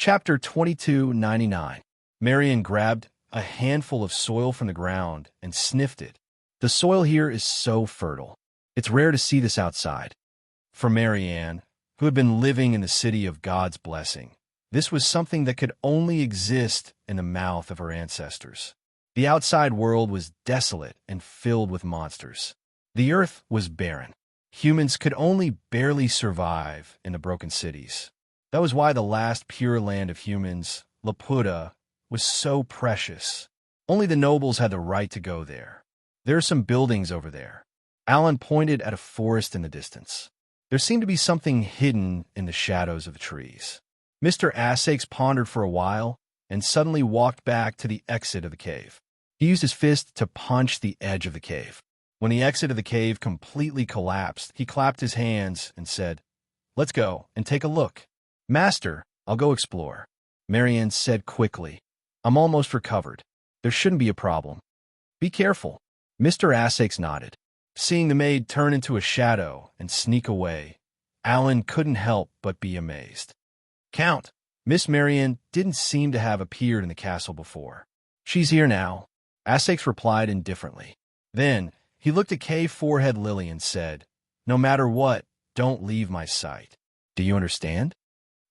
Chapter 2299. Marian grabbed a handful of soil from the ground and sniffed it. The soil here is so fertile. It's rare to see this outside. For Marianne, who had been living in the city of God's blessing, this was something that could only exist in the mouth of her ancestors. The outside world was desolate and filled with monsters. The earth was barren. Humans could only barely survive in the broken cities. That was why the last pure land of humans, Laputa, was so precious. Only the nobles had the right to go there. There are some buildings over there. Alan pointed at a forest in the distance. There seemed to be something hidden in the shadows of the trees. Mr. Asakes pondered for a while and suddenly walked back to the exit of the cave. He used his fist to punch the edge of the cave. When the exit of the cave completely collapsed, he clapped his hands and said, "Let's go and take a look." "Master, I'll go explore," Marianne said quickly. "I'm almost recovered. There shouldn't be a problem." "Be careful." Mr. Asakes nodded. Seeing the maid turn into a shadow and sneak away, Alan couldn't help but be amazed. "Count, Miss Marianne didn't seem to have appeared in the castle before." "She's here now," Asakes replied indifferently. Then he looked at Kay Forehead Lily and said, "No matter what, don't leave my sight. Do you understand?"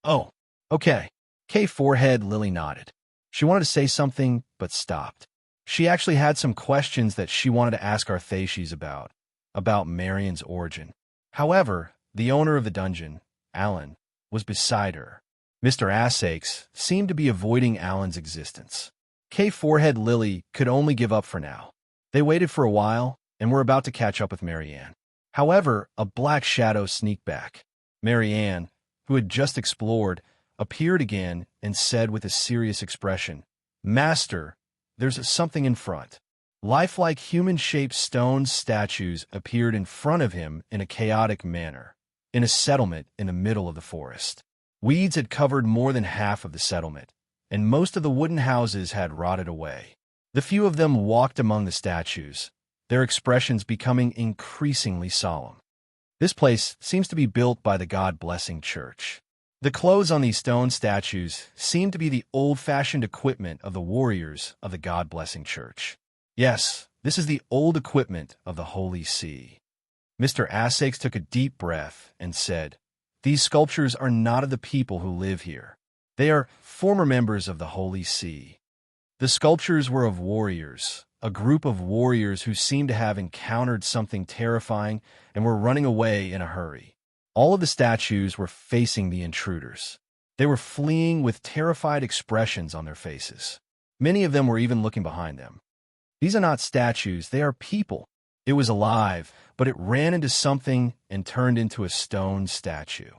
"Oh, okay." Kay Forehead Lily nodded. She wanted to say something, but stopped. She actually had some questions that she wanted to ask Arthashes about Marianne's origin. However, the owner of the dungeon, Alan, was beside her. Mr. Asakes seemed to be avoiding Alan's existence. Kay Forehead Lily could only give up for now. They waited for a while and were about to catch up with Marianne. However, a black shadow sneaked back. Marianne, who had just explored, appeared again and said with a serious expression, "Master, there's something in front." Lifelike human-shaped stone statues appeared in front of him in a chaotic manner, in a settlement in the middle of the forest. Weeds had covered more than half of the settlement, and most of the wooden houses had rotted away. The few of them walked among the statues, their expressions becoming increasingly solemn. This place seems to be built by the God-blessing church. The clothes on these stone statues seem to be the old-fashioned equipment of the warriors of the God-blessing church. Yes, this is the old equipment of the Holy See. Mr. Asakes took a deep breath and said, "These sculptures are not of the people who live here. They are former members of the Holy See." The sculptures were of warriors, a group of warriors who seemed to have encountered something terrifying and were running away in a hurry. All of the statues were facing the intruders. They were fleeing with terrified expressions on their faces. Many of them were even looking behind them. These are not statues, they are people. It was alive, but it ran into something and turned into a stone statue.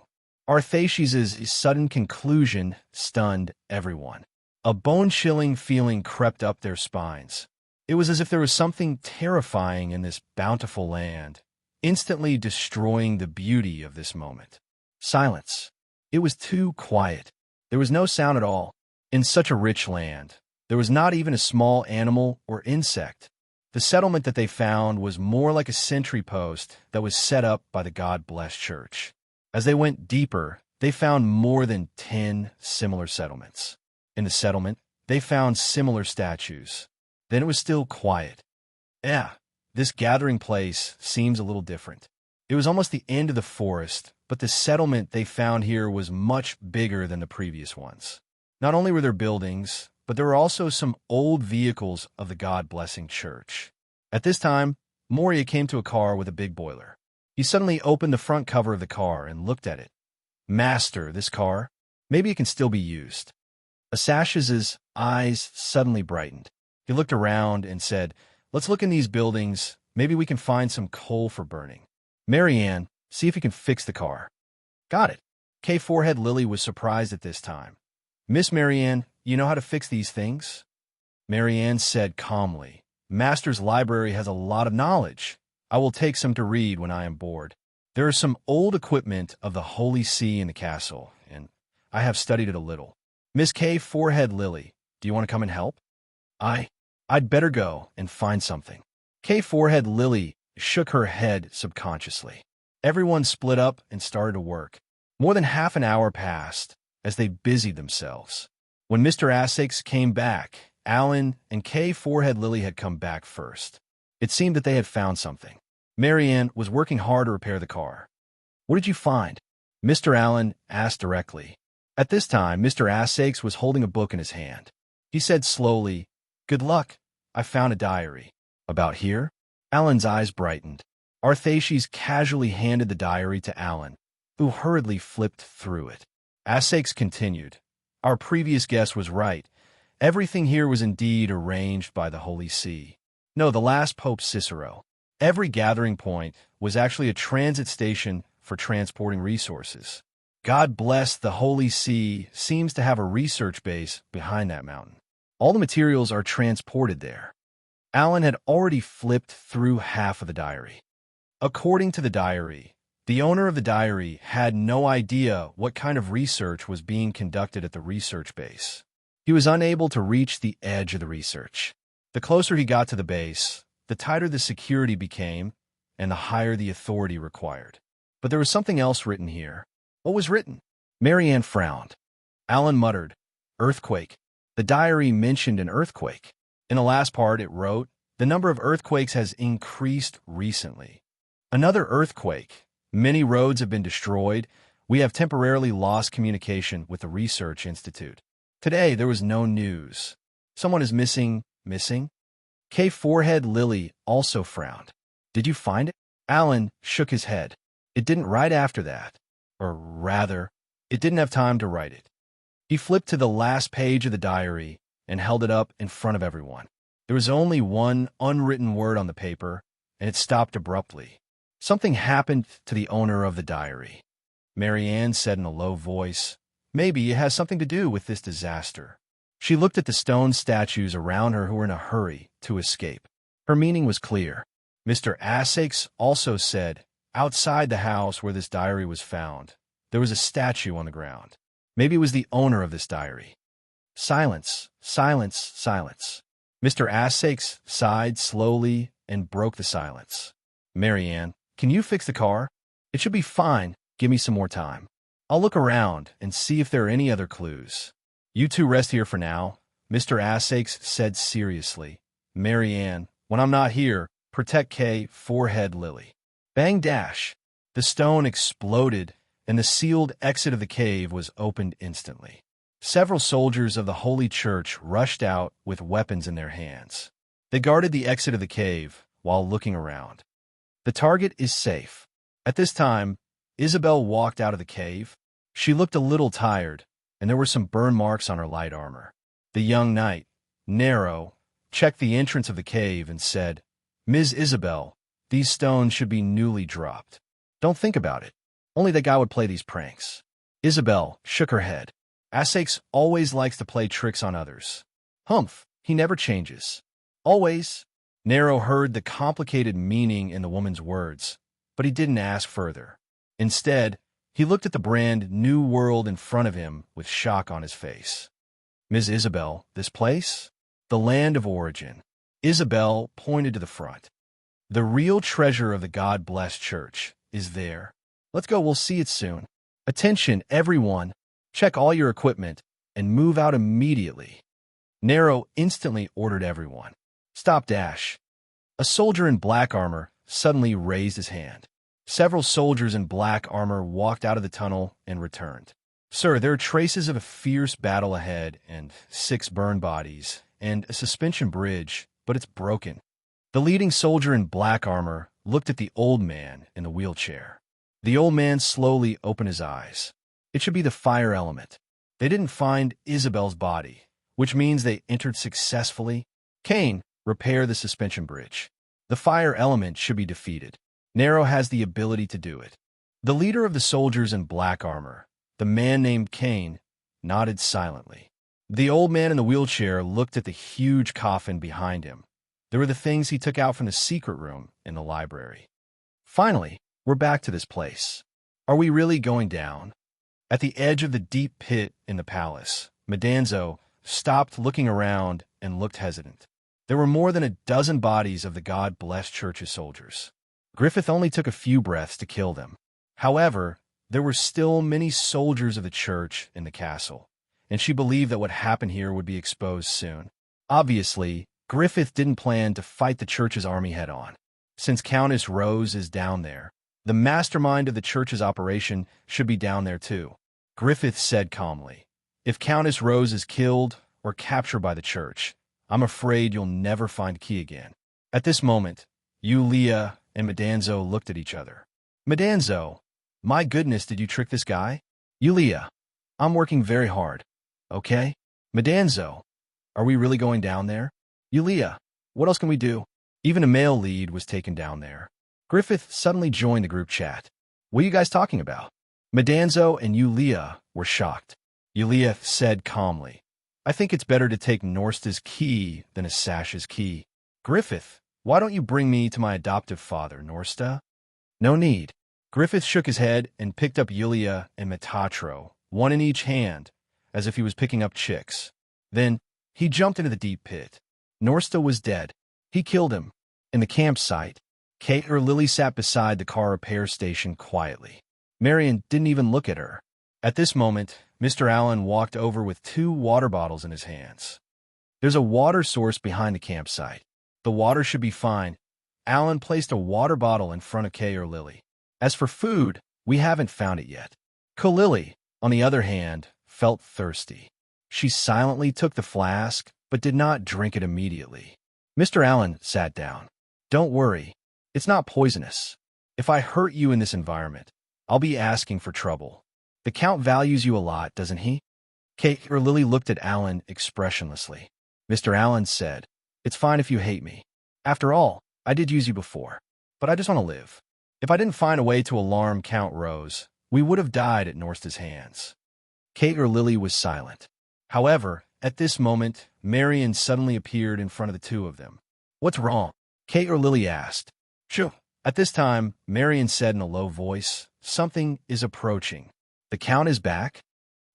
Arthashes' sudden conclusion stunned everyone. A bone-chilling feeling crept up their spines. It was as if there was something terrifying in this bountiful land, instantly destroying the beauty of this moment. Silence. It was too quiet. There was no sound at all. In such a rich land, there was not even a small animal or insect. The settlement that they found was more like a sentry post that was set up by the God-blessed church. As they went deeper, they found more than 10 similar settlements. In the settlement, they found similar statues. Then it was still quiet. This gathering place seems a little different. It was almost the end of the forest, but the settlement they found here was much bigger than the previous ones. Not only were there buildings, but there were also some old vehicles of the God-blessing church. At this time, Moria came to a car with a big boiler. He suddenly opened the front cover of the car and looked at it. "Master, this car, maybe it can still be used." Asash's eyes suddenly brightened. He looked around and said, "Let's look in these buildings. Maybe we can find some coal for burning. Marianne, see if you can fix the car." "Got it." Kay Forehead Lily was surprised at this time. "Miss Marianne, you know how to fix these things?" Marianne said calmly, "Master's library has a lot of knowledge. I will take some to read when I am bored. There is some old equipment of the Holy See in the castle, and I have studied it a little. Miss Kay Forehead Lily, do you want to come and help?" I'd better go and find something." Kay Forehead Lily shook her head subconsciously. Everyone split up and started to work. More than half an hour passed, as they busied themselves. When Mr. Essex came back, Alan and Kay Forehead Lily had come back first. It seemed that they had found something. Marianne was working hard to repair the car. "What did you find?" Mr. Allen asked directly. At this time, Mr. Essex was holding a book in his hand. He said slowly, "Good luck. I found a diary." "About here?" Alan's eyes brightened. Arthashes casually handed the diary to Alan, who hurriedly flipped through it. Essex continued, "Our previous guess was right. Everything here was indeed arranged by the Holy See. No, the last Pope Cicero. Every gathering point was actually a transit station for transporting resources. God bless the Holy See seems to have a research base behind that mountain. All the materials are transported there." Alan had already flipped through half of the diary. According to the diary, the owner of the diary had no idea what kind of research was being conducted at the research base. He was unable to reach the edge of the research. The closer he got to the base, the tighter the security became and the higher the authority required. But there was something else written here. What was written? Marianne frowned. Alan muttered, "Earthquake." The diary mentioned an earthquake. In the last part, it wrote, "The number of earthquakes has increased recently. Another earthquake. Many roads have been destroyed. We have temporarily lost communication with the Research Institute. Today, there was no news. Someone is missing. Missing?" Kay Forehead Lily also frowned. "Did you find it?" Alan shook his head. "It didn't write after that. Or rather, it didn't have time to write it." He flipped to the last page of the diary and held it up in front of everyone. There was only one unwritten word on the paper, and it stopped abruptly. Something happened to the owner of the diary. Marianne said in a low voice, "Maybe it has something to do with this disaster." She looked at the stone statues around her who were in a hurry to escape. Her meaning was clear. Mr. Essex also said, outside the house where this diary was found, there was a statue on the ground. Maybe it was the owner of this diary. Silence, silence, silence. Mr. Essex sighed slowly and broke the silence. "Marianne, can you fix the car? It should be fine. Give me some more time. I'll look around and see if there are any other clues. You two rest here for now," Mr. Essex said seriously. "Marianne, when I'm not here, protect Kay Forehead Lily." Bang dash! The stone exploded, and the sealed exit of the cave was opened instantly. Several soldiers of the Holy Church rushed out with weapons in their hands. They guarded the exit of the cave while looking around. The target is safe. At this time, Isabel walked out of the cave. She looked a little tired, and there were some burn marks on her light armor. The young knight, Nero, checked the entrance of the cave and said, "Ms. Isabel, these stones should be newly dropped. Don't think about it. Only that guy would play these pranks." Isabel shook her head. "Essex always likes to play tricks on others. Humph, he never changes. Always." Nero heard the complicated meaning in the woman's words, but he didn't ask further. Instead, he looked at the brand new world in front of him with shock on his face. "Ms. Isabel, this place? The land of origin." Isabel pointed to the front. "The real treasure of the God-blessed church is there. Let's go, we'll see it soon. Attention, everyone. Check all your equipment and move out immediately." Nero instantly ordered everyone. "Stop dash." A soldier in black armor suddenly raised his hand. Several soldiers in black armor walked out of the tunnel and returned. "Sir, there are traces of a fierce battle ahead and 6 burned bodies and a suspension bridge, but it's broken." The leading soldier in black armor looked at the old man in the wheelchair. The old man slowly opened his eyes. It should be the fire element. They didn't find Isabel's body, which means they entered successfully. "Kane, repair the suspension bridge. The fire element should be defeated. Nero has the ability to do it." The leader of the soldiers in black armor, the man named Kane, nodded silently. The old man in the wheelchair looked at the huge coffin behind him. There were the things he took out from the secret room in the library. "Finally, we're back to this place. Are we really going down?" At the edge of the deep pit in the palace, Madanzo stopped looking around and looked hesitant. There were more than a dozen bodies of the God-blessed church's soldiers. Griffith only took a few breaths to kill them. However, There were still many soldiers of the church in the castle, and she believed that what happened here would be exposed soon. Obviously, Griffith didn't plan to fight the church's army head-on. Since Countess Rose is down there, the mastermind of the church's operation should be down there too. Griffith said calmly, "If Countess Rose is killed or captured by the church, I'm afraid you'll never find Key again." At this moment, Yulia and Madanzo looked at each other. Madanzo, my goodness, did you trick this guy? Yulia, I'm working very hard. Okay? Madanzo, are we really going down there? Yulia, what else can we do? Even a male lead was taken down there. Griffith suddenly joined the group chat. What are you guys talking about? Madanzo and Yulia were shocked. Yulia said calmly, I think it's better to take Norsta's key than a Sash's key. Griffith, why don't you bring me to my adoptive father, Norsta? No need. Griffith shook his head and picked up Yulia and Metatro, one in each hand, as if he was picking up chicks. Then he jumped into the deep pit. Norsta was dead. He killed him. In the campsite, Kate or Lily sat beside the car repair station quietly. Marion didn't even look at her. At this moment, Mr. Allen walked over with 2 water bottles in his hands. There's a water source behind the campsite. The water should be fine. Allen placed a water bottle in front of Kay or Lily. As for food, we haven't found it yet. Lily, on the other hand, felt thirsty. She silently took the flask, but did not drink it immediately. Mr. Allen sat down. Don't worry. It's not poisonous. If I hurt you in this environment, I'll be asking for trouble. The Count values you a lot, doesn't he? Kate or Lily looked at Allen expressionlessly. Mr. Allen said, It's fine if you hate me. After all, I did use you before, but I just want to live. If I didn't find a way to alarm Count Rose, we would have died at Norsta's hands. Kate or Lily was silent. However, at this moment, Marion suddenly appeared in front of the two of them. What's wrong? Kate or Lily asked. Shoo. At this time, Marion said in a low voice, Something is approaching. The Count is back?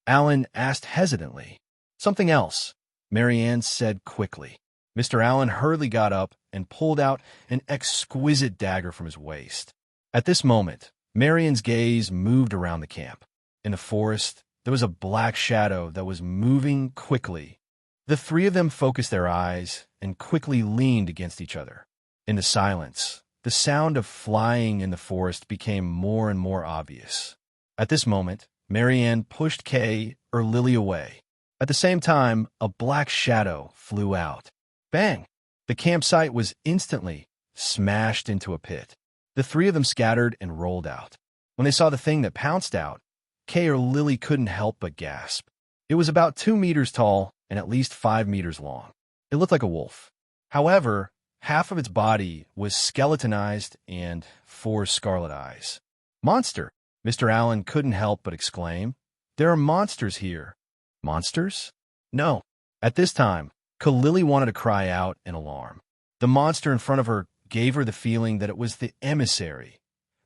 Allen asked hesitantly. Something else, Marianne said quickly. Mr. Allen hurriedly got up and pulled out an exquisite dagger from his waist. At this moment, Marion's gaze moved around the camp. In the forest, there was a black shadow that was moving quickly. The 3 of them focused their eyes and quickly leaned against each other. In the silence, the sound of flying in the forest became more and more obvious. At this moment, Marianne pushed Kay or Lily away. At the same time, a black shadow flew out. Bang! The campsite was instantly smashed into a pit. The 3 of them scattered and rolled out. When they saw the thing that pounced out, Kay or Lily couldn't help but gasp. It was about 2 meters tall and at least 5 meters long. It looked like a wolf. However, half of its body was skeletonized and 4 scarlet eyes. Monster! Mr. Allen couldn't help but exclaim. There are monsters here. Monsters? No. At this time, Lily wanted to cry out in alarm. The monster in front of her gave her the feeling that it was the emissary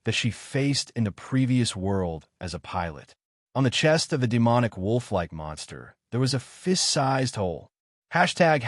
that she faced in the previous world as a pilot. On the chest of the demonic wolf-like monster, there was a fist-sized hole. Hashtag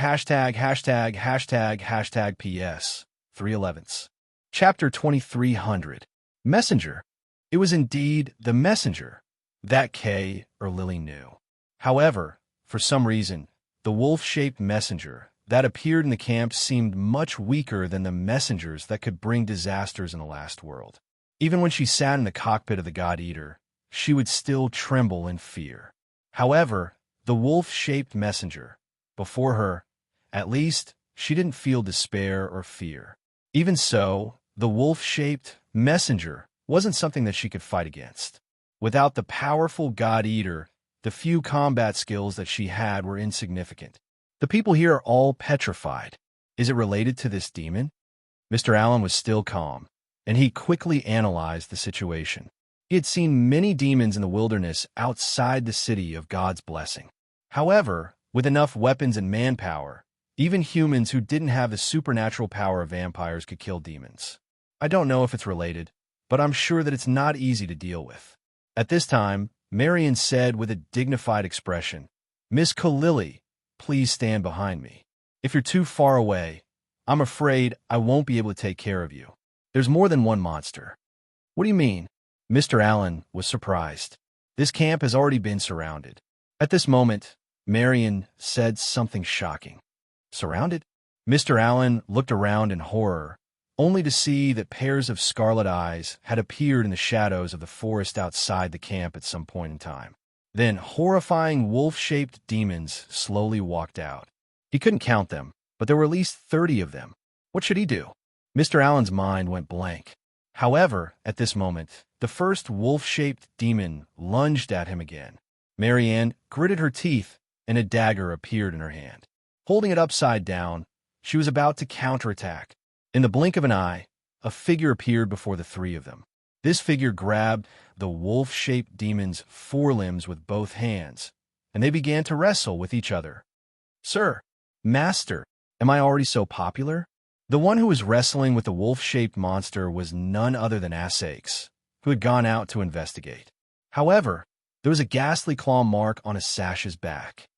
PS 3/11. Chapter 2300. Messenger. It was indeed the messenger that Kay or Lily knew. However, for some reason, the wolf-shaped messenger that appeared in the camp seemed much weaker than the messengers that could bring disasters in the last world. Even when she sat in the cockpit of the God-Eater, she would still tremble in fear. However, the wolf-shaped messenger, before her, at least, she didn't feel despair or fear. Even so, the wolf-shaped messenger wasn't something that she could fight against. Without the powerful God-Eater, the few combat skills that she had were insignificant. The people here are all petrified. Is it related to this demon? Mr. Allen was still calm, and he quickly analyzed the situation. He had seen many demons in the wilderness outside the city of God's blessing. However, with enough weapons and manpower, even humans who didn't have the supernatural power of vampires could kill demons. I don't know if it's related, but I'm sure that it's not easy to deal with. At this time, Marion said with a dignified expression, Miss Lily, please stand behind me. If you're too far away, I'm afraid I won't be able to take care of you. There's more than one monster. What do you mean? Mr. Allen was surprised. This camp has already been surrounded. At this moment, Marion said something shocking. Surrounded? Mr. Allen looked around in horror, only to see that pairs of scarlet eyes had appeared in the shadows of the forest outside the camp at some point in time. Then horrifying wolf-shaped demons slowly walked out. He couldn't count them, but there were at least 30 of them. What should he do? Mr. Allen's mind went blank. However, at this moment, the first wolf-shaped demon lunged at him again. Marianne gritted her teeth, and a dagger appeared in her hand. Holding it upside down, she was about to counterattack. In the blink of an eye, a figure appeared before the three of them. This figure grabbed the wolf-shaped demon's forelimbs with both hands, and they began to wrestle with each other. "Sir, Master, am I already so popular?" The one who was wrestling with the wolf-shaped monster was none other than Asakes, who had gone out to investigate. However, there was a ghastly claw mark on his sash's back.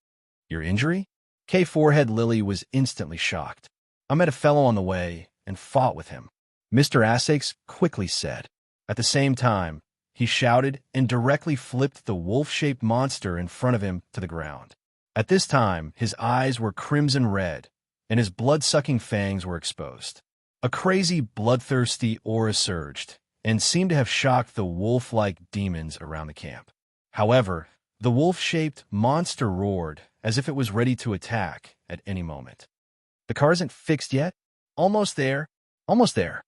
"Your injury?" K-Forehead Lily was instantly shocked. "I met a fellow on the way and fought with him," Mr. Asakes quickly said. At the same time, he shouted and directly flipped the wolf-shaped monster in front of him to the ground. At this time, his eyes were crimson red, and his blood-sucking fangs were exposed. A crazy, bloodthirsty aura surged, and seemed to have shocked the wolf-like demons around the camp. However, the wolf-shaped monster roared as if it was ready to attack at any moment. "The car isn't fixed yet?" "Almost there. Almost there,"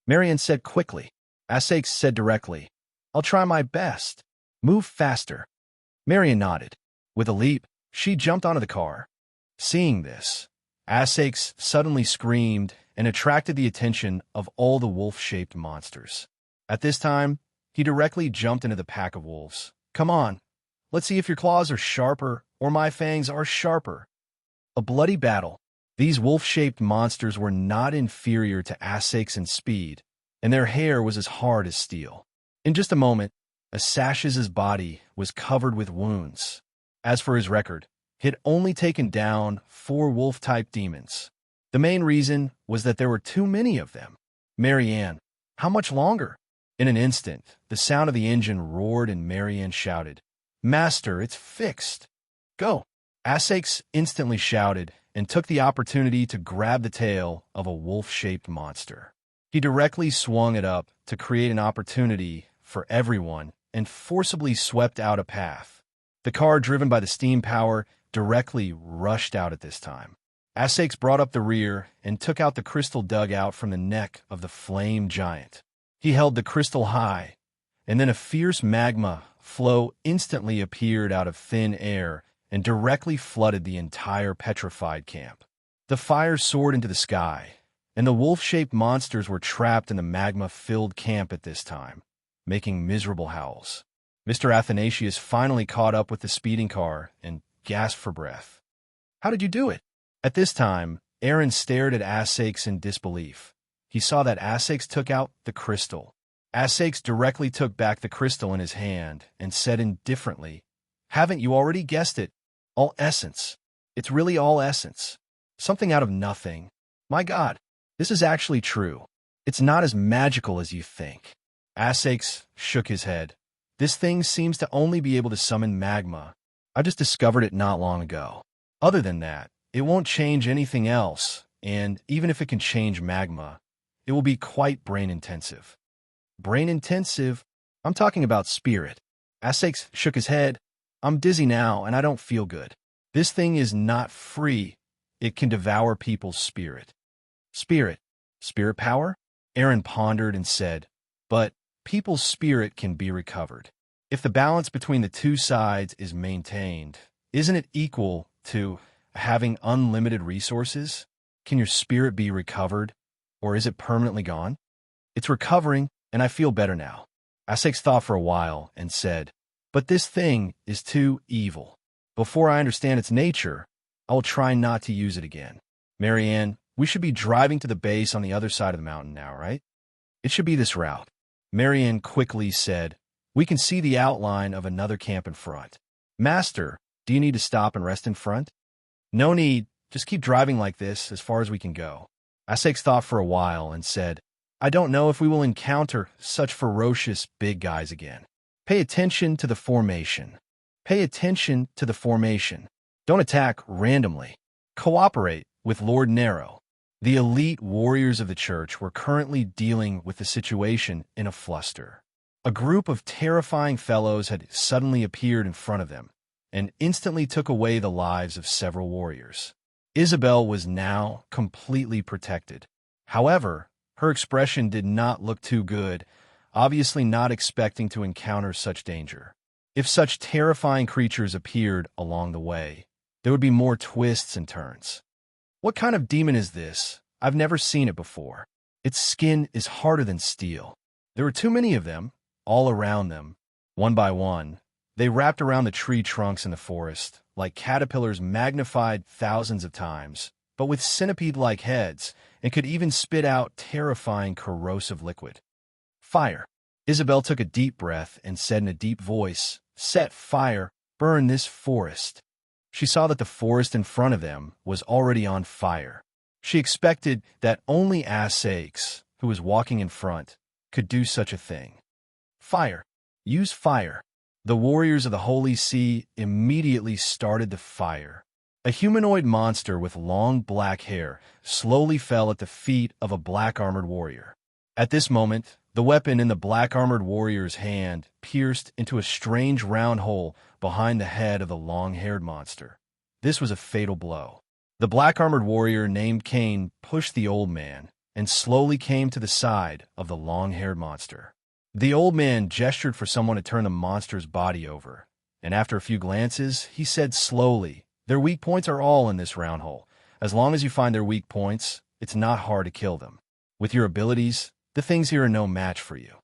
Marion said quickly. Asakes said directly, "I'll try my best. Move faster." Marion nodded. With a leap, she jumped onto the car. Seeing this, Asakes suddenly screamed and attracted the attention of all the wolf-shaped monsters. At this time, he directly jumped into the pack of wolves. "Come on, let's see if your claws are sharper or my fangs are sharper." A bloody battle. These wolf-shaped monsters were not inferior to Asakes in speed, and their hair was as hard as steel. In just a moment, Asakes' body was covered with wounds. As for his record, he had only taken down 4 wolf-type demons. The main reason was that there were too many of them. "Marianne, how much longer?" In an instant, the sound of the engine roared and Marianne shouted, "Master, it's fixed. Go!" Asakes instantly shouted and took the opportunity to grab the tail of a wolf-shaped monster. He directly swung it up to create an opportunity for everyone and forcibly swept out a path. The car, driven by the steam power, directly rushed out at this time. Asakes brought up the rear and took out the crystal dugout from the neck of the flame giant. He held the crystal high, and then a fierce magma flow instantly appeared out of thin air and directly flooded the entire petrified camp. The fire soared into the sky, and the wolf-shaped monsters were trapped in the magma-filled camp at this time, making miserable howls. Mr. Athanasius finally caught up with the speeding car and gasped for breath. "How did you do it?" At this time, Aaron stared at Asakes in disbelief. He saw that Asakes took out the crystal. Asakes directly took back the crystal in his hand and said indifferently, "Haven't you already guessed it? All essence. It's really all essence. Something out of nothing. My God, this is actually true. It's not as magical as you think." Asakes shook his head. "This thing seems to only be able to summon magma. I just discovered it not long ago. Other than that, it won't change anything else, and even if it can change magma, it will be quite brain-intensive." "Brain-intensive? I'm talking about spirit." Asakes shook his head. "I'm dizzy now, and I don't feel good. This thing is not free. It can devour people's spirit." "Spirit? Spirit power?" Aaron pondered and said, "But people's spirit can be recovered. If the balance between the two sides is maintained, isn't it equal to having unlimited resources? Can your spirit be recovered, or is it permanently gone?" "It's recovering, and I feel better now." Asakes thought for a while and said, "But this thing is too evil. Before I understand its nature, I will try not to use it again." "Marianne, we should be driving to the base on the other side of the mountain now, right?" "It should be this route." Marianne quickly said, "We can see the outline of another camp in front." "Master, do you need to stop and rest in front?" "No need. Just keep driving like this as far as we can go." Asakes thought for a while and said, I don't know if we will encounter such ferocious big guys again. Pay attention to the formation. Pay attention to the formation. Don't attack randomly. Cooperate with Lord Nero. The elite warriors of the church were currently dealing with the situation in a fluster. A group of terrifying fellows had suddenly appeared in front of them and instantly took away the lives of several warriors. Isabel was now completely protected. However, her expression did not look too good, obviously not expecting to encounter such danger. If such terrifying creatures appeared along the way, there would be more twists and turns. What kind of demon is this? I've never seen it before. Its skin is harder than steel. There were too many of them, all around them. One by one, they wrapped around the tree trunks in the forest, like caterpillars magnified thousands of times, but with centipede-like heads, and could even spit out terrifying corrosive liquid. Fire. Isabel took a deep breath and said in a deep voice, "Set fire, burn this forest." She saw that the forest in front of them was already on fire. She expected that only Ass-Aches, who was walking in front, could do such a thing. Fire. Use fire. The warriors of the Holy See immediately started the fire. A humanoid monster with long black hair slowly fell at the feet of a black-armored warrior. At this moment, the weapon in the black-armored warrior's hand pierced into a strange round hole behind the head of the long-haired monster. This was a fatal blow. The black-armored warrior named Cain pushed the old man and slowly came to the side of the long-haired monster. The old man gestured for someone to turn the monster's body over, and after a few glances, he said slowly, "Their weak points are all in this round hole. As long as you find their weak points, it's not hard to kill them. With your abilities, the things here are no match for you."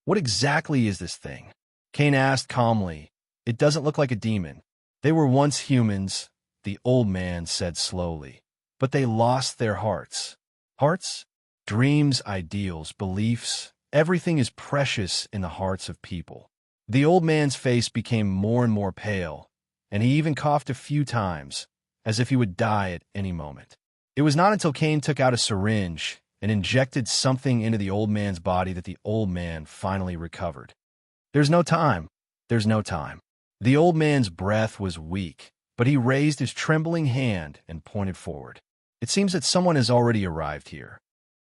"What exactly is this thing?" Cain asked calmly. "It doesn't look like a demon. They were once humans," the old man said slowly, "but they lost their hearts." Hearts? Dreams, ideals, beliefs, everything is precious in the hearts of people. The old man's face became more and more pale, and he even coughed a few times, as if he would die at any moment. It was not until Cain took out a syringe and injected something into the old man's body that the old man finally recovered. "There's no time. There's no time." The old man's breath was weak, but he raised his trembling hand and pointed forward. "It seems that someone has already arrived here."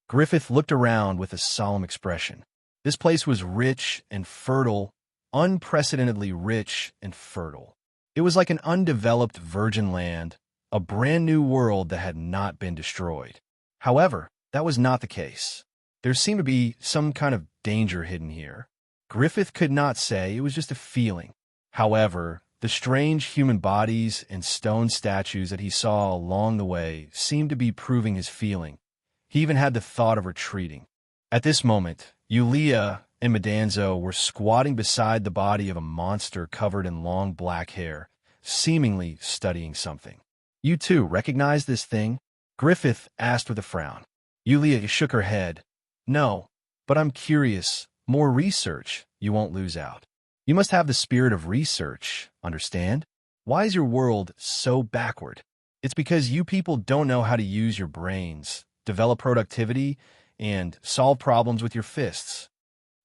Griffith looked around with a solemn expression. This place was rich and fertile, unprecedentedly rich and fertile. It was like an undeveloped virgin land, a brand new world that had not been destroyed. However, that was not the case. There seemed to be some kind of danger hidden here. Griffith could not say, it was just a feeling. However, the strange human bodies and stone statues that he saw along the way seemed to be proving his feeling. He even had the thought of retreating. At this moment, Yulia and Medanzo were squatting beside the body of a monster covered in long black hair, seemingly studying something. "You too recognize this thing?" Griffith asked with a frown. Yulia shook her head. "No, but I'm curious. More research, you won't lose out. You must have the spirit of research, understand? Why is your world so backward? It's because you people don't know how to use your brains, develop productivity, and solve problems with your fists."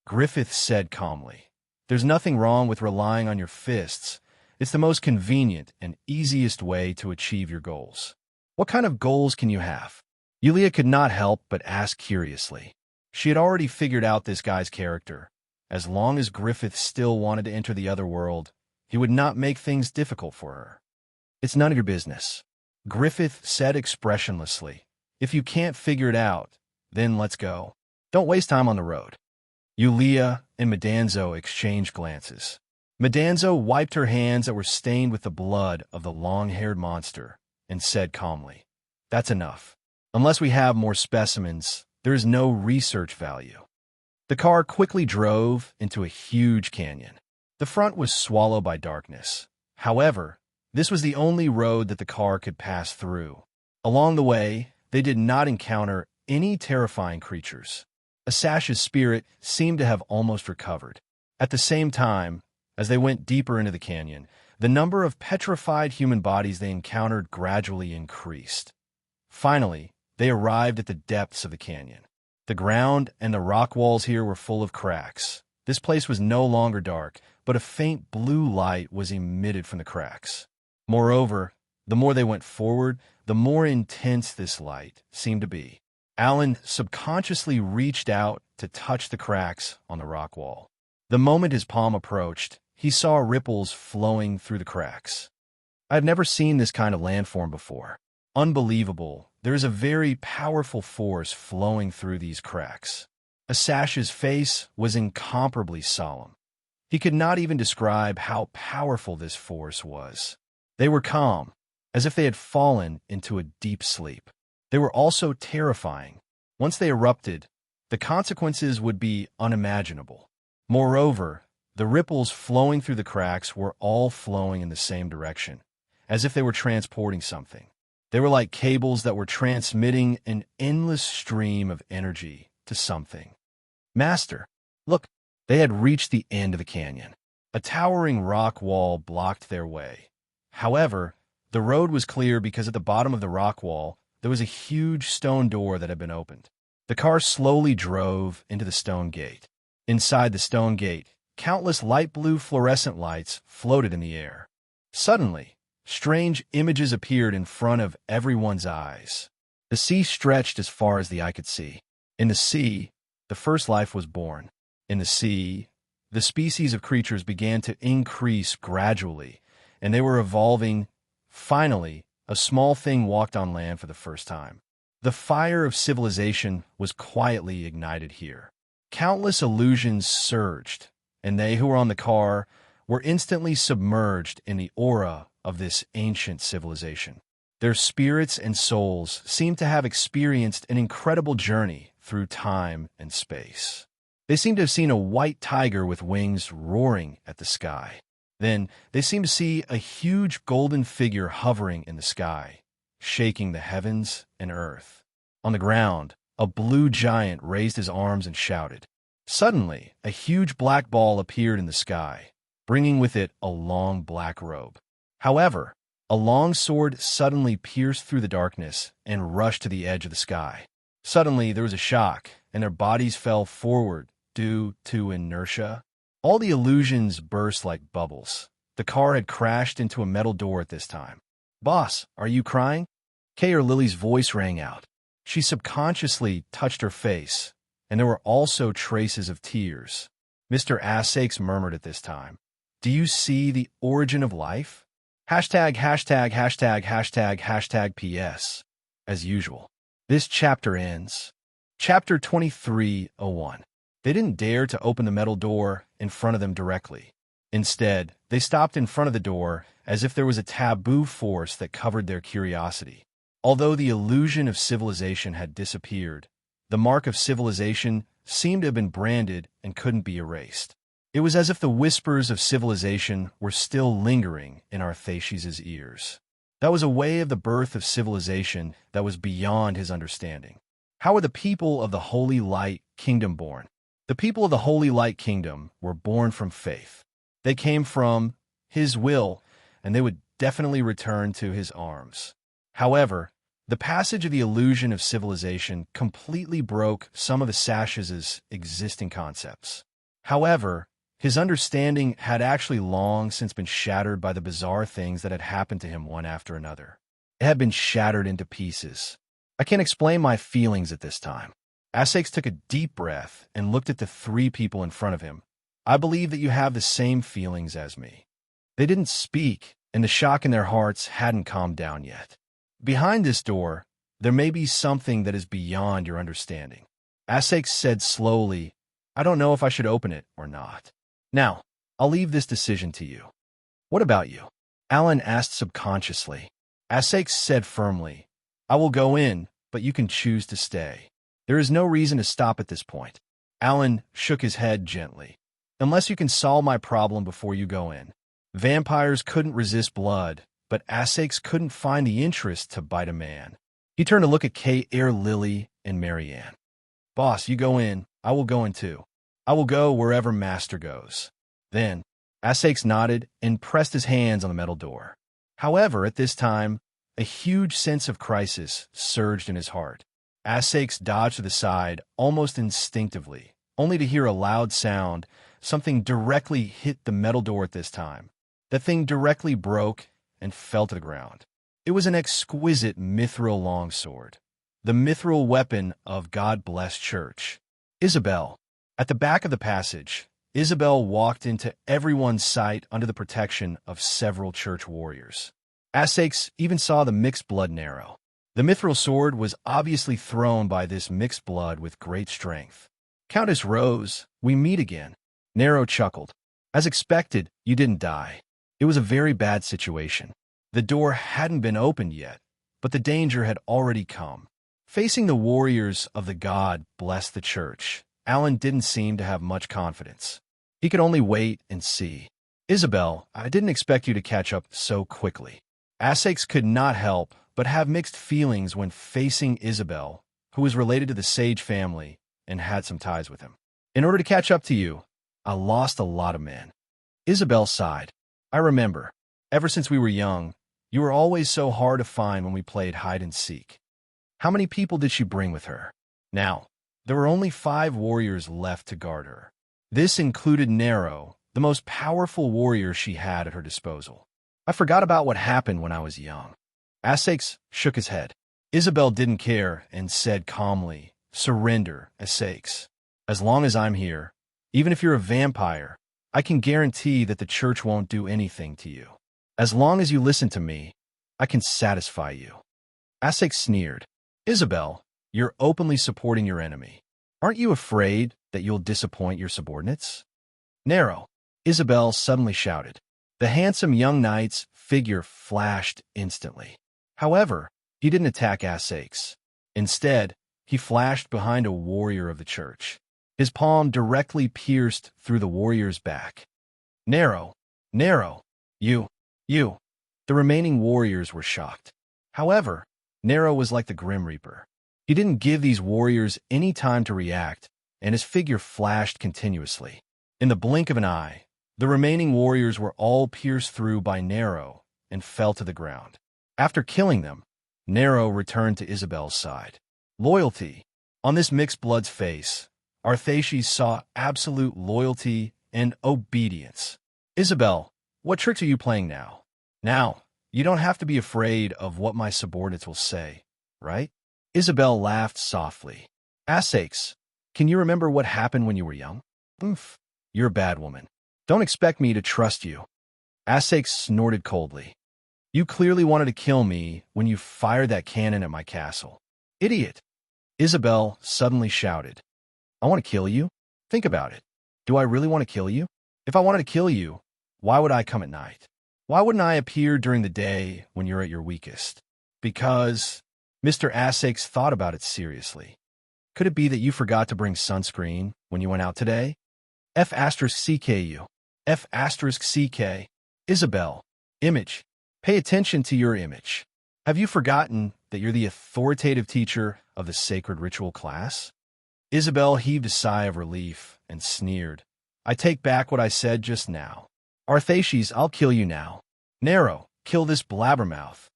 Griffith said calmly, "There's nothing wrong with relying on your fists. It's the most convenient and easiest way to achieve your goals." "What kind of goals can you have?" Yulia could not help but ask curiously. She had already figured out this guy's character. As long as Griffith still wanted to enter the other world, he would not make things difficult for her. "It's none of your business," Griffith said expressionlessly. "If you can't figure it out, then let's go. Don't waste time on the road." Yulia and Medanzo exchanged glances. Medanzo wiped her hands that were stained with the blood of the long-haired monster and said calmly, "That's enough. Unless we have more specimens, there is no research value." The car quickly drove into a huge canyon. The front was swallowed by darkness. However, this was the only road that the car could pass through. Along the way, they did not encounter any terrifying creatures. Asash's spirit seemed to have almost recovered. At the same time, as they went deeper into the canyon, the number of petrified human bodies they encountered gradually increased. Finally, they arrived at the depths of the canyon. The ground and the rock walls here were full of cracks. This place was no longer dark, but a faint blue light was emitted from the cracks. Moreover, the more they went forward, the more intense this light seemed to be. Alan subconsciously reached out to touch the cracks on the rock wall. The moment his palm approached, he saw ripples flowing through the cracks. I had never seen this kind of landform before. Unbelievable. There is a very powerful force flowing through these cracks. Asash's face was incomparably solemn. He could not even describe how powerful this force was. They were calm, as if they had fallen into a deep sleep. They were also terrifying. Once they erupted, the consequences would be unimaginable. Moreover, the ripples flowing through the cracks were all flowing in the same direction, as if they were transporting something. They were like cables that were transmitting an endless stream of energy to something. Master, look, they had reached the end of the canyon. A towering rock wall blocked their way. However, the road was clear because at the bottom of the rock wall, there was a huge stone door that had been opened. The car slowly drove into the stone gate. Inside the stone gate, countless light blue fluorescent lights floated in the air. Suddenly, strange images appeared in front of everyone's eyes. The sea stretched as far as the eye could see. In the sea, the first life was born. In the sea, the species of creatures began to increase gradually, and they were evolving. Finally, a small thing walked on land for the first time. The fire of civilization was quietly ignited here. Countless illusions surged, and they who were on the car were instantly submerged in the aura of this ancient civilization. Their spirits and souls seemed to have experienced an incredible journey through time and space. They seemed to have seen a white tiger with wings roaring at the sky. Then they seemed to see a huge golden figure hovering in the sky, shaking the heavens and earth. On the ground, a blue giant raised his arms and shouted. Suddenly, a huge black ball appeared in the sky, bringing with it a long black robe. However, a long sword suddenly pierced through the darkness and rushed to the edge of the sky. Suddenly, there was a shock, and their bodies fell forward due to inertia. All the illusions burst like bubbles. The car had crashed into a metal door at this time. "Boss, are you crying?" Kay or Lily's voice rang out. She subconsciously touched her face, and there were also traces of tears. Mr. Assakes murmured at this time, "Do you see the origin of life? ######PS." As usual. This chapter ends. Chapter 23:01. They didn't dare to open the metal door in front of them directly. Instead, they stopped in front of the door as if there was a taboo force that covered their curiosity. Although the illusion of civilization had disappeared, the mark of civilization seemed to have been branded and couldn't be erased. It was as if the whispers of civilization were still lingering in Arthashis' ears. That was a way of the birth of civilization that was beyond his understanding. How were the people of the Holy Light Kingdom born? The people of the Holy Light Kingdom were born from faith. They came from his will, and they would definitely return to his arms. However, the passage of the illusion of civilization completely broke some of Asash's existing concepts. However, his understanding had actually long since been shattered by the bizarre things that had happened to him one after another. It had been shattered into pieces. I can't explain my feelings at this time. Assakes took a deep breath and looked at the three people in front of him. "I believe that you have the same feelings as me." They didn't speak, and the shock in their hearts hadn't calmed down yet. "Behind this door, there may be something that is beyond your understanding." Assakes said slowly, "I don't know if I should open it or not. Now, I'll leave this decision to you." "What about you?" Alan asked subconsciously. Assakes said firmly, "I will go in, but you can choose to stay. There is no reason to stop at this point." Alan shook his head gently. "Unless you can solve my problem before you go in." Vampires couldn't resist blood, but Assakes couldn't find the interest to bite a man. He turned to look at Kay, Lily, and Marianne. "Boss, you go in. I will go in too. I will go wherever Master goes." Then, Assakes nodded and pressed his hands on the metal door. However, at this time, a huge sense of crisis surged in his heart. Asakes dodged to the side almost instinctively, only to hear a loud sound. Something directly hit the metal door at this time. The thing directly broke and fell to the ground. It was an exquisite mithril longsword, the mithril weapon of God-blessed church. Isabel. At the back of the passage, Isabel walked into everyone's sight under the protection of several church warriors. Asakes even saw the mixed blood Nero. The mithril sword was obviously thrown by this mixed blood with great strength. Countess Rose, we meet again. Nero chuckled. As expected, you didn't die. It was a very bad situation. The door hadn't been opened yet, but the danger had already come. Facing the warriors of the God blessed the church, Alan didn't seem to have much confidence. He could only wait and see. Isabel, I didn't expect you to catch up so quickly. Asakes could not help but have mixed feelings when facing Isabel, who was related to the Sage family and had some ties with him. In order to catch up to you, I lost a lot of men. Isabel sighed. I remember, ever since we were young, you were always so hard to find when we played hide and seek. How many people did she bring with her? Now, there were only 5 warriors left to guard her. This included Nero, the most powerful warrior she had at her disposal. I forgot about what happened when I was young. Asakes shook his head. Isabel didn't care and said calmly, surrender, Asakes. As long as I'm here, even if you're a vampire, I can guarantee that the church won't do anything to you. As long as you listen to me, I can satisfy you. Asakes sneered. Isabel, you're openly supporting your enemy. Aren't you afraid that you'll disappoint your subordinates? Nero, Isabel suddenly shouted. The handsome young knight's figure flashed instantly. However, he didn't attack Asakes. Instead, he flashed behind a warrior of the church. His palm directly pierced through the warrior's back. Nero, you. The remaining warriors were shocked. However, Nero was like the Grim Reaper. He didn't give these warriors any time to react, and his figure flashed continuously. In the blink of an eye, the remaining warriors were all pierced through by Nero and fell to the ground. After killing them, Nero returned to Isabel's side. Loyalty. On this mixed blood's face, Arthaces saw absolute loyalty and obedience. Isabel, what tricks are you playing now? Now, you don't have to be afraid of what my subordinates will say, right? Isabel laughed softly. Asakes, can you remember what happened when you were young? Oof, you're a bad woman. Don't expect me to trust you. Asakes snorted coldly. You clearly wanted to kill me when you fired that cannon at my castle. Idiot! Isabel suddenly shouted. I want to kill you? Think about it. Do I really want to kill you? If I wanted to kill you, why would I come at night? Why wouldn't I appear during the day when you're at your weakest? Because Mr. Asakes thought about it seriously. Could it be that you forgot to bring sunscreen when you went out today? F*CKU. F*CK. Isabel. Image. Pay attention to your image. Have you forgotten that you're the authoritative teacher of the sacred ritual class? Isabel heaved a sigh of relief and sneered. I take back what I said just now. Arthaces, I'll kill you now. Nero, kill this blabbermouth.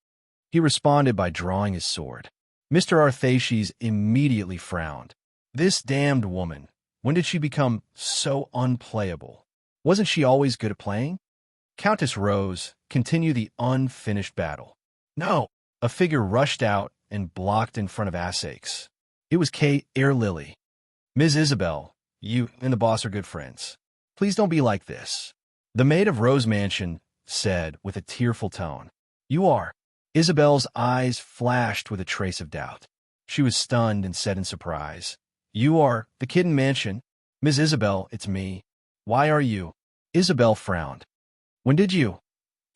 He responded by drawing his sword. Mr. Arthaces immediately frowned. This damned woman, when did she become so unplayable? Wasn't she always good at playing? Countess Rose, continue the unfinished battle. No! A figure rushed out and blocked in front of Asakes. It was Air Lily. Ms. Isabel, you and the boss are good friends. Please don't be like this. The maid of Rose Mansion said with a tearful tone. You are. Isabel's eyes flashed with a trace of doubt. She was stunned and said in surprise, You are the kid in Mansion. Ms. Isabel, it's me. Why are you? Isabel frowned. When did you?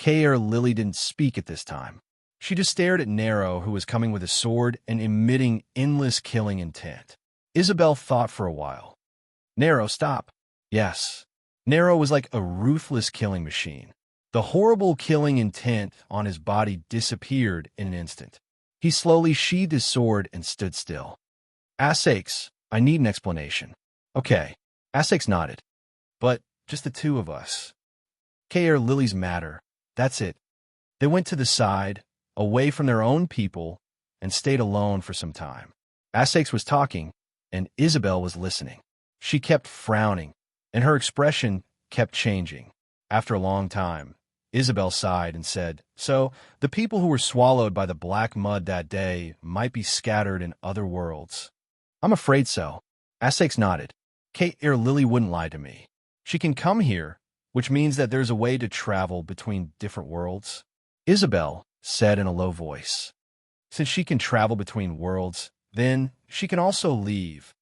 Air Lily didn't speak at this time. She just stared at Nero, who was coming with a sword and emitting endless killing intent. Isabel thought for a while. Nero, stop. Yes. Nero was like a ruthless killing machine. The horrible killing intent on his body disappeared in an instant. He slowly sheathed his sword and stood still. Asakes, I need an explanation. Okay. Asakes nodded. But just the two of us. Air Lily's matter. That's it. They went to the side, away from their own people, and stayed alone for some time. Essex was talking, and Isabel was listening. She kept frowning, and her expression kept changing. After a long time, Isabel sighed and said, "So, the people who were swallowed by the black mud that day might be scattered in other worlds." "I'm afraid so." Essex nodded. "Kate Air Lily wouldn't lie to me. She can come here, which means that there's a way to travel between different worlds." Isabel said in a low voice, "Since she can travel between worlds, then she can also leave."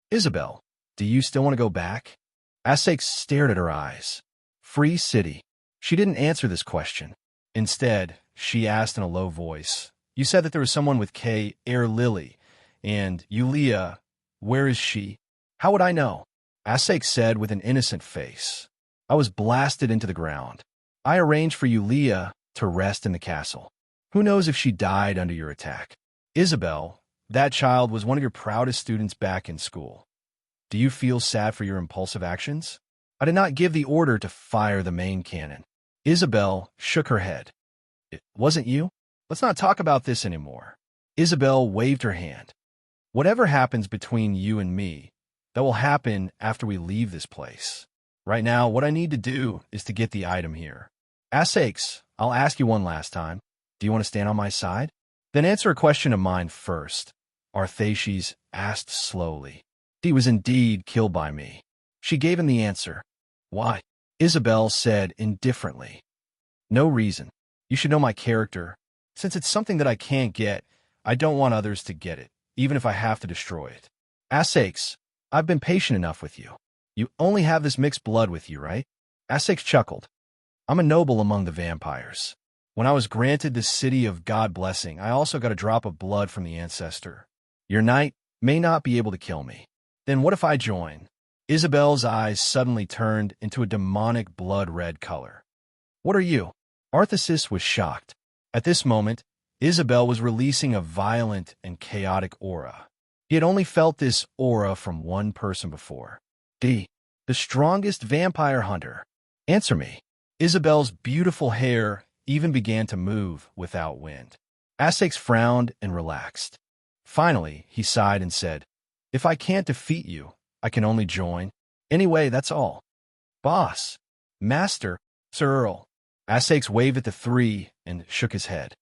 "Isabel, do you still want to go back?" Essex stared at her eyes. "Free city." She didn't answer this question. Instead, she asked in a low voice, "You said that there was someone with K. Air Lily, and Yulia, where is she?" "How would I know?" Essex said with an innocent face. "I was blasted into the ground. I arranged for Yulia to rest in the castle. Who knows if she died under your attack?" "Isabel, that child was one of your proudest students back in school. Do you feel sad for your impulsive actions?" "I did not give the order to fire the main cannon." Isabel shook her head. "It wasn't you? Let's not talk about this anymore." Isabel waved her hand. "Whatever happens between you and me, that will happen after we leave this place. Right now, what I need to do is to get the item here. Essex, I'll ask you one last time. Do you want to stand on my side?" "Then answer a question of mine first," Arthaces asked slowly. "He was indeed killed by me." She gave him the answer. "Why?" Isabel said indifferently. "No reason. You should know my character. Since it's something that I can't get, I don't want others to get it, even if I have to destroy it. Essex, I've been patient enough with you. You only have this mixed blood with you, right?" Essex chuckled. "I'm a noble among the vampires. When I was granted the city of God blessing, I also got a drop of blood from the ancestor. Your knight may not be able to kill me. Then what if I join?" Isabel's eyes suddenly turned into a demonic blood-red color. "What are you?" Arthaces was shocked. At this moment, Isabel was releasing a violent and chaotic aura. He had only felt this aura from one person before. The strongest vampire hunter. "Answer me." Isabel's beautiful hair even began to move without wind. Essex frowned and relaxed. Finally, he sighed and said, "If I can't defeat you, I can only join. Anyway, that's all." "Boss, Master, Sir Earl." Essex waved at the three and shook his head.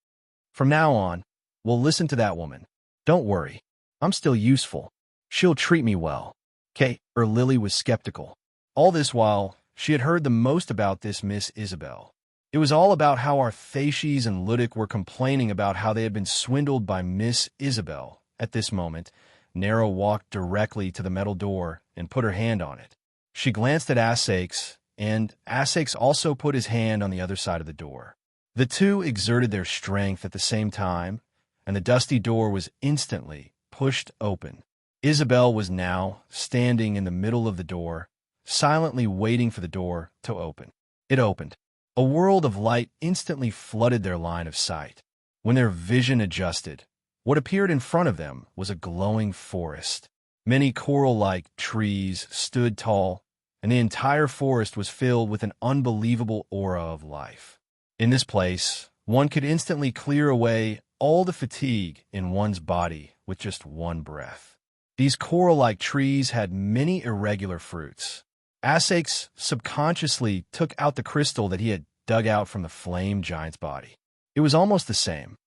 "From now on, we'll listen to that woman. Don't worry, I'm still useful. She'll treat me well." Kate or Lily was skeptical. All this while, she had heard the most about this Miss Isabel. It was all about how Arthaces and Ludic were complaining about how they had been swindled by Miss Isabel. At this moment, Nero walked directly to the metal door and put her hand on it. She glanced at Essex, and Essex also put his hand on the other side of the door. The two exerted their strength at the same time, and the dusty door was instantly pushed open. Isabel was now standing in the middle of the door, silently waiting for the door to open. It opened. A world of light instantly flooded their line of sight. When their vision adjusted, what appeared in front of them was a glowing forest. Many coral-like trees stood tall, and the entire forest was filled with an unbelievable aura of life. In this place, one could instantly clear away all the fatigue in one's body with just one breath. These coral-like trees had many irregular fruits. Essex subconsciously took out the crystal that he had dug out from the flame giant's body. It was almost the same.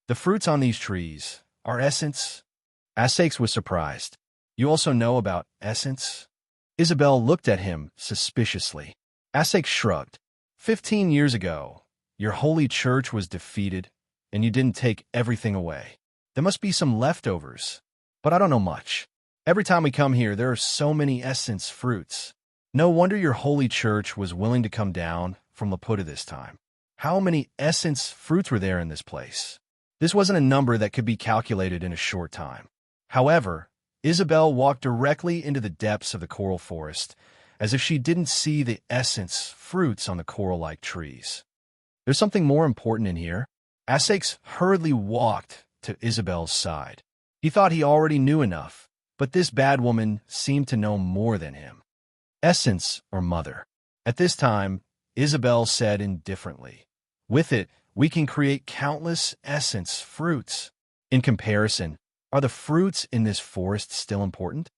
"The fruits on these trees are essence." Essex was surprised. "You also know about essence?" Isabel looked at him suspiciously. Essex shrugged. 15 years ago, your holy church was defeated, and you didn't take everything away. There must be some leftovers, but I don't know much. Every time we come here, there are so many essence fruits. No wonder your holy church was willing to come down from Laputa this time. How many essence fruits were there in this place? This wasn't a number that could be calculated in a short time. However, Isabel walked directly into the depths of the coral forest, as if she didn't see the essence fruits on the coral-like trees. "There's something more important in here." Essex hurriedly walked to Isabel's side. He thought he already knew enough, but this bad woman seemed to know more than him. "Essence or mother." At this time, Isabel said indifferently, "With it, we can create countless essence fruits. In comparison, Are the fruits in this forest still important?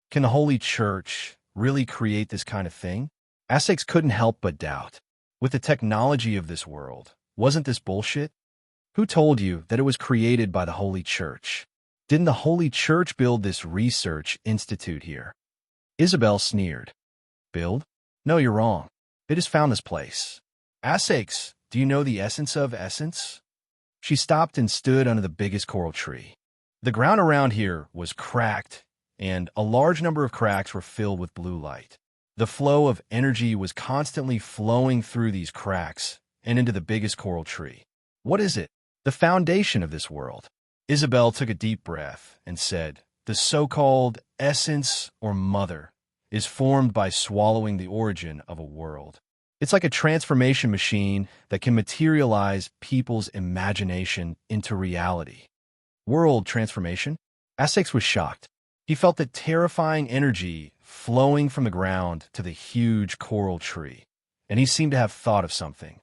Can the Holy Church really create this kind of thing? Essex couldn't help but doubt. With the technology of this world, wasn't this bullshit? Who told you that it was created by the Holy Church? Didn't the Holy Church build this research institute here? Isabel sneered. Build? No, you're wrong. They just found this place. Essex, do you know the essence of essence? She stopped and stood under the biggest coral tree. The ground around here was cracked, and a large number of cracks were filled with blue light. The flow of energy was constantly flowing through these cracks and into the biggest coral tree. What is it? The foundation of this world. Isabel took a deep breath and said, the so-called essence or mother is formed by swallowing the origin of a world. It's like a transformation machine that can materialize people's imagination into reality. World transformation? Essex was shocked. He felt the terrifying energy flowing from the ground to the huge coral tree, and he seemed to have thought of something.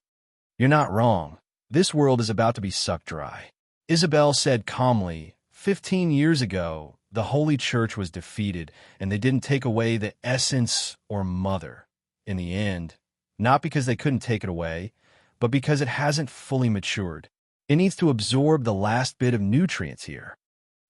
You're not wrong. This world is about to be sucked dry. Isabel said calmly, 15 years ago, the Holy Church was defeated, and they didn't take away the essence or mother. In the end, not because they couldn't take it away, but because it hasn't fully matured. It needs to absorb the last bit of nutrients here.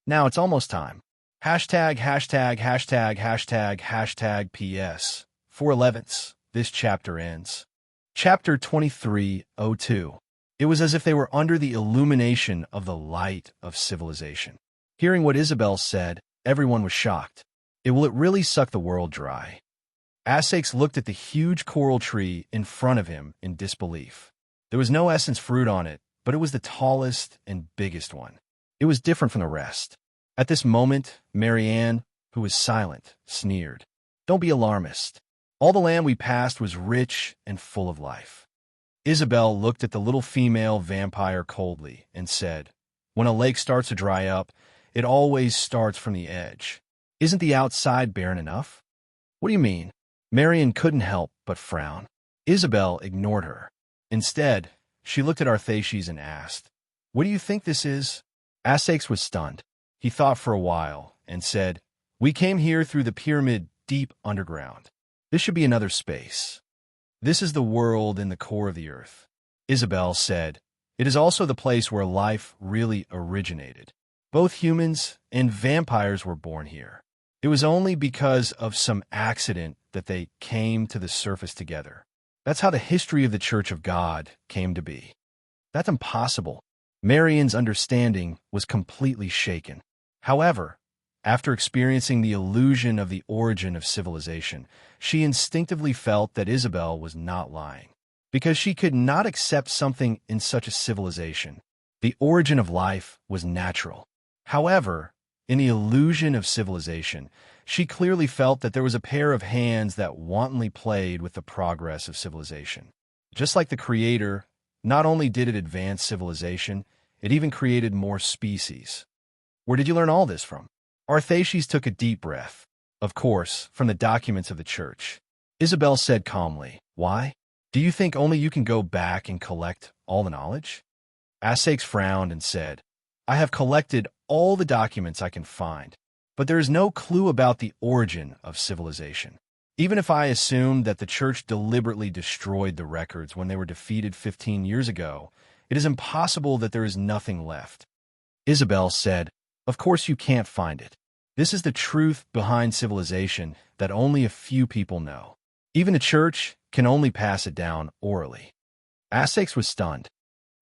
Now it's almost time. Hashtag, hashtag, hashtag, hashtag, hashtag PS. 4/11. This chapter ends. Chapter 23:02. It was as if they were under the illumination of the light of civilization. Hearing what Isabel said, everyone was shocked. Will it really suck the world dry? Essex looked at the huge coral tree in front of him in disbelief. There was no essence fruit on it, but it was the tallest and biggest one. It was different from the rest. At this moment, Marianne, who was silent, sneered. Don't be alarmist. All the land we passed was rich and full of life. Isabel looked at the little female vampire coldly and said, when a lake starts to dry up, it always starts from the edge. Isn't the outside barren enough? What do you mean? Marian couldn't help but frown. Isabel ignored her. Instead, she looked at Arthaces and asked, what do you think this is? Essex was stunned. He thought for a while and said, we came here through the pyramid deep underground. This should be another space. This is the world in the core of the earth. Isabel said, it is also the place where life really originated. Both humans and vampires were born here. It was only because of some accident that they came to the surface together. That's how the history of the Church of God came to be. That's impossible. Marian's understanding was completely shaken. However, after experiencing the illusion of the origin of civilization, she instinctively felt that Isabel was not lying, because she could not accept something in such a civilization. The origin of life was natural. However, in the illusion of civilization, she clearly felt that there was a pair of hands that wantonly played with the progress of civilization. Just like the Creator, not only did it advance civilization, it even created more species. Where did you learn all this from? Arthaces took a deep breath. Of course, from the documents of the church. Isabel said calmly, why? Do you think only you can go back and collect all the knowledge? Essex frowned and said, I have collected all the documents I can find, but there is no clue about the origin of civilization. Even if I assume that the church deliberately destroyed the records when they were defeated 15 years ago, it is impossible that there is nothing left. Isabel said, of course you can't find it. This is the truth behind civilization that only a few people know. Even the church can only pass it down orally. Essex was stunned.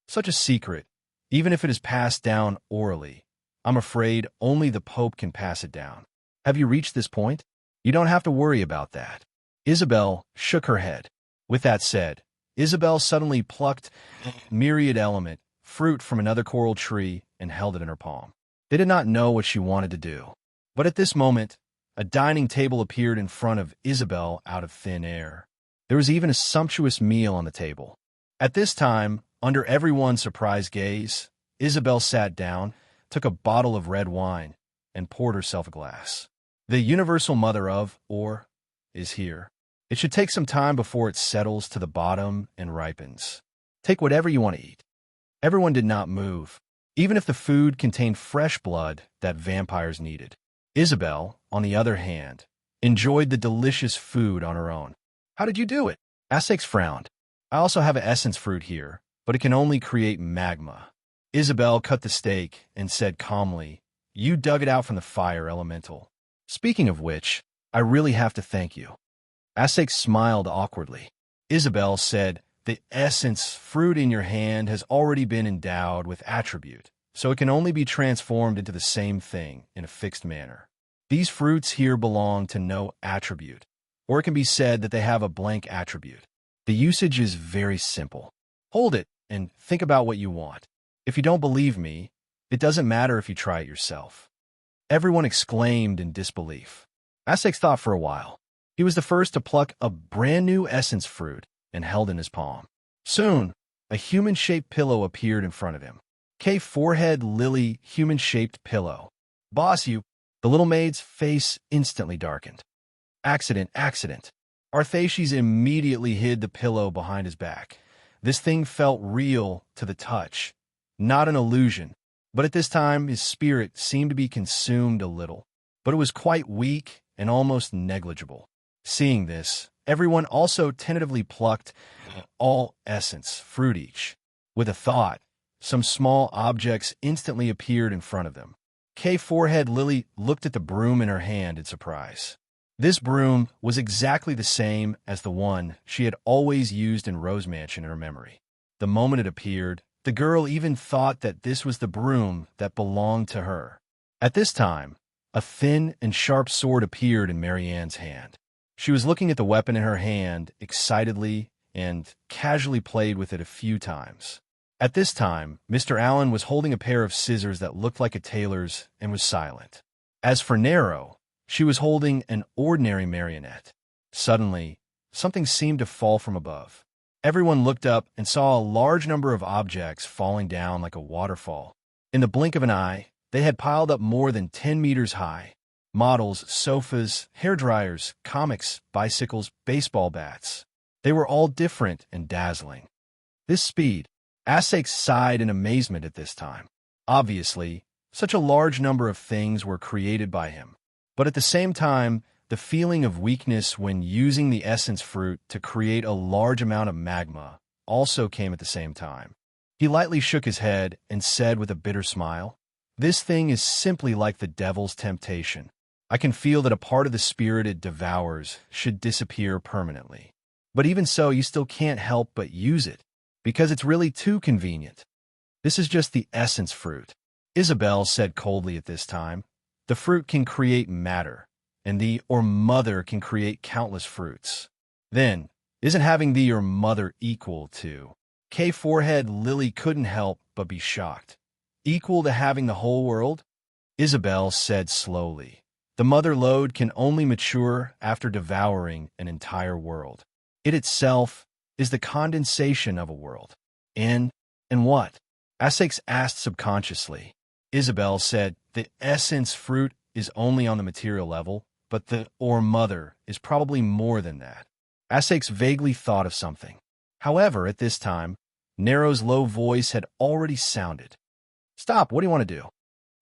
Such a secret, even if it is passed down orally, I'm afraid only the Pope can pass it down. Have you reached this point? You don't have to worry about that. Isabel shook her head. With that said, Isabel suddenly plucked myriad element fruit from another coral tree and held it in her palm. They did not know what she wanted to do. But at this moment, a dining table appeared in front of Isabel out of thin air. There was even a sumptuous meal on the table. At this time, under everyone's surprised gaze, Isabel sat down, took a bottle of red wine, and poured herself a glass. The universal mother of, or, is here. It should take some time before it settles to the bottom and ripens. Take whatever you want to eat. Everyone did not move. even if the food contained fresh blood that vampires needed. Isabel, on the other hand, enjoyed the delicious food on her own. How did you do it? Essex frowned. I also have an essence fruit here, but it can only create magma. Isabel cut the steak and said calmly, You dug it out from the fire, elemental. Speaking of which, I really have to thank you. Essex smiled awkwardly. Isabel said, The essence fruit in your hand has already been endowed with attribute, so it can only be transformed into the same thing in a fixed manner. These fruits here belong to no attribute, or it can be said that they have a blank attribute. The usage is very simple. Hold it and think about what you want. If you don't believe me, it doesn't matter if you try it yourself. Everyone exclaimed in disbelief. Essex thought for a while. He was the first to pluck a brand new essence fruit and held in his palm. Soon, a human-shaped pillow appeared in front of him. Forehead lily human-shaped pillow. Boss, you. The little maid's face instantly darkened. Accident. Arthashes immediately hid the pillow behind his back. This thing felt real to the touch, not an illusion. But at this time, his spirit seemed to be consumed a little. But it was quite weak and almost negligible. Seeing this, everyone also tentatively plucked all essence fruit each. With a thought, some small objects instantly appeared in front of them. Forehead Lily looked at the broom in her hand in surprise. This broom was exactly the same as the one she had always used in Rose Mansion in her memory. The moment it appeared, the girl even thought that this was the broom that belonged to her. At this time, a thin and sharp sword appeared in Marianne's hand. She was looking at the weapon in her hand excitedly and casually played with it a few times. At this time, Mr. Allen was holding a pair of scissors that looked like a tailor's and was silent. As for Nero, she was holding an ordinary marionette. Suddenly, something seemed to fall from above. Everyone looked up and saw a large number of objects falling down like a waterfall. In the blink of an eye, they had piled up more than 10 meters high. Models, sofas, hairdryers, comics, bicycles, baseball bats. They were all different and dazzling. This speed. Essex sighed in amazement at this time. Obviously, such a large number of things were created by him. But at the same time, the feeling of weakness when using the essence fruit to create a large amount of magma also came at the same time. He lightly shook his head and said with a bitter smile, This thing is simply like the devil's temptation. I can feel that a part of the spirit it devours should disappear permanently. But even so, you still can't help but use it, because it's really too convenient. This is just the essence fruit. Isabel said coldly at this time, The fruit can create matter, and the or mother can create countless fruits. Then, isn't having the or mother equal to? Forehead Lily couldn't help but be shocked. Equal to having the whole world? Isabel said slowly, The mother lode can only mature after devouring an entire world. It itself is the condensation of a world. And what? Essex asked subconsciously. Isabel said, The essence fruit is only on the material level, but the or mother is probably more than that. Essex vaguely thought of something. However, at this time, Nero's low voice had already sounded. Stop, what do you want to do?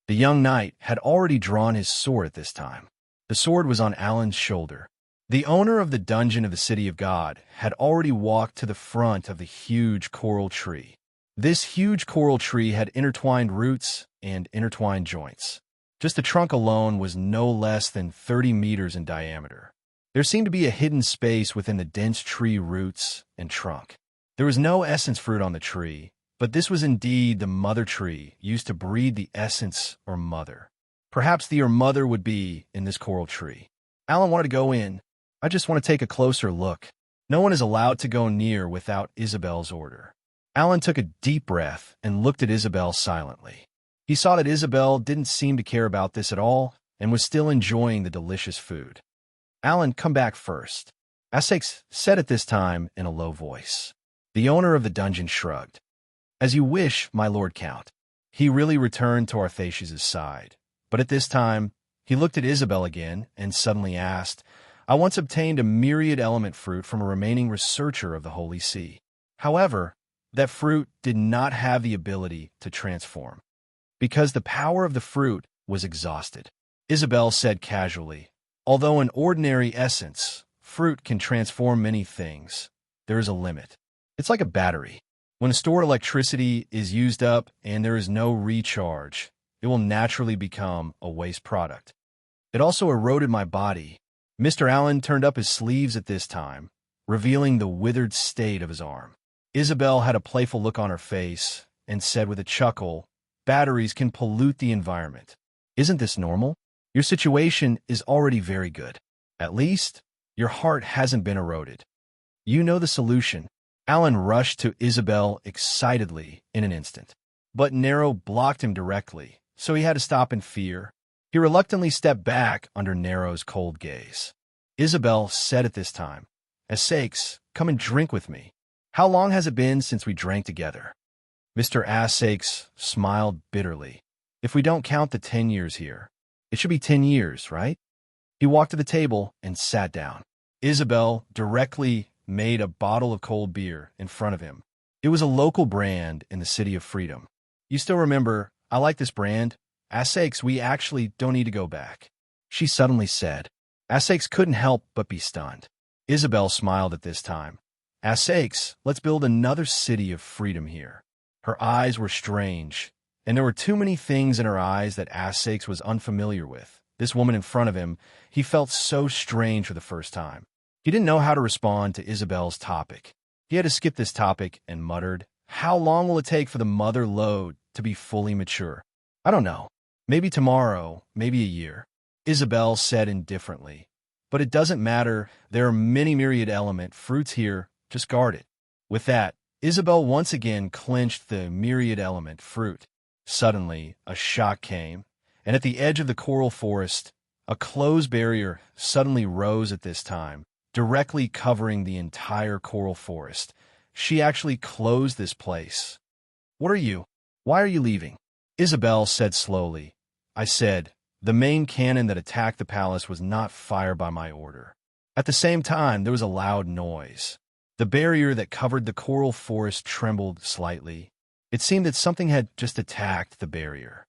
The young knight had already drawn his sword at this time. The sword was on Alan's shoulder. The owner of the dungeon of the City of God had already walked to the front of the huge coral tree. This huge coral tree had intertwined roots and intertwined joints. Just the trunk alone was no less than 30 meters in diameter. There seemed to be a hidden space within the dense tree roots and trunk. There was no essence fruit on the tree, but this was indeed the mother tree used to breed the essence or mother. Perhaps the or mother would be in this coral tree. Alan wanted to go in. I just want to take a closer look. No one is allowed to go near without Isabel's order. Alan took a deep breath and looked at Isabel silently. He saw that Isabel didn't seem to care about this at all and was still enjoying the delicious food. Alan, come back first, Essex said at this time in a low voice. The owner of the dungeon shrugged. As you wish, my lord count. He really returned to Arthasius' side. But at this time, he looked at Isabel again and suddenly asked, I once obtained a myriad element fruit from a remaining researcher of the Holy See. However, that fruit did not have the ability to transform. Because the power of the fruit was exhausted. Isabel said casually, although in ordinary essence, fruit can transform many things, there is a limit. It's like a battery. When stored electricity is used up and there is no recharge, it will naturally become a waste product. It also eroded my body. Mr. Allen turned up his sleeves at this time, revealing the withered state of his arm. Isabel had a playful look on her face and said with a chuckle, batteries can pollute the environment. Isn't this normal? Your situation is already very good. At least, your heart hasn't been eroded. You know the solution. Allen rushed to Isabel excitedly in an instant. But Nero blocked him directly, so he had to stop in fear. He reluctantly stepped back under Nero's cold gaze. Isabel said at this time, Sakes, come and drink with me. How long has it been since we drank together? Mr. Sakes smiled bitterly. If we don't count the 10 years here, it should be 10 years, right? He walked to the table and sat down. Isabel directly made a bottle of cold beer in front of him. It was a local brand in the City of Freedom. You still remember, I like this brand. Sakes, we actually don't need to go back. She suddenly said. Sakes couldn't help but be stunned. Isabel smiled at this time. Sakes, let's build another city of freedom here. Her eyes were strange, and there were too many things in her eyes that Sakes was unfamiliar with. This woman in front of him, he felt so strange for the first time. He didn't know how to respond to Isabel's topic. He had to skip this topic and muttered, How long will it take for the mother lode to be fully mature? I don't know. Maybe tomorrow, maybe a year. Isabel said indifferently. But it doesn't matter. There are many myriad element fruits here. Just guard it. With that, Isabel once again clenched the myriad element fruit. Suddenly, a shock came, and at the edge of the coral forest, a closed barrier suddenly rose at this time, directly covering the entire coral forest. She actually closed this place. What are you? Why are you leaving? Isabel said slowly. I said, the main cannon that attacked the palace was not fired by my order. At the same time, there was a loud noise. The barrier that covered the coral forest trembled slightly. It seemed that something had just attacked the barrier.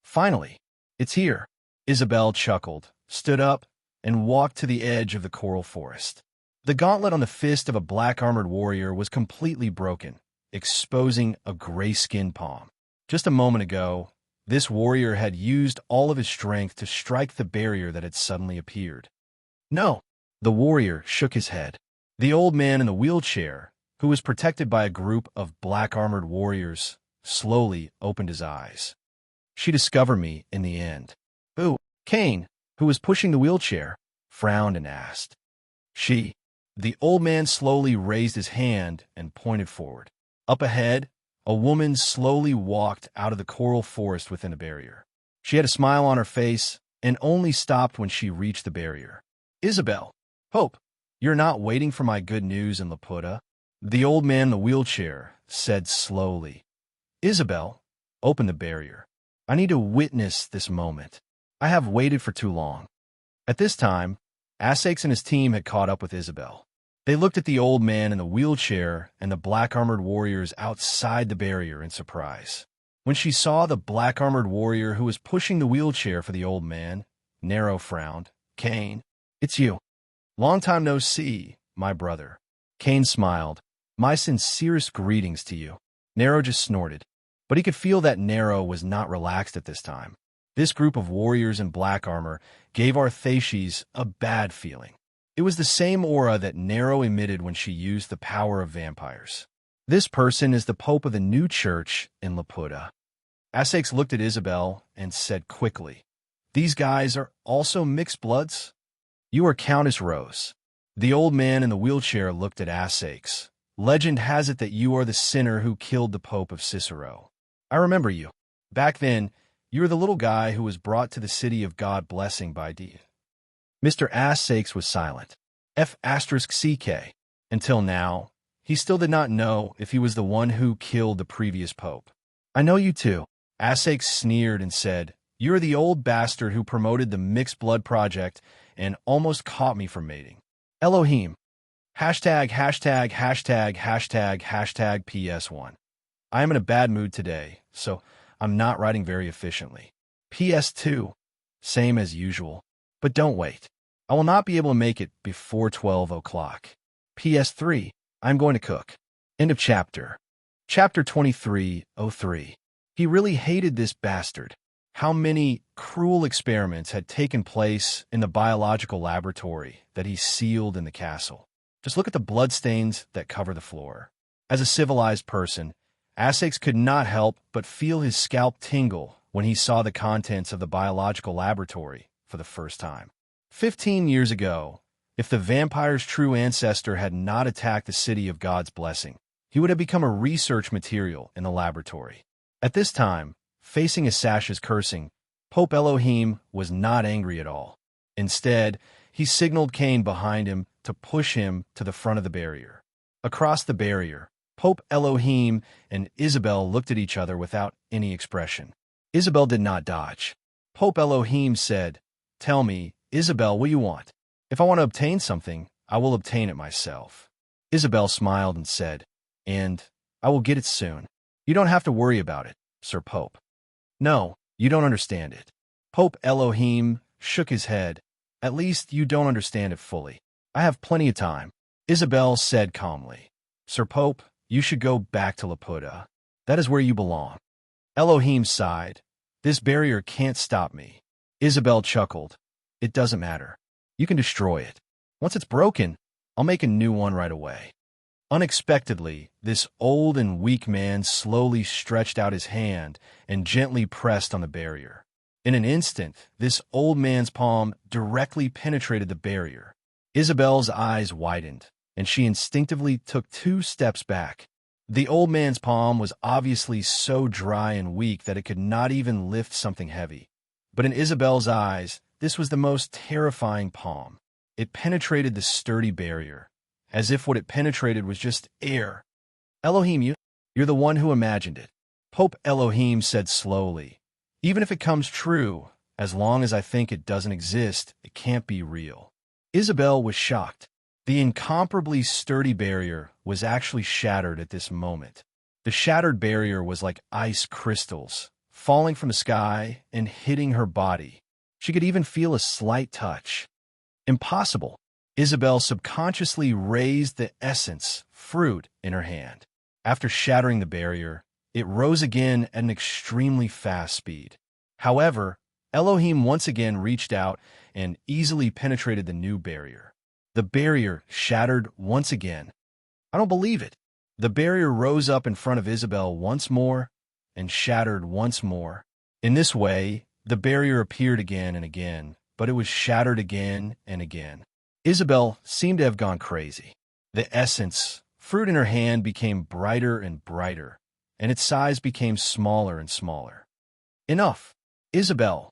Finally, it's here. Isabel chuckled, stood up, and walked to the edge of the coral forest. The gauntlet on the fist of a black-armored warrior was completely broken, exposing a gray-skinned palm. Just a moment ago, this warrior had used all of his strength to strike the barrier that had suddenly appeared. No, the warrior shook his head. The old man in the wheelchair, who was protected by a group of black-armored warriors, slowly opened his eyes. She discovered me in the end. Boo! Kane, who was pushing the wheelchair, frowned and asked. She. The old man slowly raised his hand and pointed forward. Up ahead, a woman slowly walked out of the coral forest within the barrier. She had a smile on her face and only stopped when she reached the barrier. Isabel, Hope, you're not waiting for my good news in Laputa? The old man in the wheelchair said slowly. Isabel, open the barrier. I need to witness this moment. I have waited for too long. At this time, Sakes and his team had caught up with Isabel. They looked at the old man in the wheelchair and the black-armored warriors outside the barrier in surprise. When she saw the black-armored warrior who was pushing the wheelchair for the old man, Nero frowned. Kane, it's you. Long time no see, my brother. Kane smiled. My sincerest greetings to you. Nero just snorted. But he could feel that Nero was not relaxed at this time. This group of warriors in black armor gave Arthaces a bad feeling. It was the same aura that Nero emitted when she used the power of vampires. This person is the Pope of the new church in Laputa. Sakes looked at Isabel and said quickly, These guys are also mixed bloods? You are Countess Rose. The old man in the wheelchair looked at Sakes. Legend has it that you are the sinner who killed the Pope of Cicero. I remember you. Back then, you were the little guy who was brought to the city of God blessing by D. Mr. Sakes was silent. F*CK. Until now, he still did not know if he was the one who killed the previous pope. I know you too. Sakes sneered and said, You're the old bastard who promoted the mixed blood project and almost caught me from mating. Elohim. ######PS1. I am in a bad mood today, so I'm not writing very efficiently. PS2, same as usual. But don't wait. I will not be able to make it before 12 o'clock. PS3, I'm going to cook. End of chapter. Chapter 2303. He really hated this bastard. How many cruel experiments had taken place in the biological laboratory that he sealed in the castle? Just look at the bloodstains that cover the floor. As a civilized person, Essex could not help but feel his scalp tingle when he saw the contents of the biological laboratory for the first time. 15 years ago, if the vampire's true ancestor had not attacked the city of God's blessing, he would have become a research material in the laboratory. At this time, facing Asash's cursing, Pope Elohim was not angry at all. Instead, he signaled Cain behind him to push him to the front of the barrier. Across the barrier, Pope Elohim and Isabel looked at each other without any expression. Isabel did not dodge. Pope Elohim said, "Tell me, Isabel, what you want? If I want to obtain something, I will obtain it myself." Isabel smiled and said, "And I will get it soon. You don't have to worry about it, Sir Pope." "No, you don't understand it." Pope Elohim shook his head. "At least you don't understand it fully. I have plenty of time." Isabel said calmly, "Sir Pope, you should go back to Laputa. That is where you belong." Elohim sighed. "This barrier can't stop me." Isabel chuckled. "It doesn't matter. You can destroy it. Once it's broken, I'll make a new one right away." Unexpectedly, this old and weak man slowly stretched out his hand and gently pressed on the barrier. In an instant, this old man's palm directly penetrated the barrier. Isabel's eyes widened, and she instinctively took 2 steps back. The old man's palm was obviously so dry and weak that it could not even lift something heavy. But in Isabel's eyes, this was the most terrifying palm. It penetrated the sturdy barrier, as if what it penetrated was just air. "Elohim, you're the one who imagined it." Pope Elohim said slowly, "Even if it comes true, as long as I think it doesn't exist, it can't be real." Isabel was shocked. The incomparably sturdy barrier was actually shattered at this moment. The shattered barrier was like ice crystals, falling from the sky and hitting her body. She could even feel a slight touch. Impossible. Isabel subconsciously raised the essence, fruit, in her hand. After shattering the barrier, it rose again at an extremely fast speed. However, Elohim once again reached out and easily penetrated the new barrier. The barrier shattered once again. "I don't believe it." The barrier rose up in front of Isabel once more and shattered once more. In this way, the barrier appeared again and again, but it was shattered again and again. Isabel seemed to have gone crazy. The essence, fruit in her hand, became brighter and brighter, and its size became smaller and smaller. "Enough, Isabel."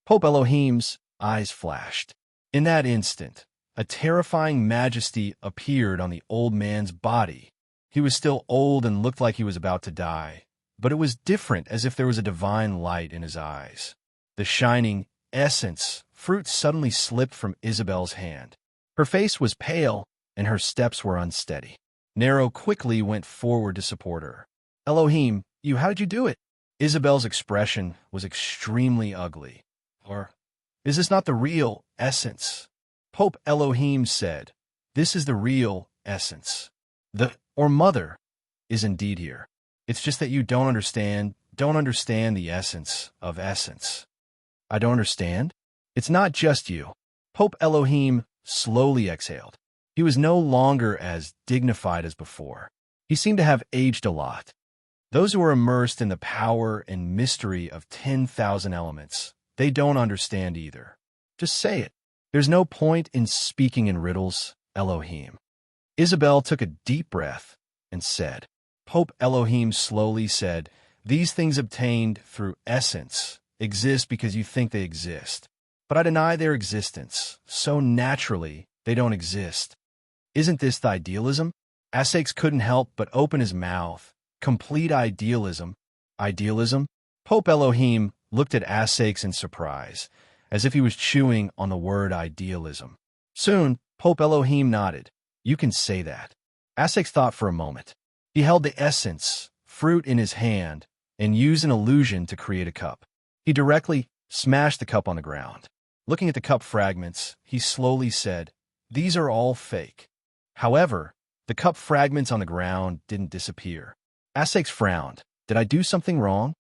Pope Elohim's eyes flashed. In that instant, a terrifying majesty appeared on the old man's body. He was still old and looked like he was about to die, but it was different, as if there was a divine light in his eyes. The shining essence, fruit, suddenly slipped from Isabel's hand. Her face was pale, and her steps were unsteady. Nero quickly went forward to support her. "Elohim, how did you do it?" Isabel's expression was extremely ugly. "Or is this not the real essence?" Pope Elohim said, "This is the real essence. Mother is indeed here. It's just that you don't understand the essence of essence." "I don't understand?" "It's not just you." Pope Elohim slowly exhaled. He was no longer as dignified as before. He seemed to have aged a lot. "Those who are immersed in the power and mystery of 10,000 elements, they don't understand either. Just say it. There's no point in speaking in riddles, Elohim." Isabel took a deep breath and said, Pope Elohim slowly said, "These things obtained through essence exist because you think they exist. But I deny their existence, so naturally they don't exist. Isn't this the idealism?" Essex couldn't help but open his mouth. Complete idealism. Idealism? Pope Elohim looked at Essex in surprise, as if he was chewing on the word idealism. Soon, Pope Elohim nodded. "You can say that." Essex thought for a moment. He held the essence, fruit, in his hand, and use an illusion to create a cup. He directly smashed the cup on the ground. Looking at the cup fragments, he slowly said, "These are all fake." However, the cup fragments on the ground didn't disappear. Asak's frowned. "Did I do something wrong?"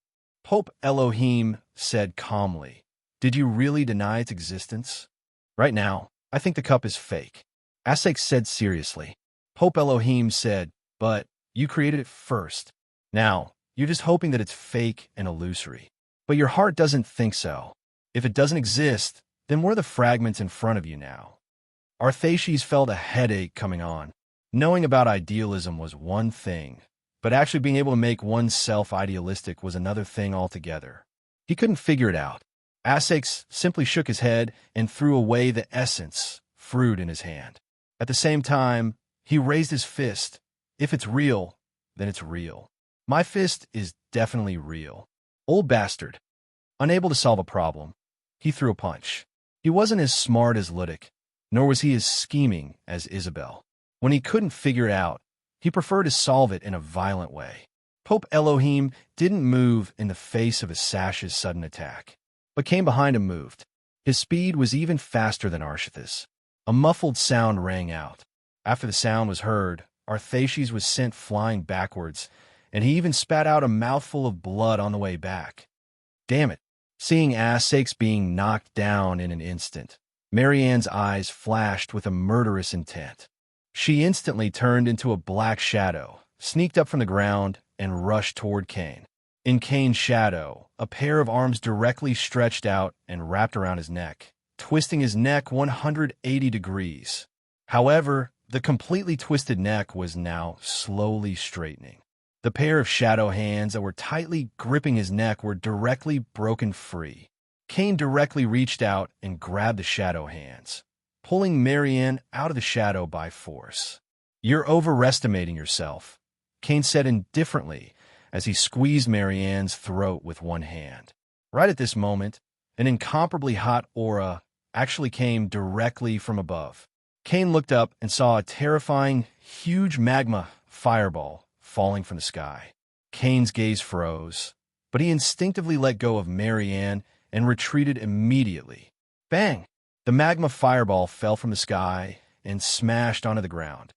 Pope Elohim said calmly, "Did you really deny its existence?" "Right now, I think the cup is fake," Asak said seriously. Pope Elohim said, "But you created it first. Now, you're just hoping that it's fake and illusory. But your heart doesn't think so. If it doesn't exist, then what are the fragments in front of you now?" Arthashes felt a headache coming on. Knowing about idealism was one thing, but actually being able to make oneself idealistic was another thing altogether. He couldn't figure it out. Asak simply shook his head and threw away the essence, fruit in his hand. At the same time, he raised his fist. "If it's real, then it's real. My fist is definitely real." Old bastard. Unable to solve a problem, he threw a punch. He wasn't as smart as Ludic, nor was he as scheming as Isabel. When he couldn't figure it out, he preferred to solve it in a violent way. Pope Elohim didn't move in the face of Asash's sudden attack, but came behind and moved. His speed was even faster than Arshath's. A muffled sound rang out. After the sound was heard, Arthashes was sent flying backwards, and he even spat out a mouthful of blood on the way back. Damn it. Seeing Asak's being knocked down in an instant, Marianne's eyes flashed with a murderous intent. She instantly turned into a black shadow, sneaked up from the ground, and rushed toward Cain. In Cain's shadow, a pair of arms directly stretched out and wrapped around his neck, twisting his neck 180 degrees. However, the completely twisted neck was now slowly straightening. The pair of shadow hands that were tightly gripping his neck were directly broken free. Cain directly reached out and grabbed the shadow hands, pulling Marianne out of the shadow by force. "You're overestimating yourself," Cain said indifferently as he squeezed Marianne's throat with one hand. Right at this moment, an incomparably hot aura actually came directly from above. Cain looked up and saw a terrifying, huge magma fireball falling from the sky. Cain's gaze froze, but he instinctively let go of Marianne and retreated immediately. Bang! The magma fireball fell from the sky and smashed onto the ground.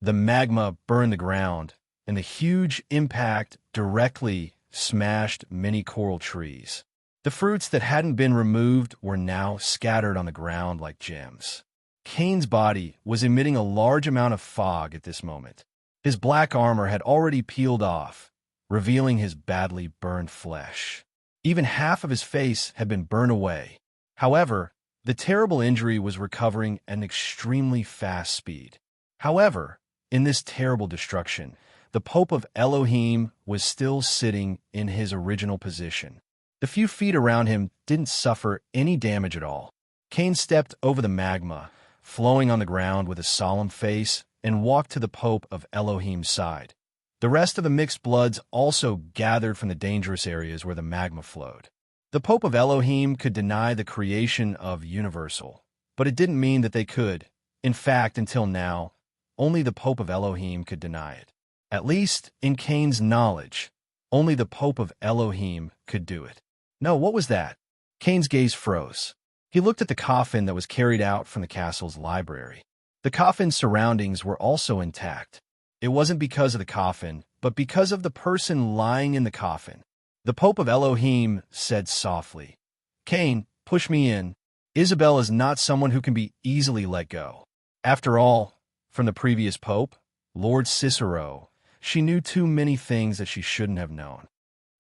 The magma burned the ground, and the huge impact directly smashed many coral trees. The fruits that hadn't been removed were now scattered on the ground like gems. Cain's body was emitting a large amount of fog at this moment. His black armor had already peeled off, revealing his badly burned flesh. Even half of his face had been burned away. However, the terrible injury was recovering at an extremely fast speed. However, in this terrible destruction, the Pope of Elohim was still sitting in his original position. The few feet around him didn't suffer any damage at all. Cain stepped over the magma, flowing on the ground with a solemn face, and walked to the Pope of Elohim's side. The rest of the mixed bloods also gathered from the dangerous areas where the magma flowed. The Pope of Elohim could deny the creation of Universal, but it didn't mean that they could. In fact, until now, only the Pope of Elohim could deny it. At least, in Cain's knowledge, only the Pope of Elohim could do it. No, what was that? Cain's gaze froze. He looked at the coffin that was carried out from the castle's library. The coffin's surroundings were also intact. It wasn't because of the coffin, but because of the person lying in the coffin. The Pope of Elohim said softly, "Cain, push me in. Isabel is not someone who can be easily let go. After all, from the previous Pope, Lord Cicero, she knew too many things that she shouldn't have known."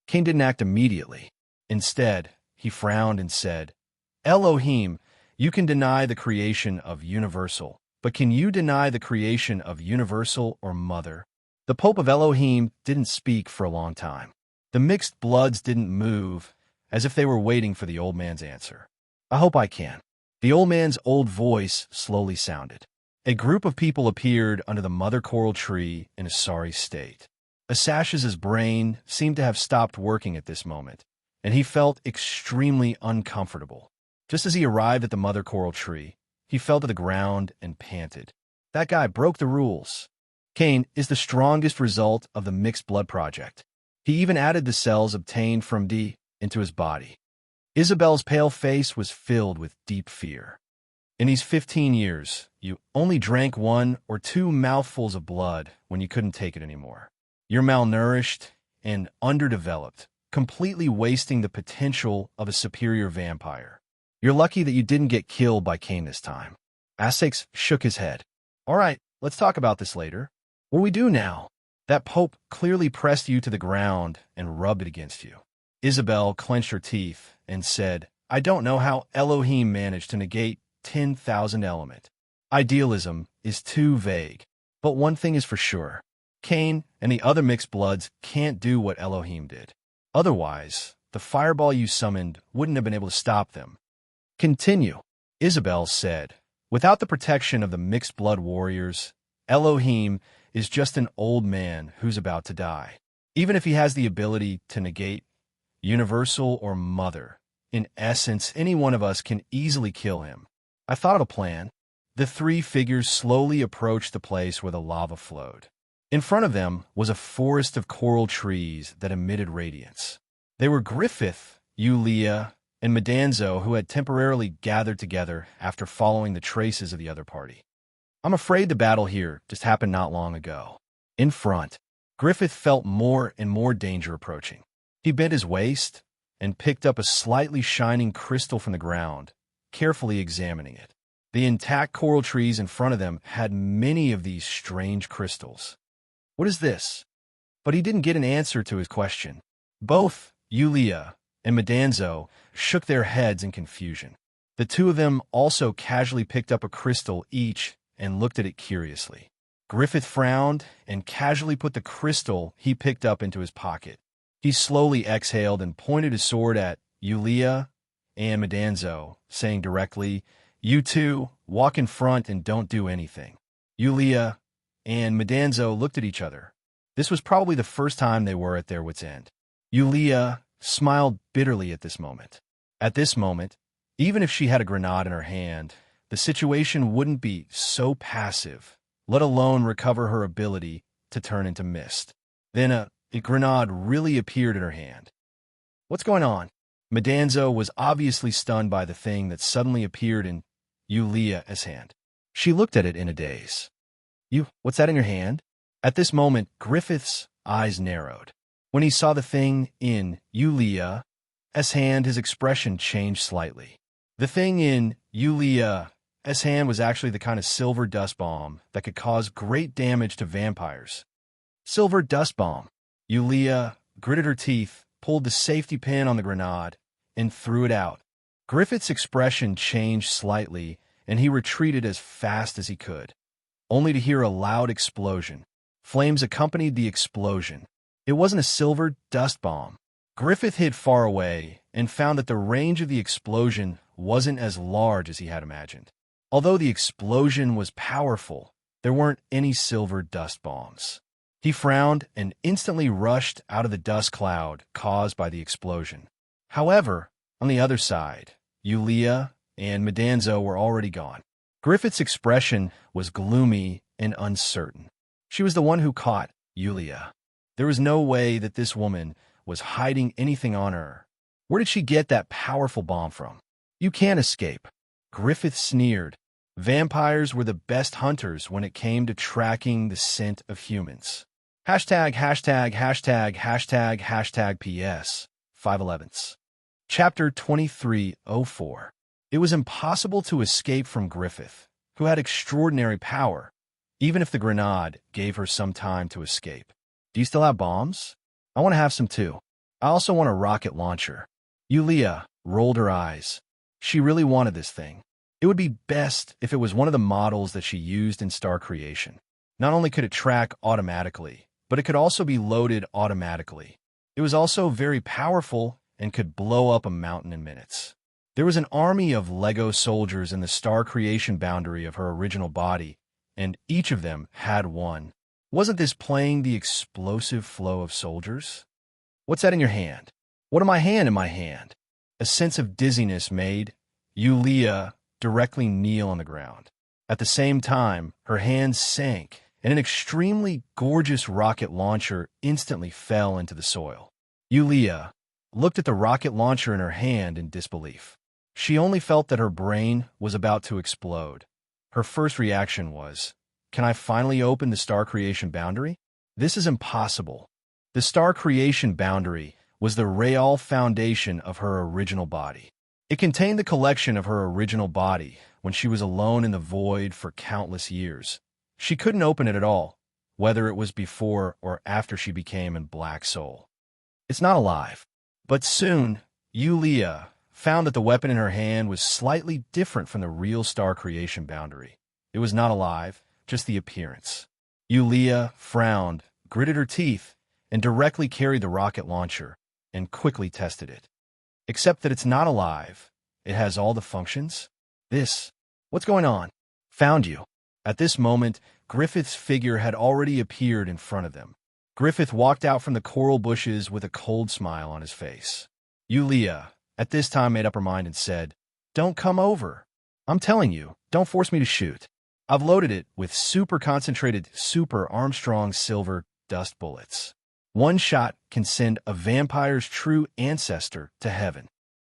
Cain didn't act immediately. Instead, he frowned and said, "Elohim, you can deny the creation of Universal, but can you deny the creation of Universal or Mother?" The Pope of Elohim didn't speak for a long time. The mixed bloods didn't move, as if they were waiting for the old man's answer. "I hope I can." The old man's old voice slowly sounded. A group of people appeared under the mother coral tree in a sorry state. Asash's brain seemed to have stopped working at this moment, and he felt extremely uncomfortable. Just as he arrived at the mother coral tree, he fell to the ground and panted. That guy broke the rules. Cain is the strongest result of the Mixed Blood Project. He even added the cells obtained from D into his body. Isabel's pale face was filled with deep fear. In these 15 years, you only drank 1 or 2 mouthfuls of blood when you couldn't take it anymore. You're malnourished and underdeveloped, completely wasting the potential of a superior vampire. You're lucky that you didn't get killed by Cain this time. Essex shook his head. All right, let's talk about this later. What do we do now? That Pope clearly pressed you to the ground and rubbed it against you. Isabel clenched her teeth and said, I don't know how Elohim managed to negate 10,000 element. Idealism is too vague. But one thing is for sure. Cain and the other mixed bloods can't do what Elohim did. Otherwise, the fireball you summoned wouldn't have been able to stop them. Continue, Isabel said. Without the protection of the mixed blood warriors, Elohim is just an old man who's about to die. Even if he has the ability to negate universal or mother, in essence, any one of us can easily kill him. I thought of a plan. The 3 figures slowly approached the place where the lava flowed. In front of them was a forest of coral trees that emitted radiance. They were Griffith, Yulia, and Medanzo, who had temporarily gathered together after following the traces of the other party. I'm afraid the battle here just happened not long ago. In front, Griffith felt more and more danger approaching. He bent his waist and picked up a slightly shining crystal from the ground, carefully examining it. The intact coral trees in front of them had many of these strange crystals. What is this? But he didn't get an answer to his question. Both Yulia and Medanzo shook their heads in confusion. The 2 of them also casually picked up a crystal each and looked at it curiously. Griffith frowned and casually put the crystal he picked up into his pocket. He slowly exhaled and pointed his sword at Yulia and Medanzo, saying directly, You 2, walk in front and don't do anything. Yulia and Medanzo looked at each other. This was probably the first time they were at their wits' end. Yulia smiled bitterly at this moment. At this moment, even if she had a grenade in her hand, the situation wouldn't be so passive, let alone recover her ability to turn into mist. Then a grenade really appeared in her hand. What's going on? Medanzo was obviously stunned by the thing that suddenly appeared in Yulia's hand. She looked at it in a daze. What's that in your hand? At this moment, Griffith's eyes narrowed. When he saw the thing in Yulia's hand, his expression changed slightly. The thing in Yulia's hand was actually the kind of silver dust bomb that could cause great damage to vampires. Silver dust bomb. Yulia gritted her teeth, pulled the safety pin on the grenade, and threw it out. Griffith's expression changed slightly, and he retreated as fast as he could, only to hear a loud explosion. Flames accompanied the explosion. It wasn't a silver dust bomb. Griffith hid far away and found that the range of the explosion wasn't as large as he had imagined. Although the explosion was powerful, there weren't any silver dust bombs. He frowned and instantly rushed out of the dust cloud caused by the explosion. However, on the other side, Yulia and Medanzo were already gone. Griffith's expression was gloomy and uncertain. She was the one who caught Yulia. There was no way that this woman was hiding anything on her. Where did she get that powerful bomb from? You can't escape. Griffith sneered. Vampires were the best hunters when it came to tracking the scent of humans. Hashtag PS 511s. Chapter 2304. It was impossible to escape from Griffith, who had extraordinary power, even if the grenade gave her some time to escape. Do you still have bombs? I want to have some too. I also want a rocket launcher. Yulia rolled her eyes. She really wanted this thing. It would be best if it was one of the models that she used in Star Creation. Not only could it track automatically, but it could also be loaded automatically. It was also very powerful and could blow up a mountain in minutes. There was an army of Lego soldiers in the Star Creation boundary of her original body, and each of them had one. Wasn't this playing the explosive flow of soldiers? What's that in your hand? What am I hand in my hand? A sense of dizziness made Yulia directly kneel on the ground. At the same time, her hands sank, and an extremely gorgeous rocket launcher instantly fell into the soil. Yulia looked at the rocket launcher in her hand in disbelief. She only felt that her brain was about to explode. Her first reaction was, "Can I finally open the star creation boundary? This is impossible." The star creation boundary was the real foundation of her original body. It contained the collection of her original body when she was alone in the void for countless years. She couldn't open it at all, whether it was before or after she became a black soul. It's not alive. But soon, Yulia found that the weapon in her hand was slightly different from the real star creation boundary. It was not alive, just the appearance. Yulia frowned, gritted her teeth, and directly carried the rocket launcher and quickly tested it. Except that it's not alive. It has all the functions. What's going on? Found you. At this moment, Griffith's figure had already appeared in front of them. Griffith walked out from the coral bushes with a cold smile on his face. Yulia, at this time, made up her mind and said, "Don't come over. I'm telling you, don't force me to shoot. I've loaded it with super concentrated Super Armstrong silver dust bullets. One shot can send a vampire's true ancestor to heaven."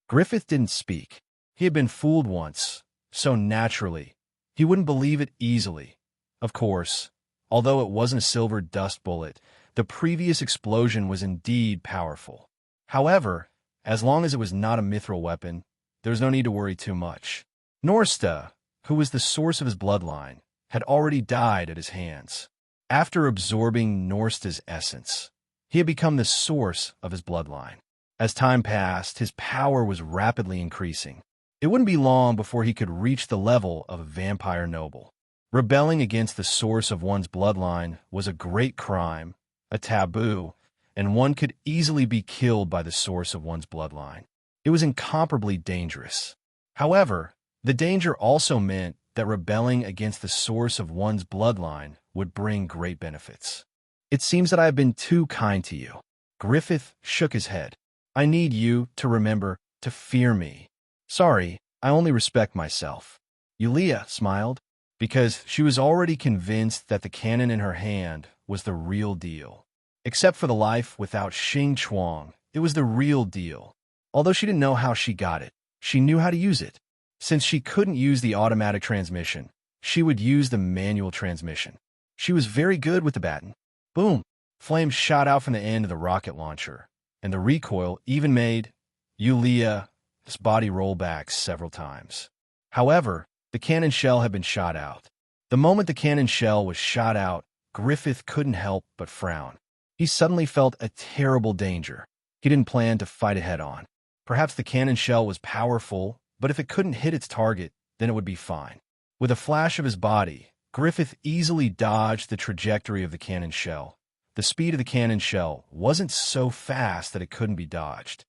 Griffith didn't speak. He had been fooled once, so naturally, he wouldn't believe it easily. Of course, although it wasn't a silver dust bullet, the previous explosion was indeed powerful. However, as long as it was not a mithril weapon, there was no need to worry too much. Norsta, who was the source of his bloodline, had already died at his hands. After absorbing Norsta's essence, he had become the source of his bloodline. As time passed, his power was rapidly increasing. It wouldn't be long before he could reach the level of a vampire noble. Rebelling against the source of one's bloodline was a great crime, a taboo, and one could easily be killed by the source of one's bloodline. It was incomparably dangerous. However, the danger also meant that rebelling against the source of one's bloodline would bring great benefits. "It seems that I have been too kind to you." Griffith shook his head. "I need you to remember to fear me." "Sorry, I only respect myself." Yulia smiled, because she was already convinced that the cannon in her hand was the real deal. Except for the life without Xing Chuang, it was the real deal. Although she didn't know how she got it, she knew how to use it. Since she couldn't use the automatic transmission, she would use the manual transmission. She was very good with the baton. Boom! Flames shot out from the end of the rocket launcher, and the recoil even made Yulia's body roll back several times. However, the cannon shell had been shot out. The moment the cannon shell was shot out, Griffith couldn't help but frown. He suddenly felt a terrible danger. He didn't plan to fight it head-on. Perhaps the cannon shell was powerful, but if it couldn't hit its target, then it would be fine. With a flash of his body, Griffith easily dodged the trajectory of the cannon shell. The speed of the cannon shell wasn't so fast that it couldn't be dodged.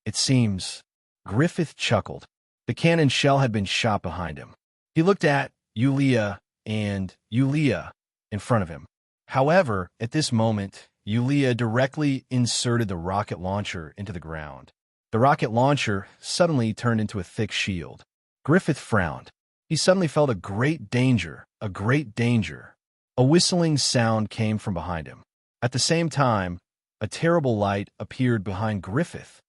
It seems, Griffith chuckled. The cannon shell had been shot behind him. He looked at Yulia and Yulia in front of him. However, at this moment, Yulia directly inserted the rocket launcher into the ground. The rocket launcher suddenly turned into a thick shield. Griffith frowned. He suddenly felt a great danger, a great danger. A whistling sound came from behind him. At the same time, a terrible light appeared behind Griffith.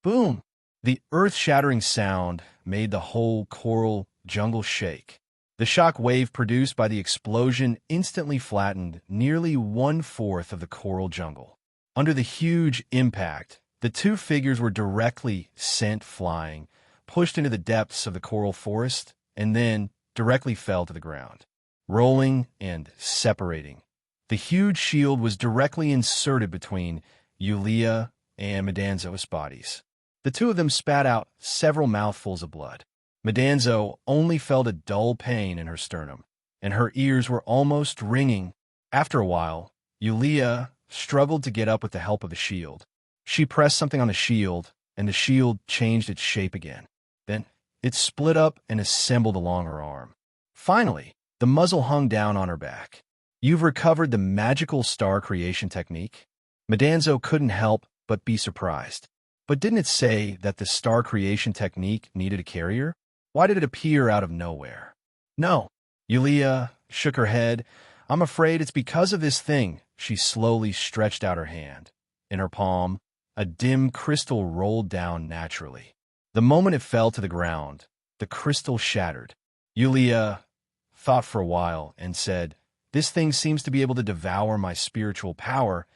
Boom! The earth-shattering sound made the whole coral jungle shake. The shock wave produced by the explosion instantly flattened nearly 1/4 of the coral jungle. Under the huge impact, the two figures were directly sent flying, pushed into the depths of the coral forest, and then directly fell to the ground, rolling and separating. The huge shield was directly inserted between Yulia and Madanzo's bodies. The two of them spat out several mouthfuls of blood. Madanzo only felt a dull pain in her sternum, and her ears were almost ringing. After a while, Yulia struggled to get up with the help of the shield. She pressed something on the shield, and the shield changed its shape again. Then, it split up and assembled along her arm. Finally, the muzzle hung down on her back. "You've recovered the magical star creation technique?" Madanzo couldn't help but be surprised. But didn't it say that the star creation technique needed a carrier? Why did it appear out of nowhere? "No." Yulia shook her head. I'm afraid it's because of this thing. She slowly stretched out her hand. In her palm, a dim crystal rolled down naturally. The moment it fell to the ground, the crystal shattered. Yulia thought for a while and said, "This thing seems to be able to devour my spiritual power,"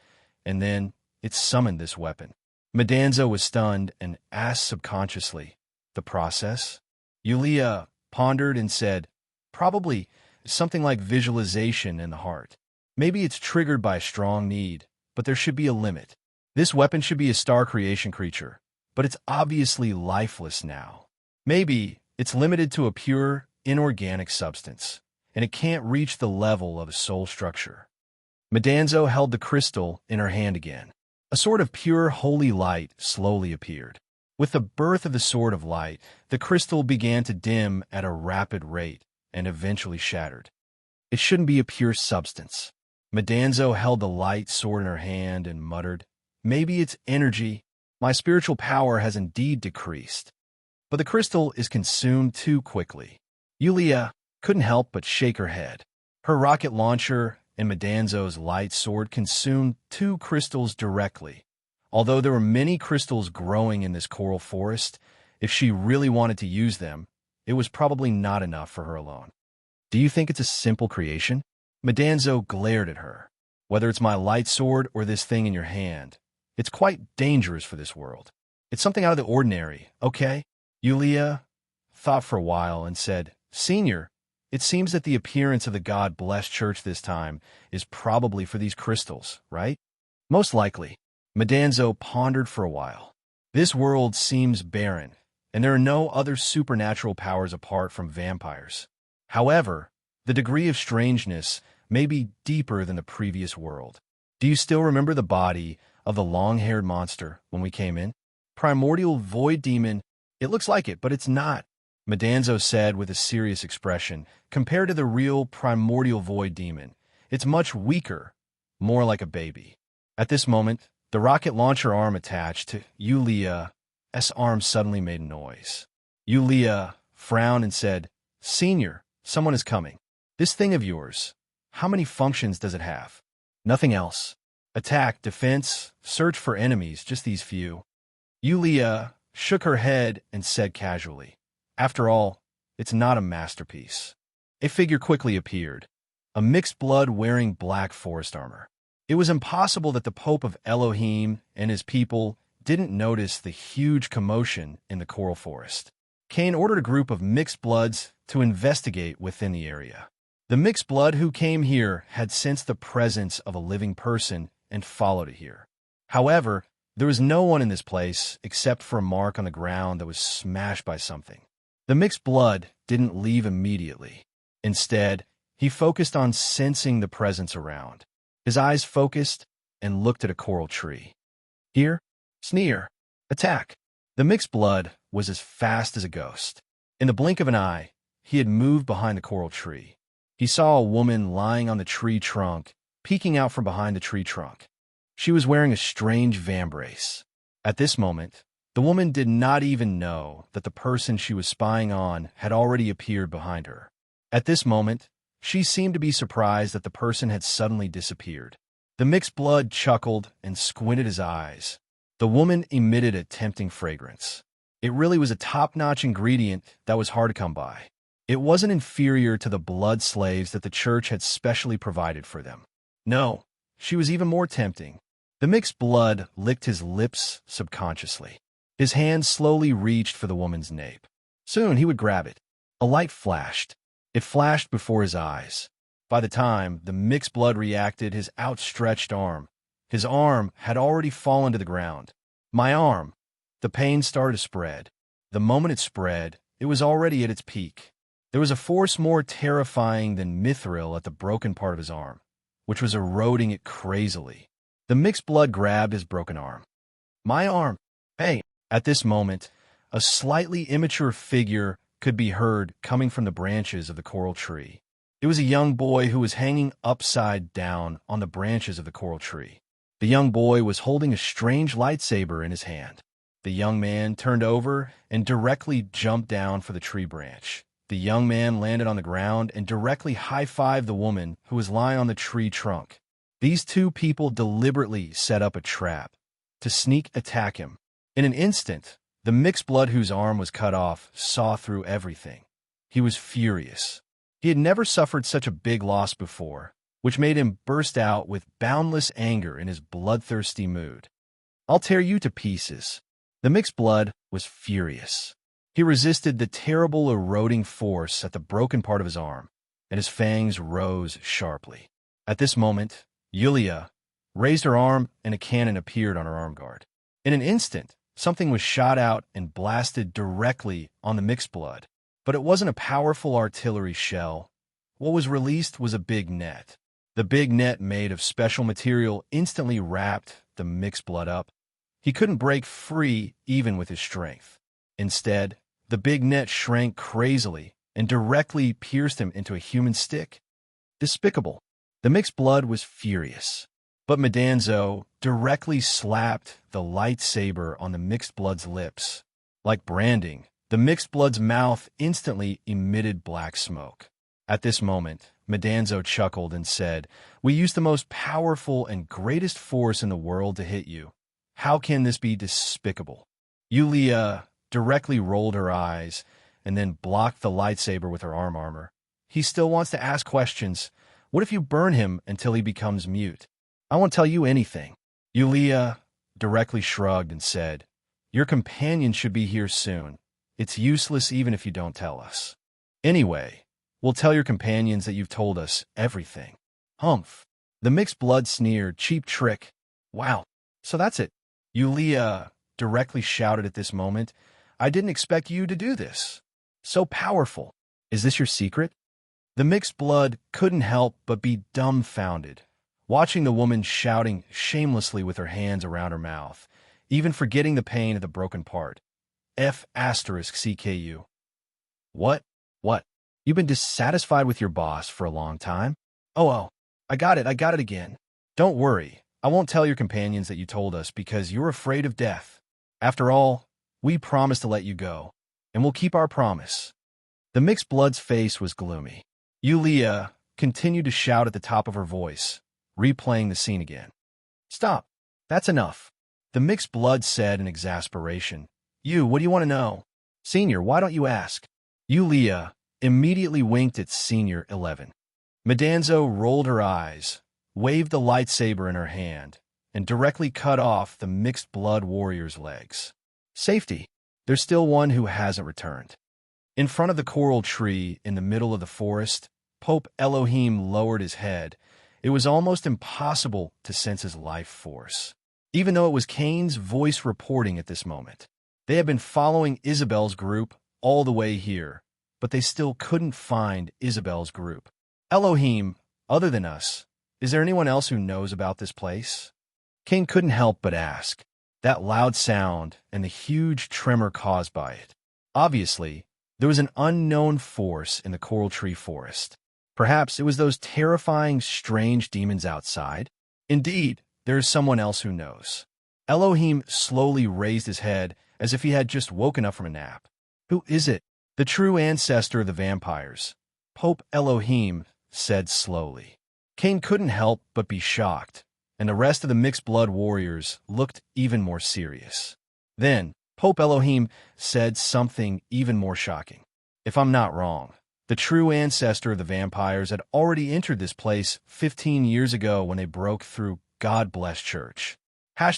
and then it summoned this weapon. Medanzo was stunned and asked subconsciously, "The process?" Yulia pondered and said, "Probably something like visualization in the heart. Maybe it's triggered by a strong need, but there should be a limit. This weapon should be a star creation creature, but it's obviously lifeless now. Maybe it's limited to a pure, inorganic substance, and it can't reach the level of a soul structure." Medanzo held the crystal in her hand again. A sort of pure, holy light slowly appeared. With the birth of the sword of light, the crystal began to dim at a rapid rate and eventually shattered. It shouldn't be a pure substance. Medanzo held the light sword in her hand and muttered, "Maybe it's energy. My spiritual power has indeed decreased." But the crystal is consumed too quickly. Yulia couldn't help but shake her head. Her rocket launcher and Medanzo's light sword consumed 2 crystals directly. Although there were many crystals growing in this coral forest, if she really wanted to use them, it was probably not enough for her alone. "Do you think it's a simple creation?" Medanzo glared at her. "Whether it's my light sword or this thing in your hand, it's quite dangerous for this world. It's something out of the ordinary, okay?" Yulia thought for a while and said, "Senior, it seems that the appearance of the God-blessed church this time is probably for these crystals, right?" "Most likely." Medanzo pondered for a while. "This world seems barren, and there are no other supernatural powers apart from vampires. However, the degree of strangeness may be deeper than the previous world. Do you still remember the body of the long-haired monster when we came in? Primordial void demon. It looks like it, but it's not," Medanzo said with a serious expression. "Compared to the real primordial void demon, it's much weaker, more like a baby." At this moment, the rocket launcher arm attached to Yulia's arm suddenly made a noise. Yulia frowned and said, "Senior, someone is coming. This thing of yours, how many functions does it have?" "Nothing else. Attack, defense, search for enemies, just these few." Yulia shook her head and said casually, "After all, it's not a masterpiece." A figure quickly appeared, a mixed blood wearing black forest armor. It was impossible that the Pope of Elohim and his people didn't notice the huge commotion in the coral forest. Cain ordered a group of mixed bloods to investigate within the area. The mixed blood who came here had sensed the presence of a living person and followed it here. However, there was no one in this place except for a mark on the ground that was smashed by something. The mixed blood didn't leave immediately. Instead, he focused on sensing the presence around. His eyes focused and looked at a coral tree. "Here, sneer, attack." The mixed blood was as fast as a ghost. In the blink of an eye, he had moved behind the coral tree. He saw a woman lying on the tree trunk, peeking out from behind the tree trunk. She was wearing a strange vambrace. At this moment, the woman did not even know that the person she was spying on had already appeared behind her. At this moment, she seemed to be surprised that the person had suddenly disappeared. The mixed blood chuckled and squinted his eyes. The woman emitted a tempting fragrance. It really was a top-notch ingredient that was hard to come by. It wasn't inferior to the blood slaves that the church had specially provided for them. No, she was even more tempting. The mixed blood licked his lips subconsciously. His hand slowly reached for the woman's nape. Soon he would grab it. A light flashed. It flashed before his eyes. By the time the mixed blood reacted, his outstretched arm. His arm had already fallen to the ground. "My arm." The pain started to spread. The moment it spread, it was already at its peak. There was a force more terrifying than mithril at the broken part of his arm, which was eroding it crazily. The mixed blood grabbed his broken arm. "My arm! Hey!" At this moment, a slightly immature figure could be heard coming from the branches of the coral tree. It was a young boy who was hanging upside down on the branches of the coral tree. The young boy was holding a strange lightsaber in his hand. The young man turned over and directly jumped down for the tree branch. The young man landed on the ground and directly high-fived the woman who was lying on the tree trunk. These two people deliberately set up a trap to sneak attack him. In an instant, the mixed blood whose arm was cut off saw through everything. He was furious. He had never suffered such a big loss before, which made him burst out with boundless anger in his bloodthirsty mood. "I'll tear you to pieces." The mixed blood was furious. He resisted the terrible eroding force at the broken part of his arm, and his fangs rose sharply. At this moment, Yulia raised her arm and a cannon appeared on her arm guard. In an instant, something was shot out and blasted directly on the mixed blood. But it wasn't a powerful artillery shell. What was released was a big net. The big net made of special material instantly wrapped the mixed blood up. He couldn't break free even with his strength. Instead, the big net shrank crazily and directly pierced him into a human stick. Despicable. The mixed blood was furious. But Madanzo directly slapped the lightsaber on the mixed blood's lips. Like branding, the mixed blood's mouth instantly emitted black smoke. At this moment, Madanzo chuckled and said, "We used the most powerful and greatest force in the world to hit you. How can this be despicable?" Yulia directly rolled her eyes and then blocked the lightsaber with her armor. "He still wants to ask questions. What if you burn him until he becomes mute? I won't tell you anything." Yulia directly shrugged and said, "Your companion should be here soon. It's useless even if you don't tell us. Anyway, we'll tell your companions that you've told us everything." "Humph." The mixed blood sneered, "Cheap trick." "Wow, so that's it." Yulia directly shouted at this moment, "I didn't expect you to do this. So powerful. Is this your secret?" The mixed blood couldn't help but be dumbfounded, watching the woman shouting shamelessly with her hands around her mouth, even forgetting the pain of the broken part. F***CKU. What? You've been dissatisfied with your boss for a long time? Oh, I got it again. Don't worry, I won't tell your companions that you told us because you're afraid of death. After all, we promised to let you go, and we'll keep our promise." The mixed blood's face was gloomy. Yulia continued to shout at the top of her voice, replaying the scene again. "Stop. That's enough," the mixed blood said in exasperation. What do you want to know?" "Senior, why don't you ask?" Yulia immediately winked at Senior 11. Madanzo rolled her eyes, waved the lightsaber in her hand, and directly cut off the mixed blood warrior's legs. Safety. There's still one who hasn't returned. In front of the coral tree in the middle of the forest, Pope Elohim lowered his head. It was almost impossible to sense his life force, even though it was Kane's voice reporting at this moment. They had been following Isabel's group all the way here, but they still couldn't find Isabel's group. "Elohim, other than us, is there anyone else who knows about this place?" Kane couldn't help but ask. That loud sound and the huge tremor caused by it. Obviously, there was an unknown force in the coral tree forest. Perhaps it was those terrifying, strange demons outside. Indeed, there is someone else who knows. Elohim slowly raised his head as if he had just woken up from a nap. "Who is it?" "The true ancestor of the vampires," Pope Elohim said slowly. Kane couldn't help but be shocked, and the rest of the mixed blood warriors looked even more serious. Then, Pope Elohim said something even more shocking. "If I'm not wrong, the true ancestor of the vampires had already entered this place 15 years ago when they broke through God Bless Church. ########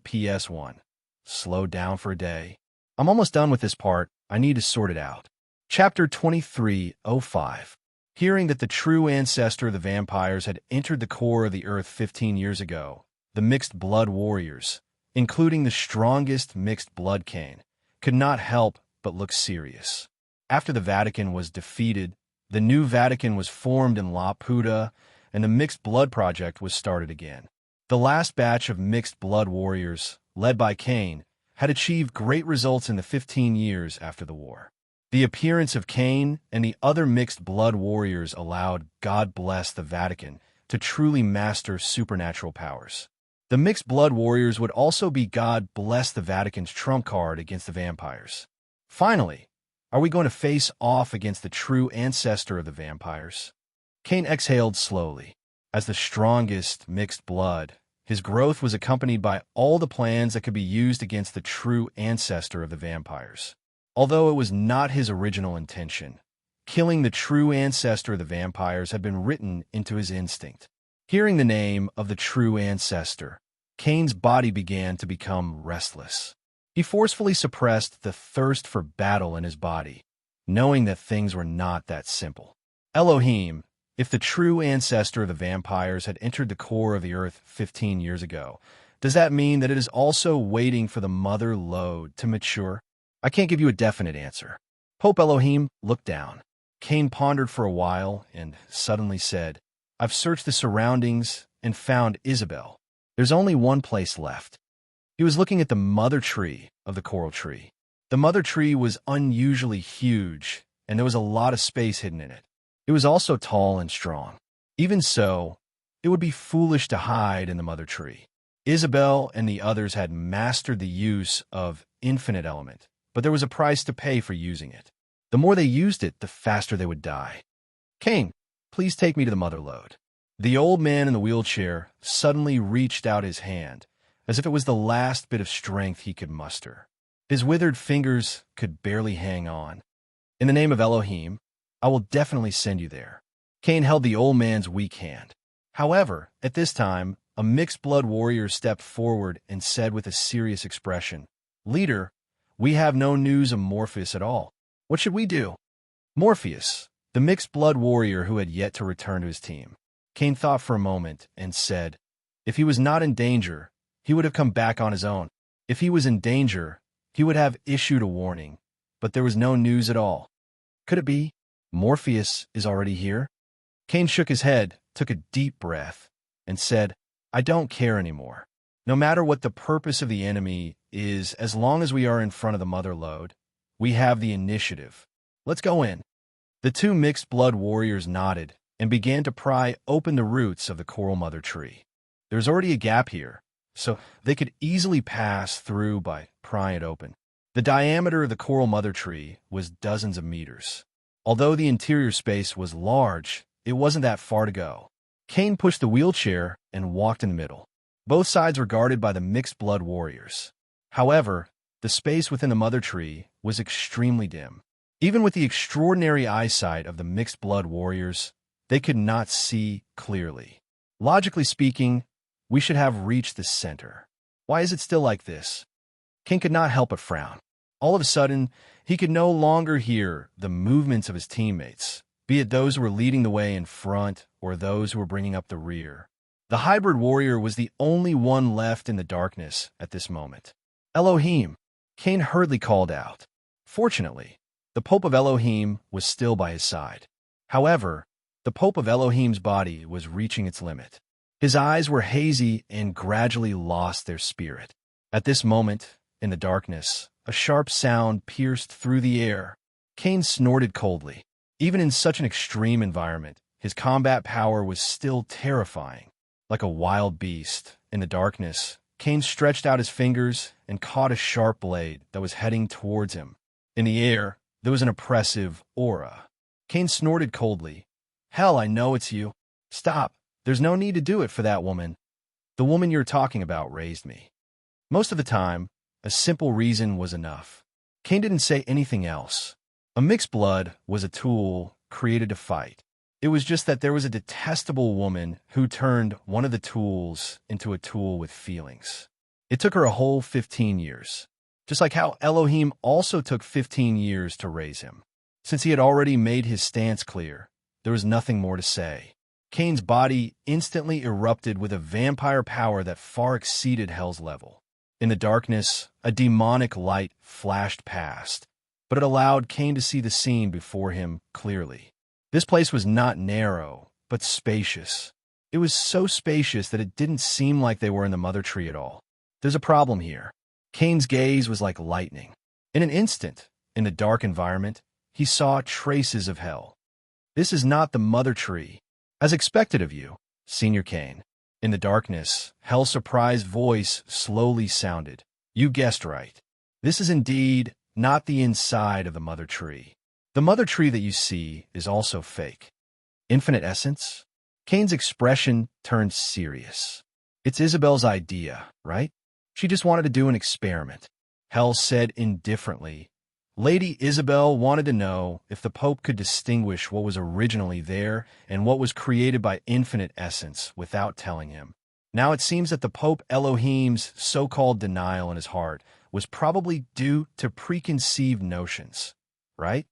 PS1. Slowed down for a day. I'm almost done with this part. I need to sort it out." Chapter 23:05. Hearing that the true ancestor of the vampires had entered the core of the earth 15 years ago, the mixed blood warriors, including the strongest mixed blood Kane, could not help but look serious. After the Vatican was defeated, the new Vatican was formed in La Puta, and the Mixed Blood Project was started again. The last batch of mixed blood warriors, led by Kane, had achieved great results in the 15 years after the war. The appearance of Kane and the other mixed blood warriors allowed God Bless the Vatican to truly master supernatural powers. The mixed blood warriors would also be God Bless the Vatican's trump card against the vampires. Finally, are we going to face off against the true ancestor of the vampires? Cain exhaled slowly. As the strongest mixed blood, his growth was accompanied by all the plans that could be used against the true ancestor of the vampires. Although it was not his original intention, killing the true ancestor of the vampires had been written into his instinct. Hearing the name of the true ancestor, Cain's body began to become restless. He forcefully suppressed the thirst for battle in his body, knowing that things were not that simple. Elohim, if the true ancestor of the vampires had entered the core of the earth 15 years ago, does that mean that it is also waiting for the mother lode to mature? I can't give you a definite answer. Pope Elohim looked down. Cain pondered for a while and suddenly said, I've searched the surroundings and found Isabel. There's only one place left. He was looking at the mother tree of the coral tree. The mother tree was unusually huge, and there was a lot of space hidden in it. It was also tall and strong. Even so, it would be foolish to hide in the mother tree. Isabel and the others had mastered the use of infinite element, but there was a price to pay for using it. The more they used it, the faster they would die. Cain, please take me to the mother lode. The old man in the wheelchair suddenly reached out his hand, as if it was the last bit of strength he could muster. His withered fingers could barely hang on. In the name of Elohim, I will definitely send you there. Cain held the old man's weak hand. However, at this time, a mixed-blood warrior stepped forward and said with a serious expression, Leader, we have no news of Morpheus at all. What should we do? Morpheus, the mixed-blood warrior who had yet to return to his team. Cain thought for a moment and said, If he was not in danger, he would have come back on his own. If he was in danger, he would have issued a warning, but there was no news at all. Could it be Morpheus is already here? Cain shook his head, took a deep breath, and said, I don't care anymore. No matter what the purpose of the enemy is, as long as we are in front of the mother lode, we have the initiative. Let's go in. The two mixed-blood warriors nodded and began to pry open the roots of the coral mother tree. There's already a gap here, so they could easily pass through by prying it open. The diameter of the coral mother tree was dozens of meters. Although the interior space was large, it wasn't that far to go. Cain pushed the wheelchair and walked in the middle. Both sides were guarded by the mixed-blood warriors. However, the space within the mother tree was extremely dim. Even with the extraordinary eyesight of the mixed-blood warriors, they could not see clearly. Logically speaking, we should have reached the center. Why is it still like this? Cain could not help but frown. All of a sudden, he could no longer hear the movements of his teammates, be it those who were leading the way in front or those who were bringing up the rear. The hybrid warrior was the only one left in the darkness at this moment. Elohim, Cain hurriedly called out. Fortunately, the Pope of Elohim was still by his side. However, the Pope of Elohim's body was reaching its limit. His eyes were hazy and gradually lost their spirit. At this moment, in the darkness, a sharp sound pierced through the air. Cain snorted coldly. Even in such an extreme environment, his combat power was still terrifying. Like a wild beast, in the darkness, Cain stretched out his fingers and caught a sharp blade that was heading towards him. In the air, there was an oppressive aura. Cain snorted coldly. Hell, I know it's you. Stop. There's no need to do it for that woman. The woman you're talking about raised me. Most of the time, a simple reason was enough. Cain didn't say anything else. A mixed blood was a tool created to fight. It was just that there was a detestable woman who turned one of the tools into a tool with feelings. It took her a whole 15 years, just like how Elohim also took 15 years to raise him. Since he had already made his stance clear, there was nothing more to say. Cain's body instantly erupted with a vampire power that far exceeded Hell's level. In the darkness, a demonic light flashed past, but it allowed Cain to see the scene before him clearly. This place was not narrow, but spacious. It was so spacious that it didn't seem like they were in the mother tree at all. There's a problem here. Cain's gaze was like lightning. In an instant, in the dark environment, he saw traces of hell. This is not the mother tree. As expected of you, Senior Cain. In the darkness, Hell's surprised voice slowly sounded. You guessed right. This is indeed not the inside of the mother tree. The mother tree that you see is also fake. Infinite essence? Kane's expression turned serious. It's Isabel's idea, right? She just wanted to do an experiment. Hell said indifferently. Lady Isabel wanted to know if the Pope could distinguish what was originally there and what was created by infinite essence without telling him. Now it seems that the Pope Elohim's so-called denial in his heart was probably due to preconceived notions, right?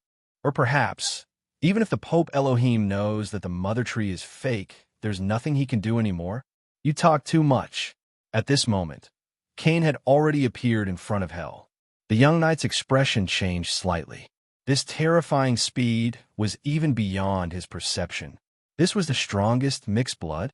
Or perhaps, even if the Pope Elohim knows that the mother tree is fake, there's nothing he can do anymore. You talk too much. At this moment, Kane had already appeared in front of Hell. The young knight's expression changed slightly. This terrifying speed was even beyond his perception. This was the strongest mixed blood.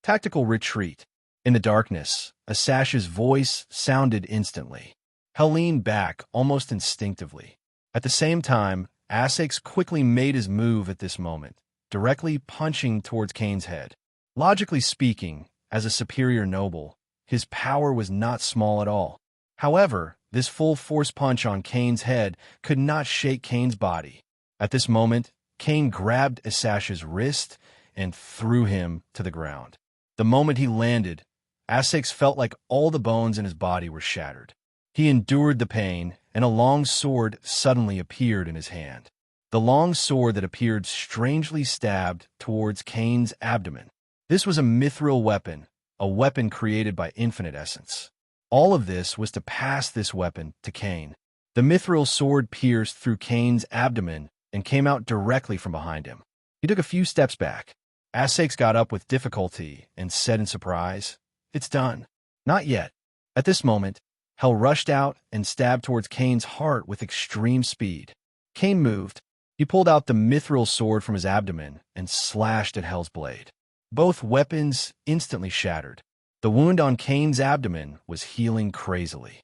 Tactical retreat. In the darkness, Asash's voice sounded instantly. Hell leaned back almost instinctively. At the same time, Asax quickly made his move at this moment, directly punching towards Kane's head. Logically speaking, as a superior noble, his power was not small at all. However, this full force punch on Kane's head could not shake Kane's body. At this moment, Kane grabbed Asash's wrist and threw him to the ground. The moment he landed, Asax felt like all the bones in his body were shattered. He endured the pain, and a long sword suddenly appeared in his hand. The long sword that appeared strangely stabbed towards Kane's abdomen. This was a mithril weapon, a weapon created by infinite essence. All of this was to pass this weapon to Kane. The mithril sword pierced through Kane's abdomen and came out directly from behind him. He took a few steps back. Asax got up with difficulty and said in surprise, "It's done." Not yet. At this moment, Hell rushed out and stabbed towards Kane's heart with extreme speed. Kane moved. He pulled out the mithril sword from his abdomen and slashed at Hell's blade. Both weapons instantly shattered. The wound on Kane's abdomen was healing crazily.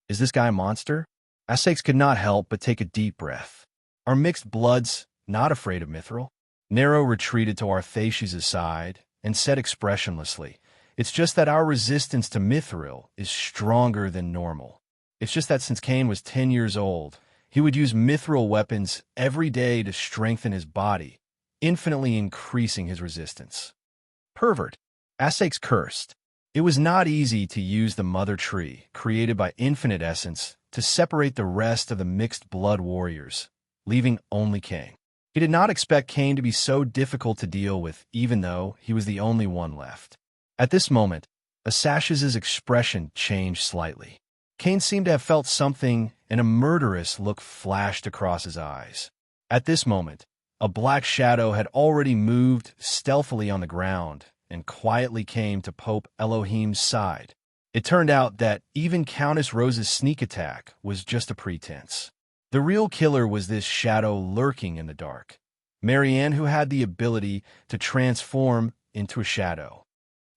Is this guy a monster? Asax could not help but take a deep breath. Are mixed bloods not afraid of mithril? Nero retreated to Arthasia's side and said expressionlessly, "It's just that our resistance to mithril is stronger than normal. It's just that since Kane was 10 years old, he would use mithril weapons every day to strengthen his body, infinitely increasing his resistance." Pervert. Asax cursed. It was not easy to use the mother tree, created by infinite essence, to separate the rest of the mixed blood warriors, leaving only Kane. He did not expect Kane to be so difficult to deal with, even though he was the only one left. At this moment, Asash's expression changed slightly. Kane seemed to have felt something, and a murderous look flashed across his eyes. At this moment, a black shadow had already moved stealthily on the ground and quietly came to Pope Elohim's side. It turned out that even Countess Rose's sneak attack was just a pretense. The real killer was this shadow lurking in the dark, Marianne, who had the ability to transform into a shadow.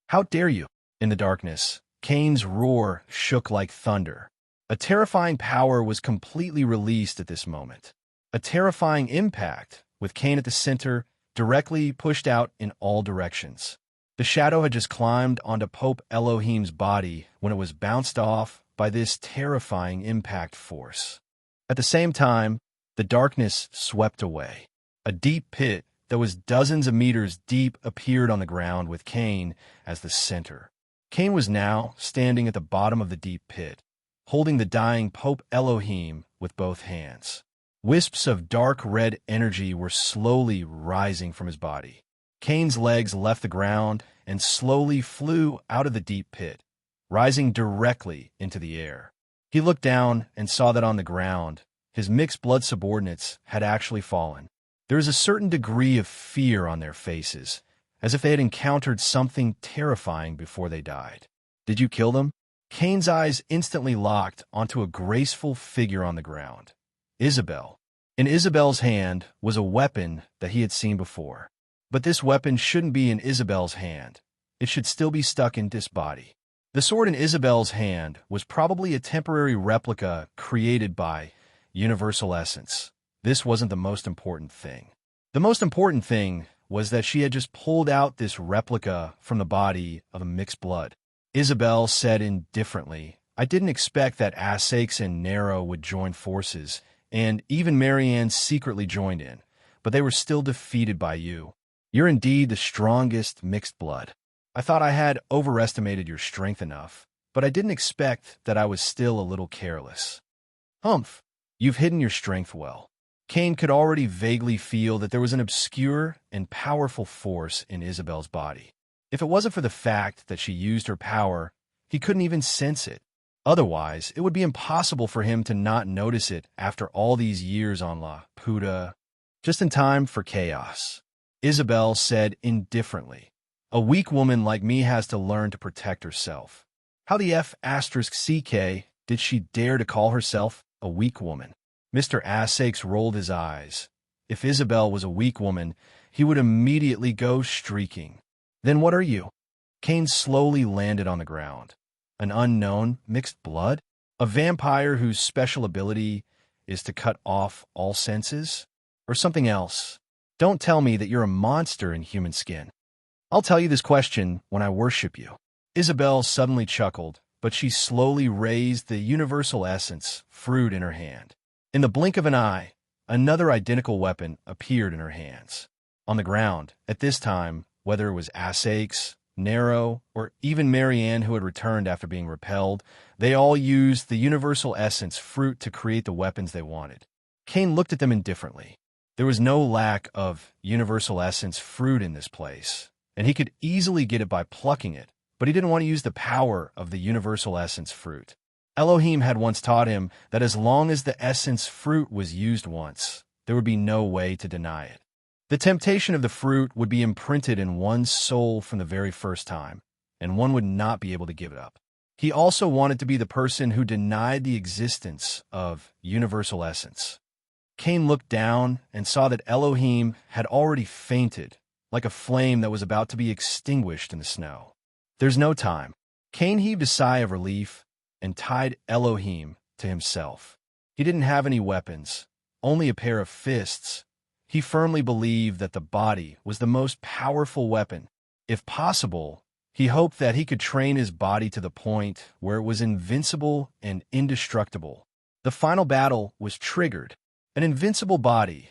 "How dare you?" In the darkness, Kane's roar shook like thunder. A terrifying power was completely released at this moment. A terrifying impact, with Kane at the center, directly pushed out in all directions. The shadow had just climbed onto Pope Elohim's body when it was bounced off by this terrifying impact force. At the same time, the darkness swept away. A deep pit that was dozens of meters deep appeared on the ground with Kane as the center. Kane was now standing at the bottom of the deep pit, holding the dying Pope Elohim with both hands. Wisps of dark red energy were slowly rising from his body. Kane's legs left the ground and slowly flew out of the deep pit, rising directly into the air. He looked down and saw that on the ground, his mixed blood subordinates had actually fallen. There was a certain degree of fear on their faces, as if they had encountered something terrifying before they died. "Did you kill them?" Kane's eyes instantly locked onto a graceful figure on the ground. Isabel. In Isabel's hand was a weapon that he had seen before. But this weapon shouldn't be in Isabel's hand. It should still be stuck in this body. The sword in Isabel's hand was probably a temporary replica created by universal essence. This wasn't the most important thing. The most important thing was that she had just pulled out this replica from the body of a mixed blood. Isabel said indifferently, I didn't expect that Asakes and Nero would join forces, and even Marianne secretly joined in, but they were still defeated by you. You're indeed the strongest mixed blood. I thought I had overestimated your strength enough, but I didn't expect that I was still a little careless. Humph, you've hidden your strength well. Cain could already vaguely feel that there was an obscure and powerful force in Isabel's body. If it wasn't for the fact that she used her power, he couldn't even sense it. Otherwise, it would be impossible for him to not notice it after all these years on La Puta. Just in time for chaos. Isabel said indifferently, "A weak woman like me has to learn to protect herself." How the F***CK did she dare to call herself a weak woman? Mr. Asakes rolled his eyes. If Isabel was a weak woman, he would immediately go streaking. Then what are you? Cain slowly landed on the ground. An unknown mixed blood? A vampire whose special ability is to cut off all senses? Or something else? Don't tell me that you're a monster in human skin. I'll tell you this question when I worship you. Isabel suddenly chuckled, but she slowly raised the universal essence, fruit, in her hand. In the blink of an eye, another identical weapon appeared in her hands. On the ground, at this time, whether it was Asakes, Nero, or even Marianne who had returned after being repelled, they all used the universal essence, fruit, to create the weapons they wanted. Cain looked at them indifferently. There was no lack of universal essence fruit in this place, and he could easily get it by plucking it, but he didn't want to use the power of the universal essence fruit. Elohim had once taught him that as long as the essence fruit was used once, there would be no way to deny it. The temptation of the fruit would be imprinted in one's soul from the very first time, and one would not be able to give it up. He also wanted to be the person who denied the existence of universal essence. Cain looked down and saw that Elohim had already fainted, like a flame that was about to be extinguished in the snow. There's no time. Cain heaved a sigh of relief and tied Elohim to himself. He didn't have any weapons, only a pair of fists. He firmly believed that the body was the most powerful weapon. If possible, he hoped that he could train his body to the point where it was invincible and indestructible. The final battle was triggered. An invincible body.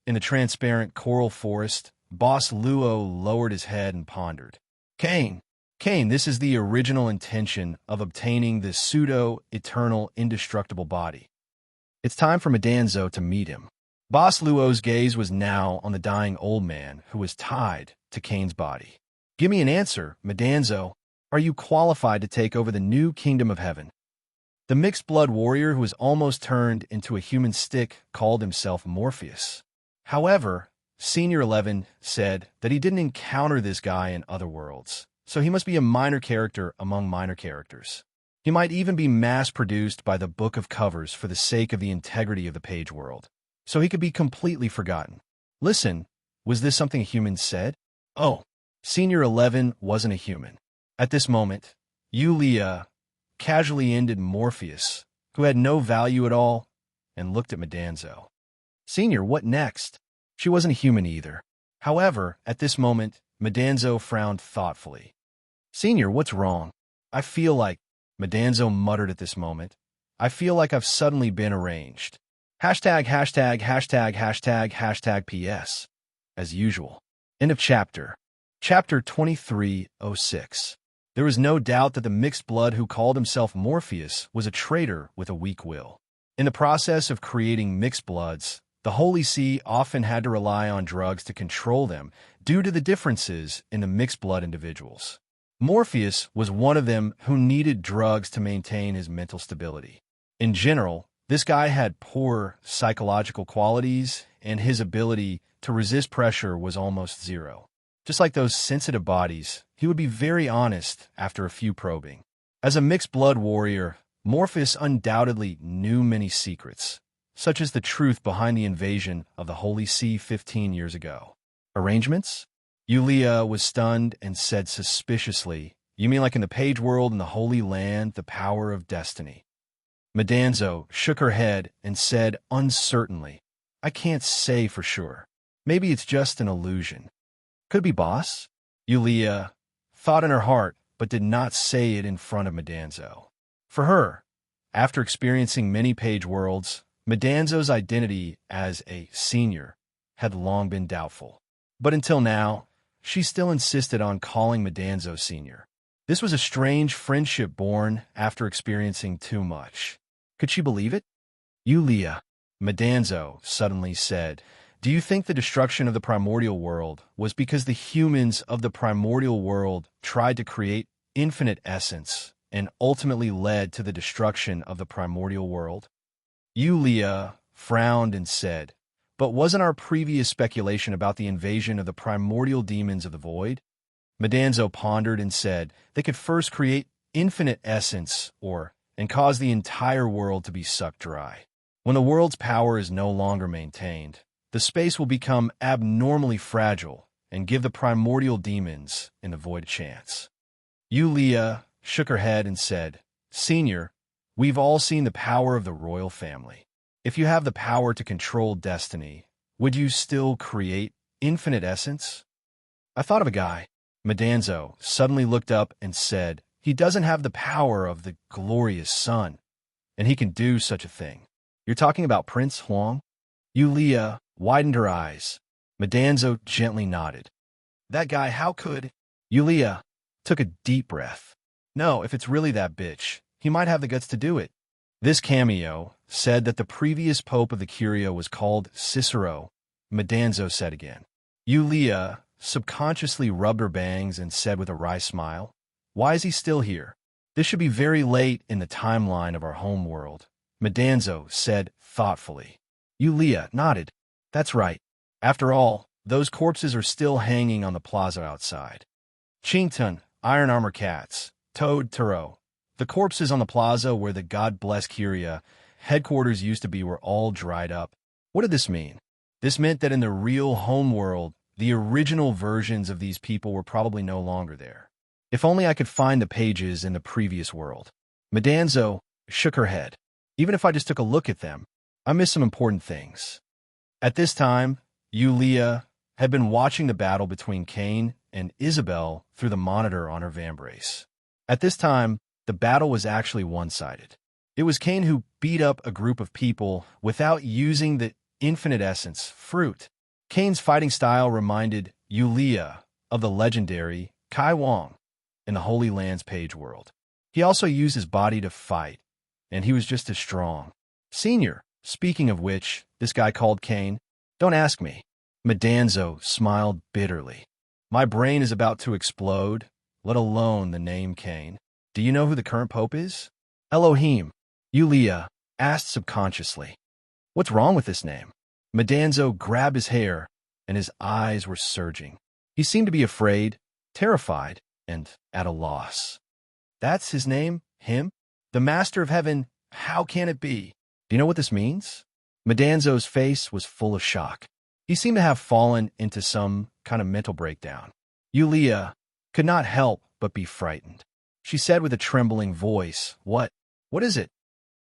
In the transparent coral forest, Boss Luo lowered his head and pondered. Cain, this is the original intention of obtaining the pseudo-eternal indestructible body. It's time for Madanzo to meet him. Boss Luo's gaze was now on the dying old man who was tied to Cain's body. Give me an answer, Madanzo. Are you qualified to take over the new kingdom of heaven? The mixed-blood warrior who was almost turned into a human stick called himself Morpheus. However, Senior 11 said that he didn't encounter this guy in other worlds, so he must be a minor character among minor characters. He might even be mass-produced by the book of covers for the sake of the integrity of the page world, so he could be completely forgotten. Listen, was this something a human said? Oh, Senior 11 wasn't a human. At this moment, Yulia casually ended Morpheus, who had no value at all, and looked at Madanzo. Senior, what next? She wasn't a human either. However, at this moment, Madanzo frowned thoughtfully. Senior, what's wrong? I feel like, Madanzo muttered at this moment, I feel like I've suddenly been arranged. Hashtag PS. As usual. End of chapter. Chapter 2306. There was no doubt that the mixed blood who called himself Morpheus was a traitor with a weak will. In the process of creating mixed bloods, the Holy See often had to rely on drugs to control them due to the differences in the mixed blood individuals. Morpheus was one of them who needed drugs to maintain his mental stability. In general, this guy had poor psychological qualities, and his ability to resist pressure was almost zero. Just like those sensitive bodies, he would be very honest after a few probing. As a mixed-blood warrior, Morpheus undoubtedly knew many secrets, such as the truth behind the invasion of the Holy See 15 years ago. Arrangements? Yulia was stunned and said suspiciously, You mean like in the page world in the Holy Land, the power of destiny? Madanzo shook her head and said uncertainly, I can't say for sure. Maybe it's just an illusion. Could it be boss? Yulia thought in her heart, but did not say it in front of Madanzo. For her, after experiencing many page worlds, Madanzo's identity as a senior had long been doubtful. But until now, she still insisted on calling Madanzo senior. This was a strange friendship born after experiencing too much. Could she believe it? Yulia, Madanzo suddenly said, do you think the destruction of the primordial world was because the humans of the primordial world tried to create infinite essence and ultimately led to the destruction of the primordial world? Yulia frowned and said, but wasn't our previous speculation about the invasion of the primordial demons of the void? Madanzo pondered and said, they could first create infinite essence and cause the entire world to be sucked dry. When the world's power is no longer maintained, the space will become abnormally fragile and give the primordial demons in the void a chance. Yulia shook her head and said, Senior, we've all seen the power of the royal family. If you have the power to control destiny, would you still create infinite essence? I thought of a guy. Madanzo suddenly looked up and said, he doesn't have the power of the glorious sun, and he can do such a thing. You're talking about Prince Huang? Yulia widened her eyes. Madanzo gently nodded. That guy, how could? Yulia took a deep breath. No, if it's really that bitch, he might have the guts to do it. This cameo said that the previous pope of the Curia was called Cicero, Madanzo said again. Yulia subconsciously rubbed her bangs and said with a wry smile, why is he still here? This should be very late in the timeline of our home world, Madanzo said thoughtfully. Yulia nodded. That's right. After all, those corpses are still hanging on the plaza outside. Chington, Iron Armor Cats, Toad Turo. The corpses on the plaza where the God Bless Curia headquarters used to be were all dried up. What did this mean? This meant that in the real home world, the original versions of these people were probably no longer there. If only I could find the pages in the previous world. Madanzo shook her head. Even if I just took a look at them, I missed some important things. At this time, Yulia had been watching the battle between Cain and Isabel through the monitor on her vambrace. At this time, the battle was actually one-sided. It was Cain who beat up a group of people without using the infinite essence, fruit. Cain's fighting style reminded Yulia of the legendary Kai Wang in the Holy Lands page world. He also used his body to fight, and he was just as strong. Senior, speaking of which, this guy called Cain, don't ask me. Madanzo smiled bitterly. My brain is about to explode, let alone the name Cain. Do you know who the current pope is? Elohim, Yulia asked subconsciously. What's wrong with this name? Madanzo grabbed his hair, and his eyes were surging. He seemed to be afraid, terrified, and at a loss. That's his name? Him? The Master of Heaven? How can it be? Do you know what this means? Madanzo's face was full of shock. He seemed to have fallen into some kind of mental breakdown. Yulia could not help but be frightened. She said with a trembling voice, What is it?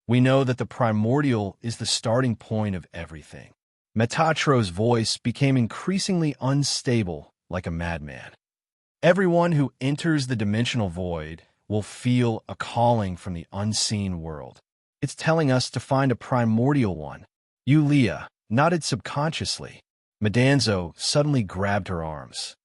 We know that the primordial is the starting point of everything. Metatro's voice became increasingly unstable, like a madman. Everyone who enters the dimensional void will feel a calling from the unseen world. It's telling us to find a primordial one. Yulia nodded subconsciously. Madanzo suddenly grabbed her arms.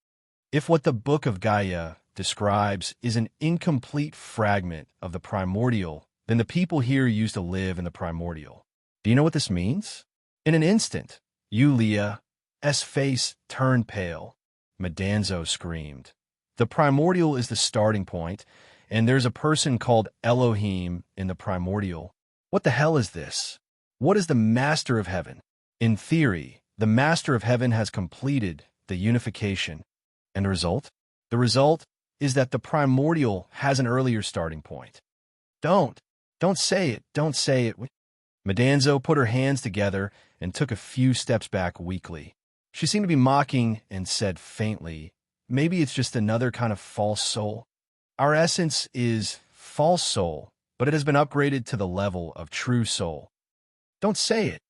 If what the Book of Gaia describes is an incomplete fragment of the primordial, then the people here used to live in the primordial. Do you know what this means? In an instant, Yulia's face turned pale. Madanzo screamed. The primordial is the starting point, and there's a person called Elohim in the primordial. What the hell is this? What is the Master of Heaven? In theory, the Master of Heaven has completed the unification. And the result? The result is that the primordial has an earlier starting point. Don't say it, don't say it. Madanzo put her hands together and took a few steps back weakly. She seemed to be mocking and said faintly, maybe it's just another kind of false soul. Our essence is false soul, but it has been upgraded to the level of true soul. Don't say it.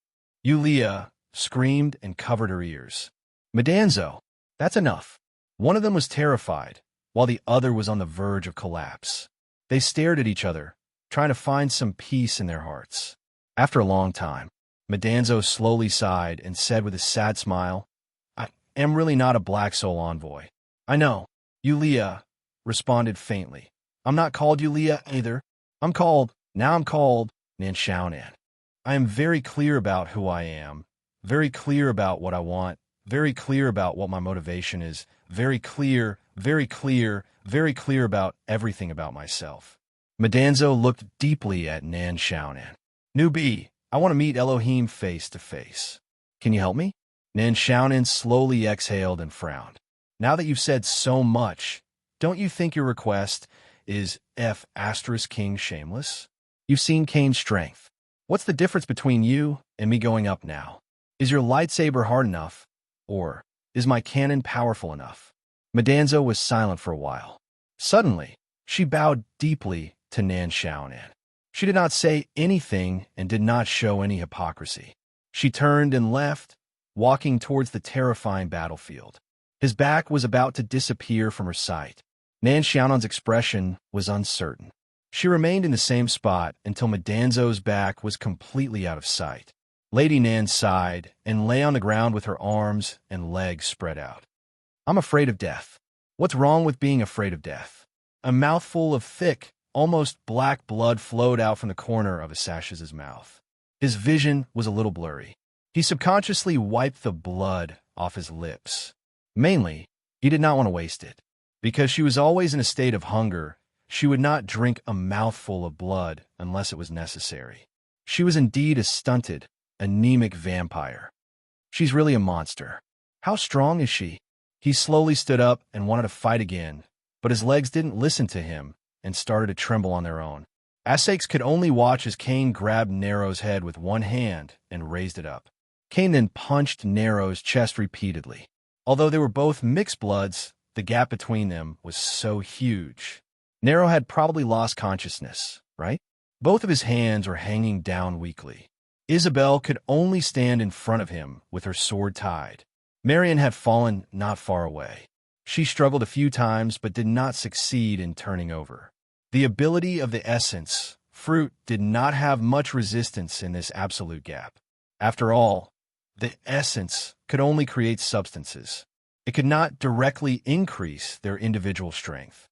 Yulia screamed and covered her ears. Madanzo, that's enough. One of them was terrified, while the other was on the verge of collapse. They stared at each other, trying to find some peace in their hearts. After a long time, Medanzo slowly sighed and said with a sad smile, "I am really not a Black Soul envoy." "I know. Yulia," responded faintly. "I'm not called Yulia either. I'm called Nanshaonan. I am very clear about who I am, very clear about what I want, very clear about what my motivation is, very clear about everything about myself." Medanzo looked deeply at Nanshaonan. "Newbie, I want to meet Elohim face to face. Can you help me?" Nanshaonan slowly exhaled and frowned. "Now that you've said so much, don't you think your request is King shameless? You've seen Cain's strength. What's the difference between you and me going up now? Is your lightsaber hard enough? Or is my cannon powerful enough?" Medanzo was silent for a while. Suddenly, she bowed deeply to Nanshaonan. She did not say anything and did not show any hypocrisy. She turned and left, walking towards the terrifying battlefield. His back was about to disappear from her sight. Nanshaonan's expression was uncertain. She remained in the same spot until Medanzo's back was completely out of sight. Lady Nan sighed and lay on the ground with her arms and legs spread out. "I'm afraid of death." "What's wrong with being afraid of death?" A mouthful of thick, almost black blood flowed out from the corner of Asash's mouth. His vision was a little blurry. He subconsciously wiped the blood off his lips. Mainly, he did not want to waste it. Because she was always in a state of hunger, she would not drink a mouthful of blood unless it was necessary. She was indeed a stunted, anemic vampire. She's really a monster. How strong is she? He slowly stood up and wanted to fight again, but his legs didn't listen to him and started to tremble on their own. Asakes could only watch as Cain grabbed Nero's head with one hand and raised it up. Cain then punched Nero's chest repeatedly. Although they were both mixed bloods, the gap between them was so huge. Nero had probably lost consciousness, right? Both of his hands were hanging down weakly. Isabel could only stand in front of him with her sword tied. Marion had fallen not far away. She struggled a few times but did not succeed in turning over. The ability of the essence, fruit, did not have much resistance in this absolute gap. After all, the essence could only create substances. It could not directly increase their individual strength.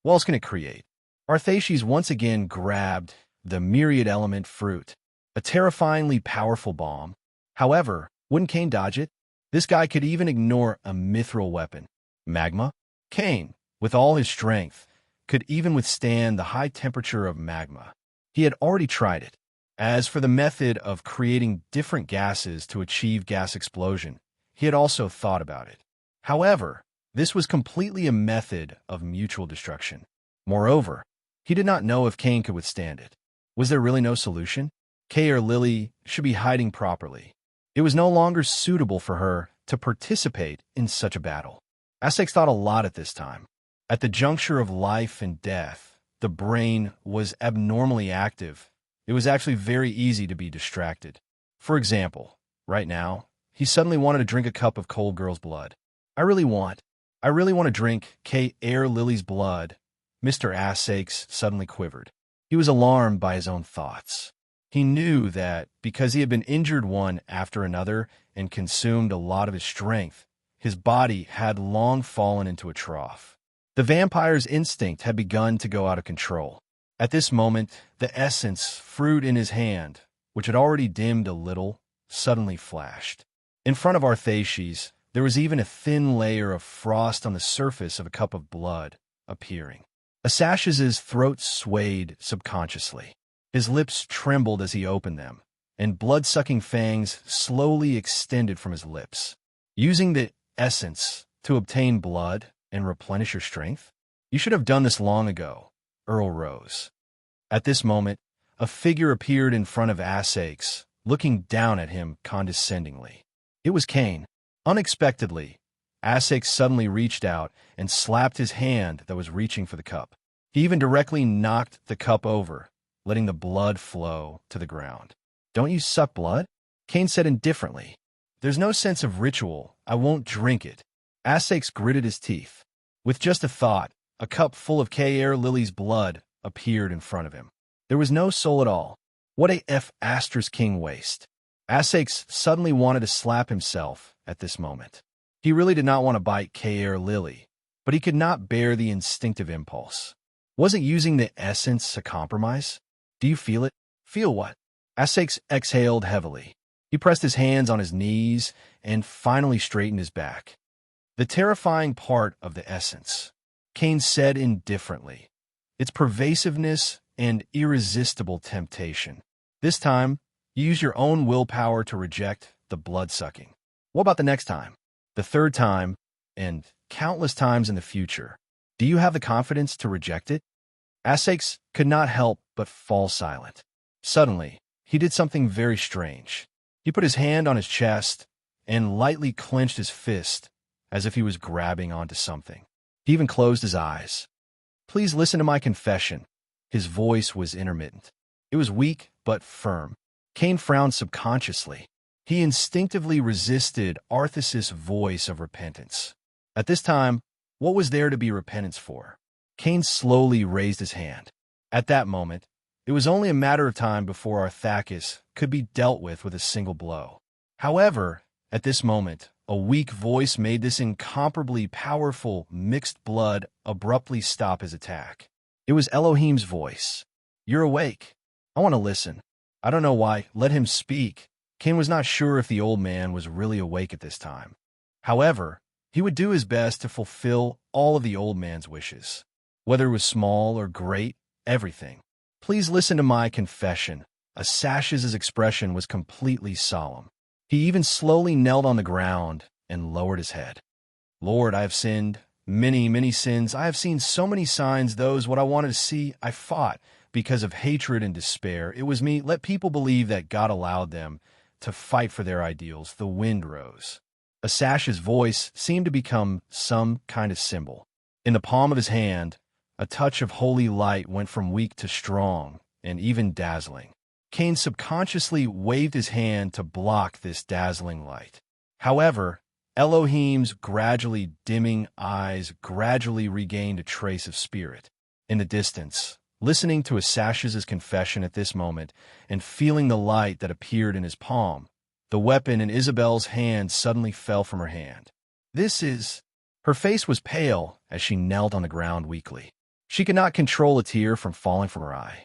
What else can it create? Arthashis once again grabbed the myriad element fruit, a terrifyingly powerful bomb. However, wouldn't Cain dodge it? This guy could even ignore a mithril weapon. Magma? Cain, with all his strength, could even withstand the high temperature of magma. He had already tried it. As for the method of creating different gases to achieve gas explosion, he had also thought about it. However, this was completely a method of mutual destruction. Moreover, he did not know if Cain could withstand it. Was there really no solution? Kay or Lily should be hiding properly. It was no longer suitable for her to participate in such a battle. Asakes thought a lot at this time. At the juncture of life and death, the brain was abnormally active. It was actually very easy to be distracted. For example, right now, he suddenly wanted to drink a cup of cold girl's blood. I really want to drink Kay Air Lily's blood. Mr. Asakes suddenly quivered. He was alarmed by his own thoughts. He knew that because he had been injured one after another and consumed a lot of his strength, his body had long fallen into a trough. The vampire's instinct had begun to go out of control. At this moment, the essence fruit in his hand, which had already dimmed a little, suddenly flashed. In front of Arthashis, there was even a thin layer of frost on the surface of a cup of blood appearing. Asash's throat swayed subconsciously. His lips trembled as he opened them, and blood-sucking fangs slowly extended from his lips. Using the essence to obtain blood and replenish your strength? You should have done this long ago. Earl rose. At this moment, a figure appeared in front of Asakes, looking down at him condescendingly. It was Cain. Unexpectedly, Asakes suddenly reached out and slapped his hand that was reaching for the cup. He even directly knocked the cup over, letting the blood flow to the ground. Don't you suck blood? Cain said indifferently. There's no sense of ritual. I won't drink it. Asakes gritted his teeth. With just a thought, a cup full of K-Air Lily's blood appeared in front of him. There was no soul at all. What a king waste. Essex suddenly wanted to slap himself at this moment. He really did not want to bite K.R. Lily, but he could not bear the instinctive impulse. Wasn't using the essence a compromise? Do you feel it? Feel what? Essex exhaled heavily. He pressed his hands on his knees and finally straightened his back. The terrifying part of the essence, Kane said indifferently. Its pervasiveness and irresistible temptation. This time, you use your own willpower to reject the blood-sucking. What about the next time? The third time, and countless times in the future? Do you have the confidence to reject it? Essex could not help but fall silent. Suddenly, he did something very strange. He put his hand on his chest and lightly clenched his fist as if he was grabbing onto something. He even closed his eyes. Please listen to my confession. His voice was intermittent. It was weak but firm. Kane frowned subconsciously. He instinctively resisted Arthas's voice of repentance. At this time, what was there to be repentance for? Kane slowly raised his hand. At that moment, it was only a matter of time before Arthas could be dealt with a single blow. However, at this moment, a weak voice made this incomparably powerful mixed blood abruptly stop his attack. It was Elohim's voice. You're awake. I want to listen. I don't know why. Let him speak. Kane was not sure if the old man was really awake at this time. However, he would do his best to fulfill all of the old man's wishes. Whether it was small or great, everything. Please listen to my confession. Asash's expression was completely solemn. He even slowly knelt on the ground and lowered his head. Lord, I have sinned. Many, many sins. I have seen so many signs, those what I wanted to see, I fought because of hatred and despair. It was me. Let people believe that God allowed them to fight for their ideals. The wind rose. Asash's voice seemed to become some kind of symbol. In the palm of his hand, a touch of holy light went from weak to strong and even dazzling. Kane subconsciously waved his hand to block this dazzling light. However, Elohim's gradually dimming eyes gradually regained a trace of spirit. In the distance, listening to Asash's confession at this moment and feeling the light that appeared in his palm, the weapon in Isabel's hand suddenly fell from her hand. Her face was pale as she knelt on the ground weakly. She could not control a tear from falling from her eye.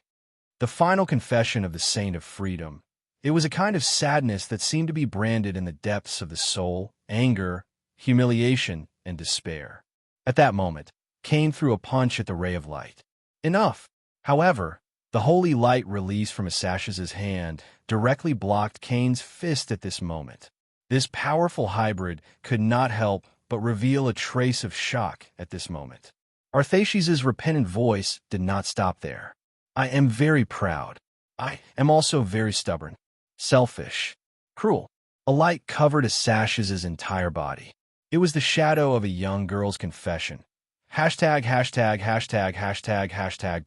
The final confession of the Saint of Freedom. It was a kind of sadness that seemed to be branded in the depths of the soul, anger, humiliation, and despair. At that moment, Kane threw a punch at the ray of light. Enough! However, the holy light released from Asash's hand directly blocked Kane's fist at this moment. This powerful hybrid could not help but reveal a trace of shock at this moment. Arthas's repentant voice did not stop there. I am very proud. I am also very stubborn, selfish, cruel. A light covered Asash's entire body. It was the shadow of a young girl's confession. Hashtag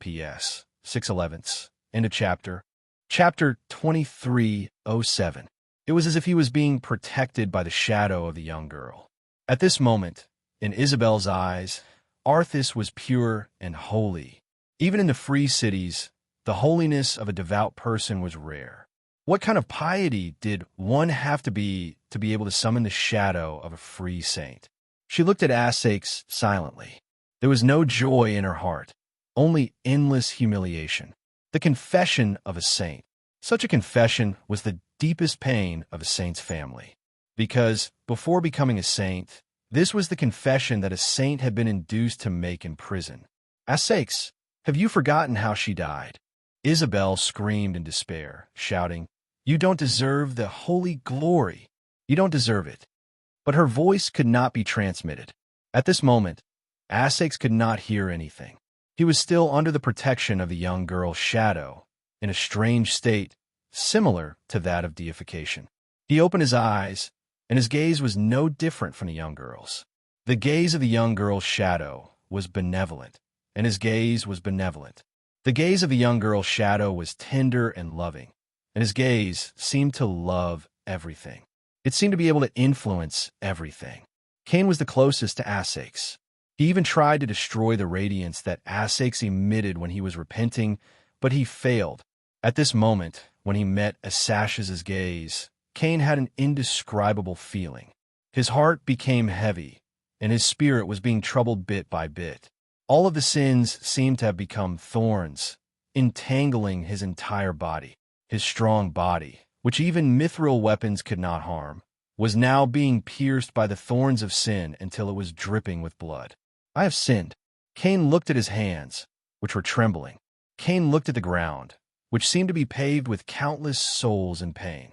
PS 6/11. End of chapter. Chapter 2307. It was as if he was being protected by the shadow of the young girl. At this moment, in Isabel's eyes, Arthas was pure and holy. Even in the free cities, the holiness of a devout person was rare. What kind of piety did one have to be able to summon the shadow of a free saint? She looked at Essex silently. There was no joy in her heart, only endless humiliation. The confession of a saint. Such a confession was the deepest pain of a saint's family. Because, before becoming a saint, this was the confession that a saint had been induced to make in prison. Essex, have you forgotten how she died? Isabel screamed in despair, shouting, You don't deserve the holy glory. You don't deserve it. But her voice could not be transmitted. At this moment, Essex could not hear anything. He was still under the protection of the young girl's shadow, in a strange state, similar to that of deification. He opened his eyes, and his gaze was no different from the young girl's. The gaze of the young girl's shadow was benevolent, and his gaze was benevolent. The gaze of the young girl's shadow was tender and loving, and his gaze seemed to love everything. It seemed to be able to influence everything. Kane was the closest to Essex. He even tried to destroy the radiance that Essex emitted when he was repenting, But he failed. At this moment, when he met Asash's gaze, Cain had an indescribable feeling. His heart became heavy, and his spirit was being troubled bit by bit. All of the sins seemed to have become thorns, entangling his entire body. His strong body, which even mithril weapons could not harm, was now being pierced by the thorns of sin until it was dripping with blood. I have sinned. Cain looked at his hands, which were trembling. Cain looked at the ground, which seemed to be paved with countless souls in pain.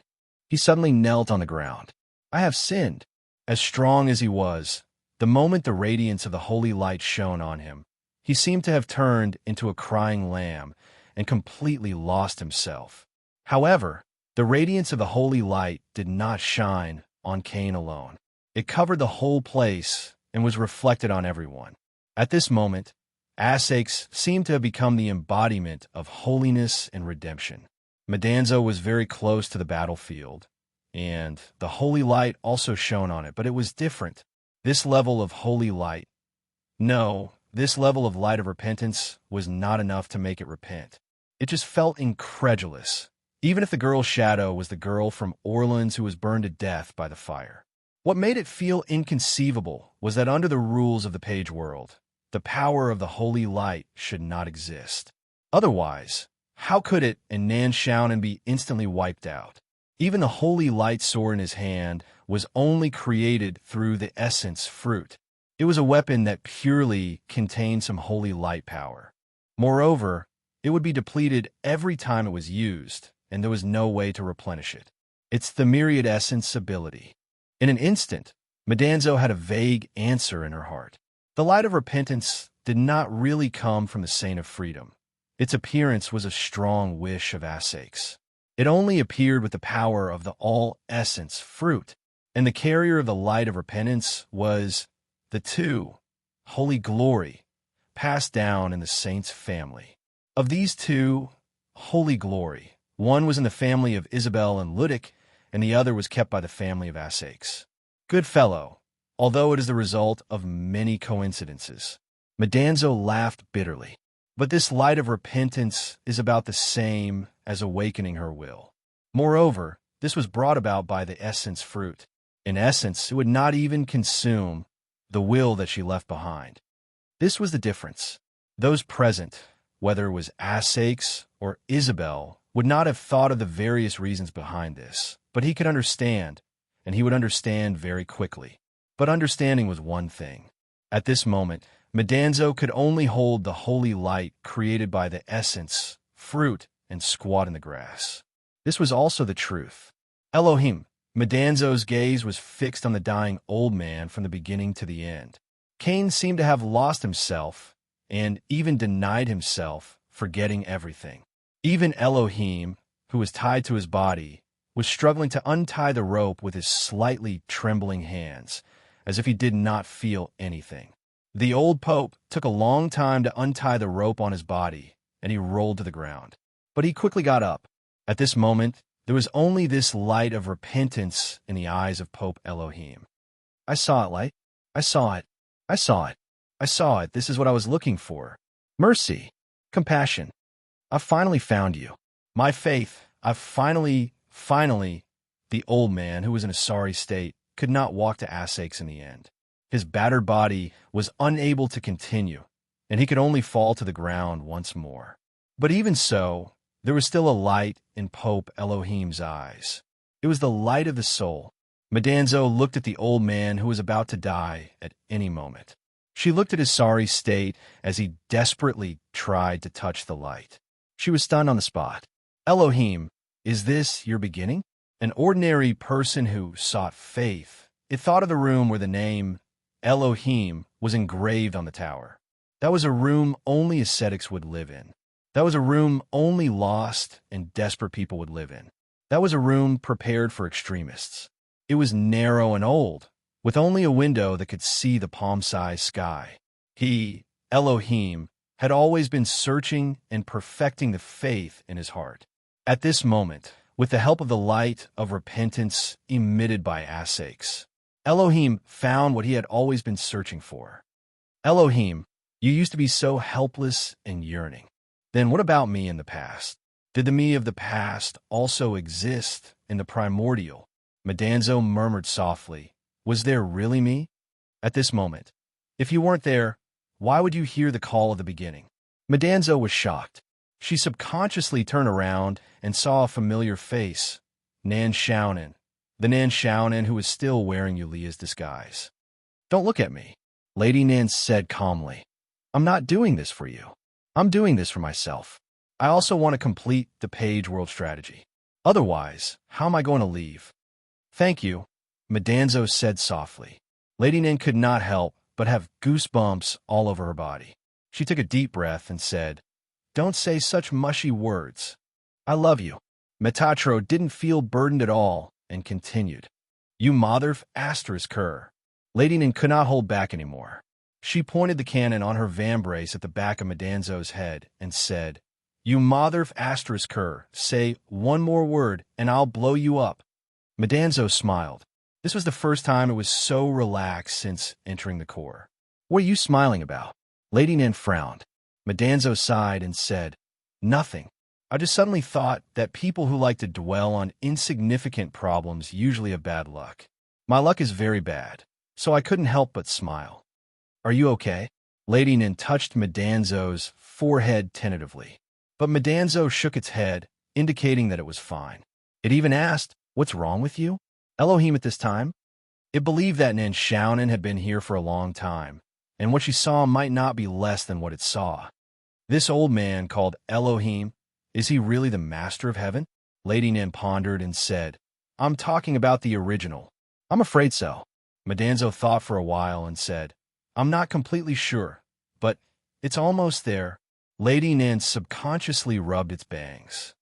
He suddenly knelt on the ground. I have sinned. As strong as he was, the moment the radiance of the holy light shone on him, he seemed to have turned into a crying lamb and completely lost himself. However, the radiance of the holy light did not shine on Cain alone. It covered the whole place and was reflected on everyone. At this moment, Asax seemed to have become the embodiment of holiness and redemption. Medanzo was very close to the battlefield, and the holy light also shone on it, but it was different. This level of holy light, this level of light of repentance was not enough to make it repent. It just felt incredulous, even if the girl's shadow was the girl from Orleans who was burned to death by the fire. What made it feel inconceivable was that under the rules of the Page world, the power of the holy light should not exist. Otherwise, how could it and Nan Shaunen be instantly wiped out? Even the holy light sword in his hand was only created through the essence fruit. It was a weapon that purely contained some holy light power. Moreover, it would be depleted every time it was used, and there was no way to replenish it. It's the myriad essence ability. In an instant, Medanzo had a vague answer in her heart. The light of repentance did not really come from the Saint of Freedom. Its appearance was a strong wish of Asax. It only appeared with the power of the all-essence fruit, and the carrier of the light of repentance was the two, holy glory, passed down in the saint's family. Of these two, holy glory, one was in the family of Isabel and Ludic, and the other was kept by the family of Asax. Good fellow, although it is the result of many coincidences. Medanzo laughed bitterly. But this light of repentance is about the same as awakening her will. Moreover, this was brought about by the essence fruit. In essence, it would not even consume the will that she left behind. This was the difference. Those present, whether it was Asax or Isabel, would not have thought of the various reasons behind this, but he could understand, and he would understand very quickly. But understanding was one thing. At this moment, Medanzo could only hold the holy light created by the essence, fruit, and squat in the grass. This was also the truth. Elohim, Medanzo's gaze was fixed on the dying old man from the beginning to the end. Cain seemed to have lost himself and even denied himself, forgetting everything. Even Elohim, who was tied to his body, was struggling to untie the rope with his slightly trembling hands, as if he did not feel anything. The old pope took a long time to untie the rope on his body, and he rolled to the ground. But he quickly got up. At this moment, there was only this light of repentance in the eyes of Pope Elohim. I saw it, light. I saw it. I saw it. I saw it. This is what I was looking for. Mercy. Compassion. I've finally found you. My faith. I've finally. The old man, who was in a sorry state, could not walk to Asax in the end. His battered body was unable to continue, and he could only fall to the ground once more. But even so, there was still a light in Pope Elohim's eyes. It was the light of the soul. Medanzo looked at the old man who was about to die at any moment. She looked at his sorry state as he desperately tried to touch the light. She was stunned on the spot. Elohim, is this your beginning? An ordinary person who sought faith. It thought of the room where the name Elohim was engraved on the tower. That was a room only ascetics would live in. That was a room only lost and desperate people would live in. That was a room prepared for extremists. It was narrow and old, with only a window that could see the palm-sized sky. He, Elohim, had always been searching and perfecting the faith in his heart. At this moment, with the help of the light of repentance emitted by Asax, Elohim found what he had always been searching for. Elohim, you used to be so helpless and yearning. Then what about me in the past? Did the me of the past also exist in the primordial? Madanzo murmured softly. Was there really me? At this moment. If you weren't there, why would you hear the call of the beginning? Madanzo was shocked. She subconsciously turned around and saw a familiar face. Nan Xiaonan. The Nan Xiaonan who was still wearing Yulia's disguise. Don't look at me, Lady Nan said calmly. I'm not doing this for you. I'm doing this for myself. I also want to complete the Page World strategy. Otherwise, how am I going to leave? Thank you, Madanzo said softly. Lady Nan could not help but have goosebumps all over her body. She took a deep breath and said, Don't say such mushy words. I love you. Metatro didn't feel burdened at all and continued. You mother asterisk her. Lady Nan could not hold back anymore. She pointed the cannon on her vambrace at the back of Madanzo's head and said, You mother asterisk her, say one more word and I'll blow you up. Madanzo smiled. This was the first time it was so relaxed since entering the Corps. What are you smiling about? Lady Nan frowned. Madanzo sighed and said, Nothing. I just suddenly thought that people who like to dwell on insignificant problems usually have bad luck. My luck is very bad, so I couldn't help but smile. Are you okay? Lady Nan touched Madanzo's forehead tentatively, but Madanzo shook its head, indicating that it was fine. It even asked, What's wrong with you? Elohim at this time? It believed that Nan Xiaonan had been here for a long time, and what she saw might not be less than what it saw. This old man called Elohim, is he really the master of heaven? Lady Nan pondered and said, I'm talking about the original. I'm afraid so. Madanzo thought for a while and said, I'm not completely sure, but it's almost there. Lady Nan subconsciously rubbed its bangs.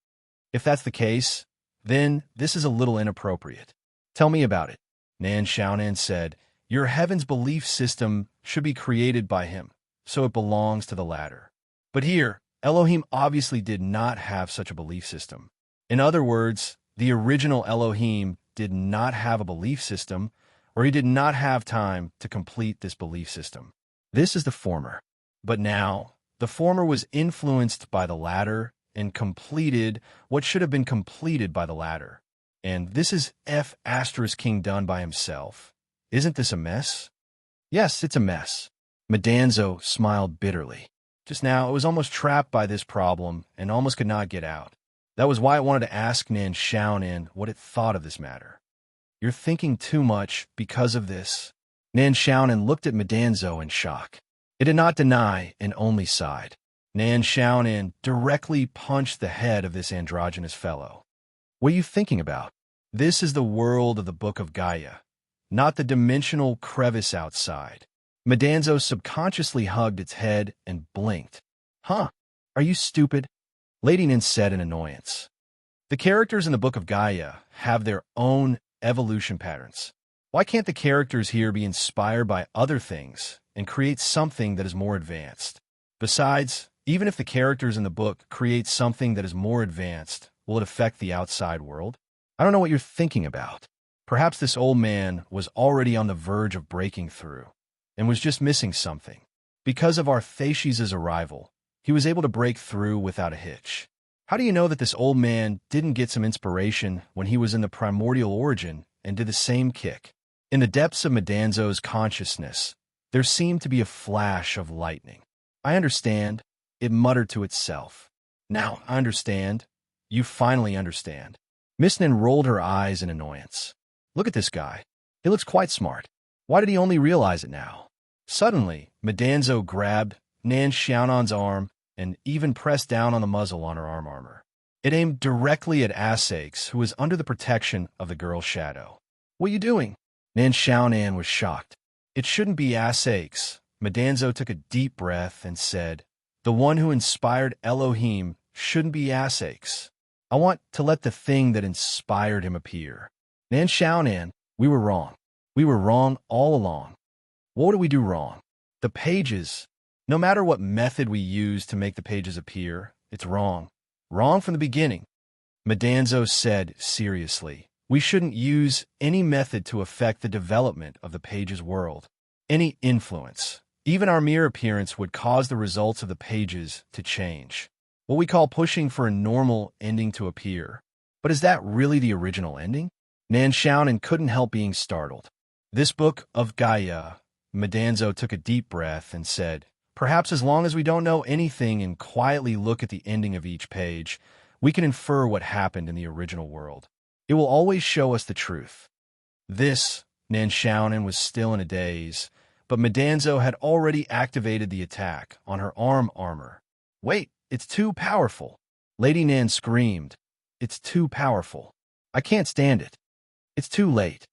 If that's the case, then this is a little inappropriate. Tell me about it. Nan Xiaonan said, Your heaven's belief system should be created by him, so it belongs to the latter. But here, Elohim obviously did not have such a belief system. In other words, the original Elohim did not have a belief system, or he did not have time to complete this belief system. This is the former. But now, the former was influenced by the latter and completed what should have been completed by the latter. And this is F asterisk King done by himself. Isn't this a mess? Yes, it's a mess. Madanzo smiled bitterly. Just now, it was almost trapped by this problem and almost could not get out. That was why it wanted to ask Nan Xiaonan what it thought of this matter. You're thinking too much because of this. Nan Xiaonan looked at Madanzo in shock. It did not deny and only sighed. Nan Xiaonan directly punched the head of this androgynous fellow. What are you thinking about? This is the world of the Book of Gaia, not the dimensional crevice outside. Madanzo subconsciously hugged its head and blinked. Huh? Are you stupid? Lady Nan said in annoyance. The characters in the Book of Gaia have their own evolution patterns. Why can't the characters here be inspired by other things and create something that is more advanced? Besides, even if the characters in the book create something that is more advanced, will it affect the outside world? I don't know what you're thinking about. Perhaps this old man was already on the verge of breaking through and was just missing something. Because of Arthasia's arrival, he was able to break through without a hitch. How do you know that this old man didn't get some inspiration when he was in the primordial origin and did the same kick? In the depths of Madanzo's consciousness, there seemed to be a flash of lightning. I understand, it muttered to itself. Now, I understand. You finally understand. Miss Nan rolled her eyes in annoyance. Look at this guy. He looks quite smart. Why did he only realize it now? Suddenly, Madanzo grabbed Nan Xiaonan's arm and even pressed down on the muzzle on her arm armor. It aimed directly at Asakes, who was under the protection of the girl's shadow. What are you doing? Nan Xiaonan was shocked. It shouldn't be Asakes. Madanzo took a deep breath and said, The one who inspired Elohim shouldn't be Asakes. I want to let the thing that inspired him appear. Nan Xiaonan, we were wrong. We were wrong all along. What did we do wrong? The pages. No matter what method we use to make the pages appear, it's wrong. Wrong from the beginning. Madanzo said seriously, we shouldn't use any method to affect the development of the pages world. Any influence, even our mere appearance, would cause the results of the pages to change. What we call pushing for a normal ending to appear. But is that really the original ending? Nan Xiaonan couldn't help being startled. This book of Gaia, Madanzo took a deep breath and said, perhaps as long as we don't know anything and quietly look at the ending of each page, we can infer what happened in the original world. It will always show us the truth. Nan Xiaonan was still in a daze, but Madanzo had already activated the attack on her arm armor. Wait, it's too powerful. Lady Nan screamed. It's too powerful. I can't stand it. It's too late.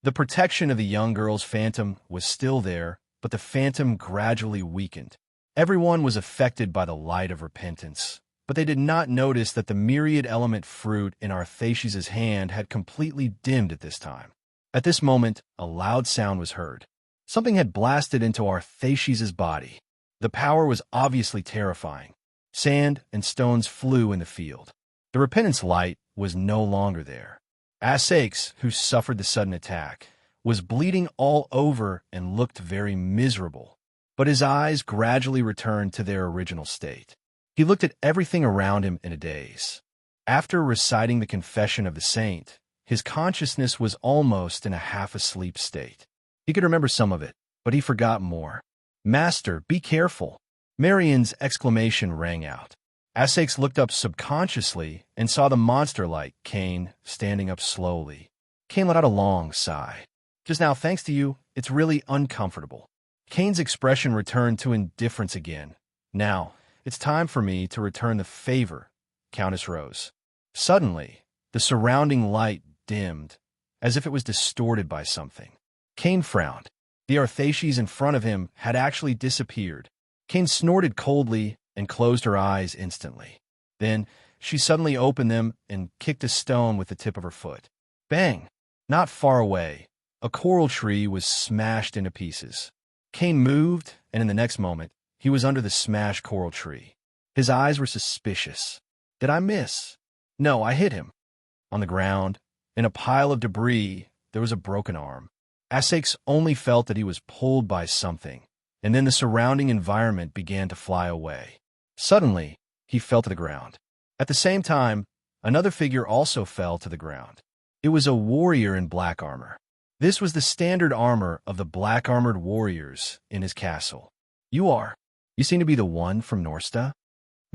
The protection of the young girl's phantom was still there, but the phantom gradually weakened. Everyone was affected by the light of repentance, but they did not notice that the myriad element fruit in Arthasia's hand had completely dimmed at this time. At this moment, a loud sound was heard. Something had blasted into Arthasia's body. The power was obviously terrifying. Sand and stones flew in the field. The repentance light was no longer there. Asakes, who suffered the sudden attack, was bleeding all over and looked very miserable, but his eyes gradually returned to their original state. He looked at everything around him in a daze. After reciting the confession of the saint, his consciousness was almost in a half-asleep state. He could remember some of it, but he forgot more. Master, be careful! Marian's exclamation rang out. Asakes looked up subconsciously and saw the monster-like Cain standing up slowly. Cain let out a long sigh. Just now, thanks to you, it's really uncomfortable. Cain's expression returned to indifference again. Now, it's time for me to return the favor, Countess Rose. Suddenly, the surrounding light dimmed, as if it was distorted by something. Cain frowned. The Arthasies in front of him had actually disappeared. Cain snorted coldly and closed her eyes instantly. Then, she suddenly opened them and kicked a stone with the tip of her foot. Bang! Not far away, a coral tree was smashed into pieces. Cain moved, and in the next moment, he was under the smashed coral tree. His eyes were suspicious. Did I miss? No, I hit him. On the ground, in a pile of debris, there was a broken arm. Asakes only felt that he was pulled by something, and then the surrounding environment began to fly away. Suddenly, he fell to the ground. At the same time, another figure also fell to the ground. It was a warrior in black armor. This was the standard armor of the black-armored warriors in his castle. You seem to be the one from Norsta?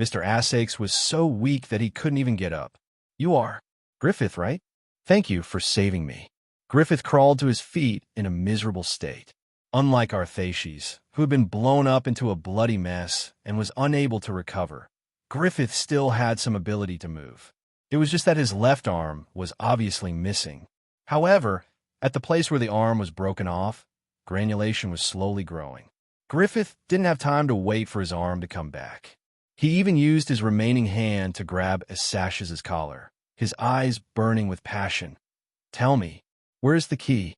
Mr. Asakes was so weak that he couldn't even get up. You are Griffith, right? Thank you for saving me. Griffith crawled to his feet in a miserable state. Unlike Arthasies, who had been blown up into a bloody mess and was unable to recover, Griffith still had some ability to move. It was just that his left arm was obviously missing. However, at the place where the arm was broken off, granulation was slowly growing. Griffith didn't have time to wait for his arm to come back. He even used his remaining hand to grab Asash's collar, his eyes burning with passion. Tell me, where's the key?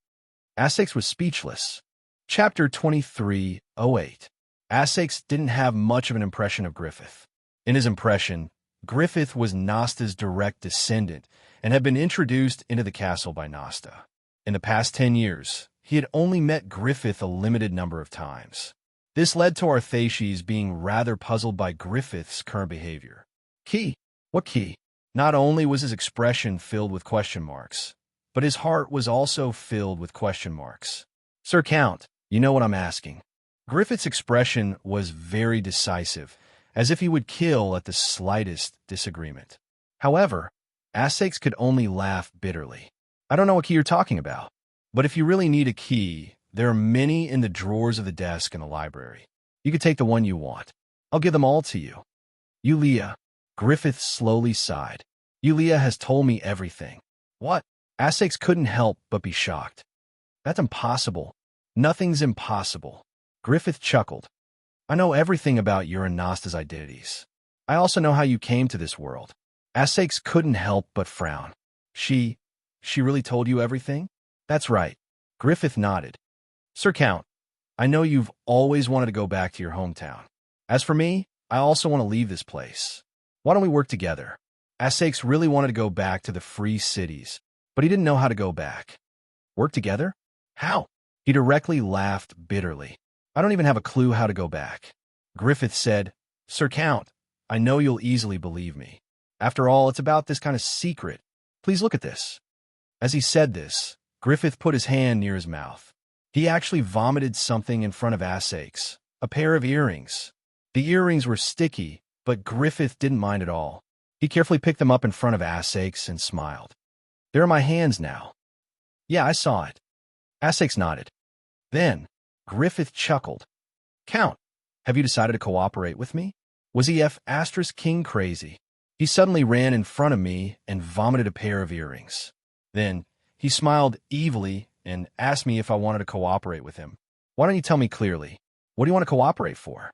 Asakes was speechless. Chapter 23:08. Asakes didn't have much of an impression of Griffith. In his impression, Griffith was Nasta's direct descendant and had been introduced into the castle by Nasta. In the past 10 years, he had only met Griffith a limited number of times. This led to Arthasies being rather puzzled by Griffith's current behavior. Key? What key? Not only was his expression filled with question marks, but his heart was also filled with question marks. Sir Count, you know what I'm asking. Griffith's expression was very decisive, as if he would kill at the slightest disagreement. However, Asakes could only laugh bitterly. I don't know what key you're talking about, but if you really need a key, there are many in the drawers of the desk in the library. You could take the one you want. I'll give them all to you. Yulia. Griffith slowly sighed. Yulia has told me everything. What? Asakes couldn't help but be shocked. That's impossible. Nothing's impossible. Griffith chuckled. I know everything about your and Nasta's identities. I also know how you came to this world. Asakes couldn't help but frown. She really told you everything? That's right. Griffith nodded. Sir Count, I know you've always wanted to go back to your hometown. As for me, I also want to leave this place. Why don't we work together? Asakes really wanted to go back to the free cities, but he didn't know how to go back. Work together? How? He directly laughed bitterly. I don't even have a clue how to go back. Griffith said, Sir Count, I know you'll easily believe me. After all, it's about this kind of secret. Please look at this." As he said this, Griffith put his hand near his mouth. He actually vomited something in front of Asakes, a pair of earrings. The earrings were sticky, but Griffith didn't mind at all. He carefully picked them up in front of Asakes and smiled. "They're in my hands now." "Yeah, I saw it." Asakes nodded. Then, Griffith chuckled. "Count, have you decided to cooperate with me?" Was he King crazy? He suddenly ran in front of me and vomited a pair of earrings. Then, he smiled evilly and asked me if I wanted to cooperate with him. "Why don't you tell me clearly? What do you want to cooperate for?"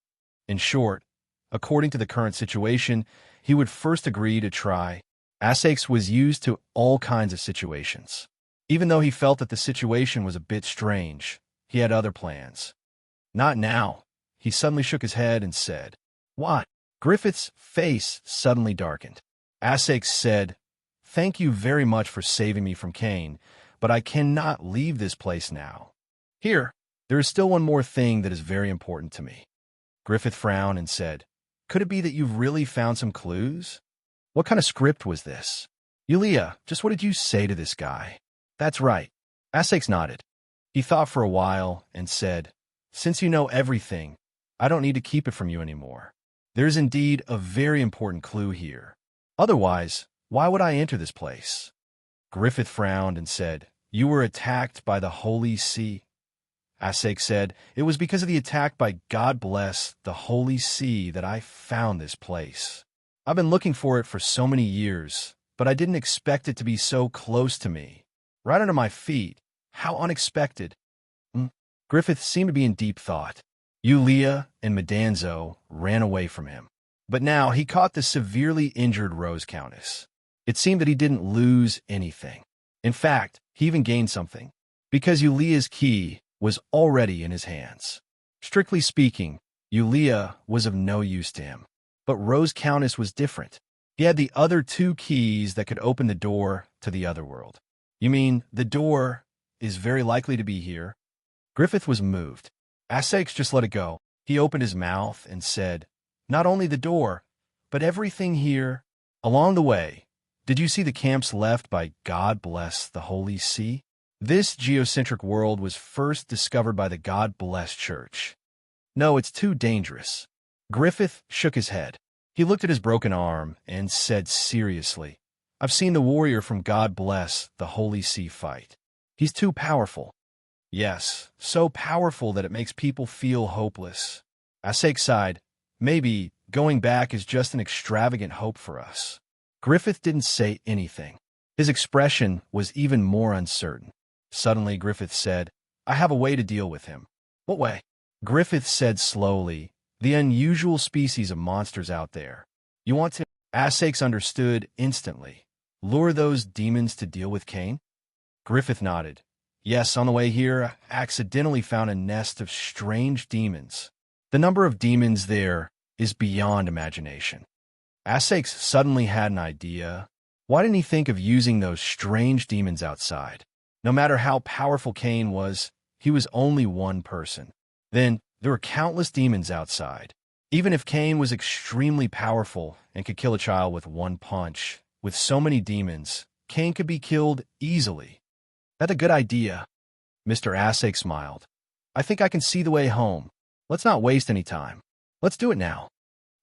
In short, according to the current situation, he would first agree to try. Asakes was used to all kinds of situations. Even though he felt that the situation was a bit strange, he had other plans. "Not now." He suddenly shook his head and said, "What?" Griffith's face suddenly darkened. Asakes said, "Thank you very much for saving me from Cain, but I cannot leave this place now. Here, there is still one more thing that is very important to me." Griffith frowned and said, "Could it be that you've really found some clues?" "What kind of script was this?" "Yulia, just what did you say to this guy?" "That's right." Asakes nodded. He thought for a while and said, "Since you know everything, I don't need to keep it from you anymore. There is indeed a very important clue here. Otherwise, why would I enter this place?" Griffith frowned and said, "You were attacked by the Holy See." Asakes said, "It was because of the attack by God bless the Holy See that I found this place. I've been looking for it for so many years, but I didn't expect it to be so close to me. Right under my feet. How unexpected." Griffith seemed to be in deep thought. Yulia and Madanzo ran away from him. But now he caught the severely injured Rose Countess. It seemed that he didn't lose anything. In fact, he even gained something, because Yulia's key was already in his hands. Strictly speaking, Yulia was of no use to him. But Rose Countess was different. He had the other two keys that could open the door to the other world. "You mean the door is very likely to be here?" Griffith was moved. Asakes just let it go. He opened his mouth and said, "Not only the door, but everything here. Along the way, did you see the camps left by God bless the Holy See? This geocentric world was first discovered by the God bless Church. No, it's too dangerous." Griffith shook his head. He looked at his broken arm and said seriously, "I've seen the warrior from God bless the Holy See fight. He's too powerful. Yes, so powerful that it makes people feel hopeless." Asakes sighed. "Maybe going back is just an extravagant hope for us." Griffith didn't say anything. His expression was even more uncertain. Suddenly, Griffith said, "I have a way to deal with him." "What way?" Griffith said slowly, "The unusual species of monsters out there. You want to—" Asakes understood instantly. "Lure those demons to deal with Cain?" Griffith nodded. "Yes, on the way here, I accidentally found a nest of strange demons. The number of demons there is beyond imagination." Asakes suddenly had an idea. Why didn't he think of using those strange demons outside? No matter how powerful Cain was, he was only one person. Then, there were countless demons outside. Even if Cain was extremely powerful and could kill a child with one punch, with so many demons, Cain could be killed easily. "That's a good idea." Mr. Asakes smiled. "I think I can see the way home. Let's not waste any time. Let's do it now."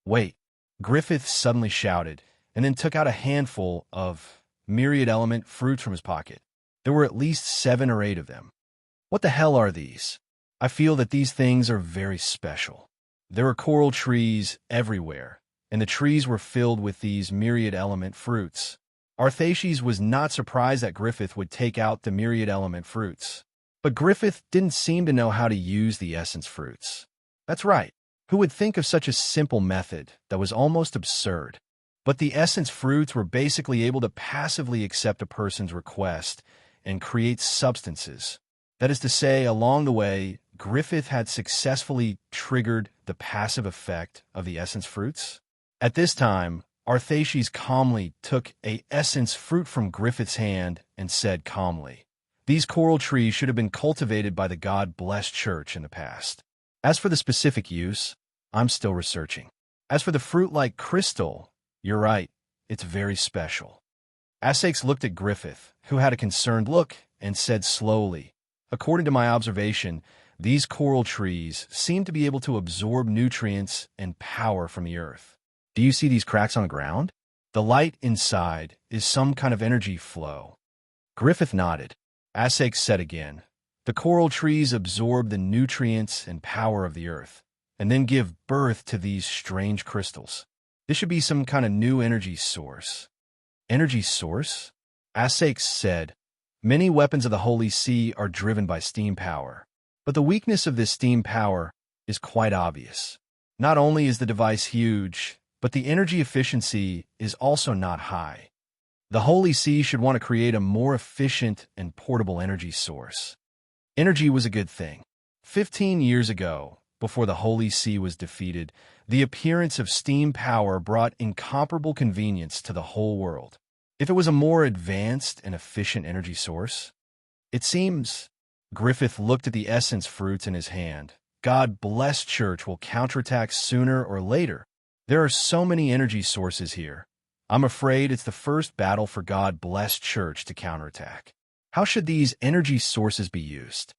"Wait." Griffith suddenly shouted, and then took out a handful of myriad element fruits from his pocket. There were at least 7 or 8 of them. "What the hell are these? I feel that these things are very special." There were coral trees everywhere, and the trees were filled with these myriad element fruits. Arthashes was not surprised that Griffith would take out the myriad element fruits. But Griffith didn't seem to know how to use the essence fruits. That's right. Who would think of such a simple method that was almost absurd? But the essence fruits were basically able to passively accept a person's request and create substances. That is to say, along the way, Griffith had successfully triggered the passive effect of the essence fruits. At this time, Arthashes calmly took a essence fruit from Griffith's hand and said calmly, "These coral trees should have been cultivated by the God-blessed church in the past. As for the specific use, I'm still researching." As for the fruit-like crystal, you're right, it's very special. Asakes looked at Griffith, who had a concerned look, and said slowly, according to my observation, these coral trees seem to be able to absorb nutrients and power from the earth. Do you see these cracks on the ground? The light inside is some kind of energy flow. Griffith nodded. Asakes said again, the coral trees absorb the nutrients and power of the earth, and then give birth to these strange crystals. This should be some kind of new energy source. Energy source? Asakes said, many weapons of the Holy See are driven by steam power, but the weakness of this steam power is quite obvious. Not only is the device huge, but the energy efficiency is also not high. The Holy See should want to create a more efficient and portable energy source. Energy was a good thing. 15 years ago, before the Holy See was defeated, the appearance of steam power brought incomparable convenience to the whole world. If it was a more advanced and efficient energy source, it seems. Griffith looked at the essence fruits in his hand. God bless Church will counterattack sooner or later. There are so many energy sources here. I'm afraid it's the first battle for God bless Church to counterattack. How should these energy sources be used?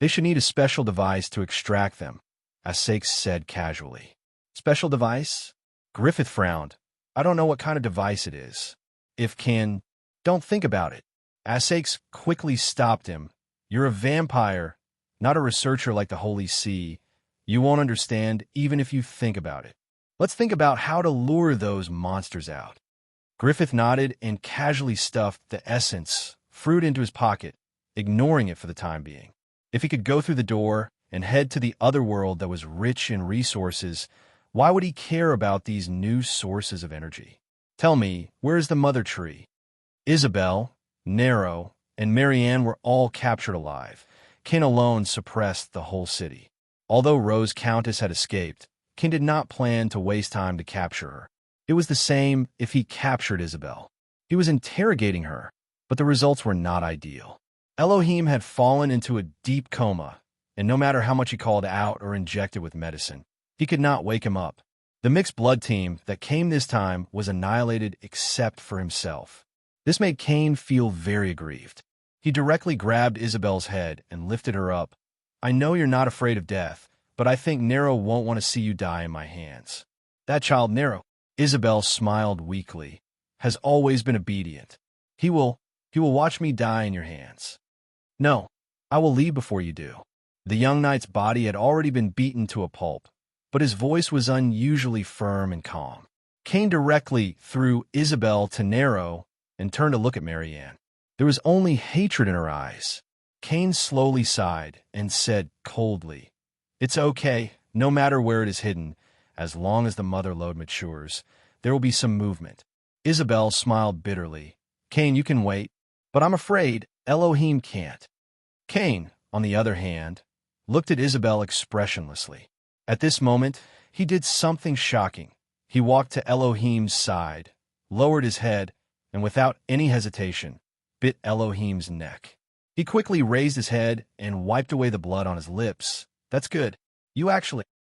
They should need a special device to extract them, Asakes said casually. Special device? Griffith frowned. I don't know what kind of device it is. Don't think about it. Asakes quickly stopped him. You're a vampire, not a researcher like the Holy See. You won't understand even if you think about it. Let's think about how to lure those monsters out. Griffith nodded and casually stuffed the essence fruit into his pocket, ignoring it for the time being. If he could go through the door and head to the other world that was rich in resources, why would he care about these new sources of energy? Tell me, where is the mother tree? Isabel, Nero, and Marianne were all captured alive. Kin alone suppressed the whole city. Although Rose Countess had escaped, Kin did not plan to waste time to capture her. It was the same if he captured Isabel. He was interrogating her, but the results were not ideal. Elohim had fallen into a deep coma, and no matter how much he called out or injected with medicine, he could not wake him up. The mixed blood team that came this time was annihilated except for himself. This made Cain feel very aggrieved. He directly grabbed Isabel's head and lifted her up. I know you're not afraid of death, but I think Nero won't want to see you die in my hands. That child Nero, Isabel smiled weakly, has always been obedient. He will watch me die in your hands. No, I will leave before you do. The young knight's body had already been beaten to a pulp, but his voice was unusually firm and calm. Cain directly threw Isabel to Nero and turned to look at Marianne. There was only hatred in her eyes. Cain slowly sighed and said coldly, It's okay, no matter where it is hidden, as long as the mother lode matures, there will be some movement. Isabel smiled bitterly. Cain, you can wait, but I'm afraid Elohim can't. Cain, on the other hand, looked at Isabel expressionlessly. At this moment, he did something shocking. He walked to Elohim's side, lowered his head, and without any hesitation, bit Elohim's neck. He quickly raised his head and wiped away the blood on his lips. That's good.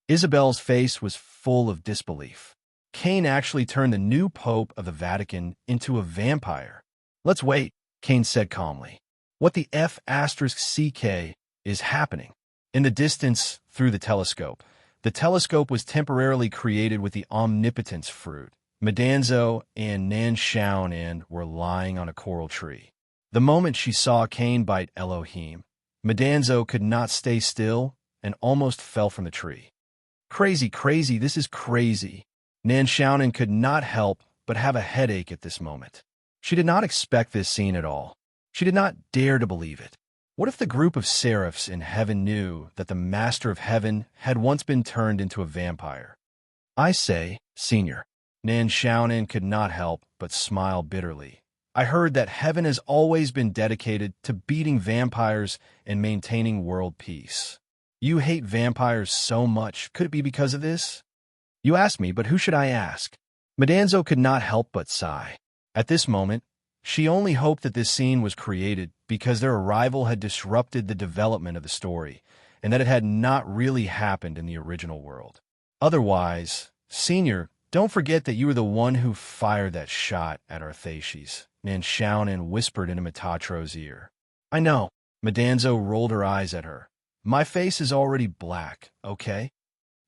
Isabel's face was full of disbelief. Cain actually turned the new Pope of the Vatican into a vampire. Let's wait, Cain said calmly. What the F***CK is happening? In the distance, through the telescope was temporarily created with the omnipotence fruit. Madanzo and Nan Shaonan were lying on a coral tree. The moment she saw Cain bite Elohim, Madanzo could not stay still and almost fell from the tree. Crazy, this is crazy. Nan Shaonan could not help but have a headache at this moment. She did not expect this scene at all. She did not dare to believe it. What if the group of seraphs in heaven knew that the Master of Heaven had once been turned into a vampire? I say, Senior. Nan Shaonan could not help but smile bitterly. I heard that heaven has always been dedicated to beating vampires and maintaining world peace. You hate vampires so much. Could it be because of this? You asked me, but who should I ask? Madanzo could not help but sigh. At this moment, she only hoped that this scene was created because their arrival had disrupted the development of the story, and that it had not really happened in the original world. Otherwise, Senior Don't forget that you were the one who fired that shot at Arthaces, Manshaunen whispered into Metatro's ear. I know. Madanzo rolled her eyes at her. My face is already black, okay?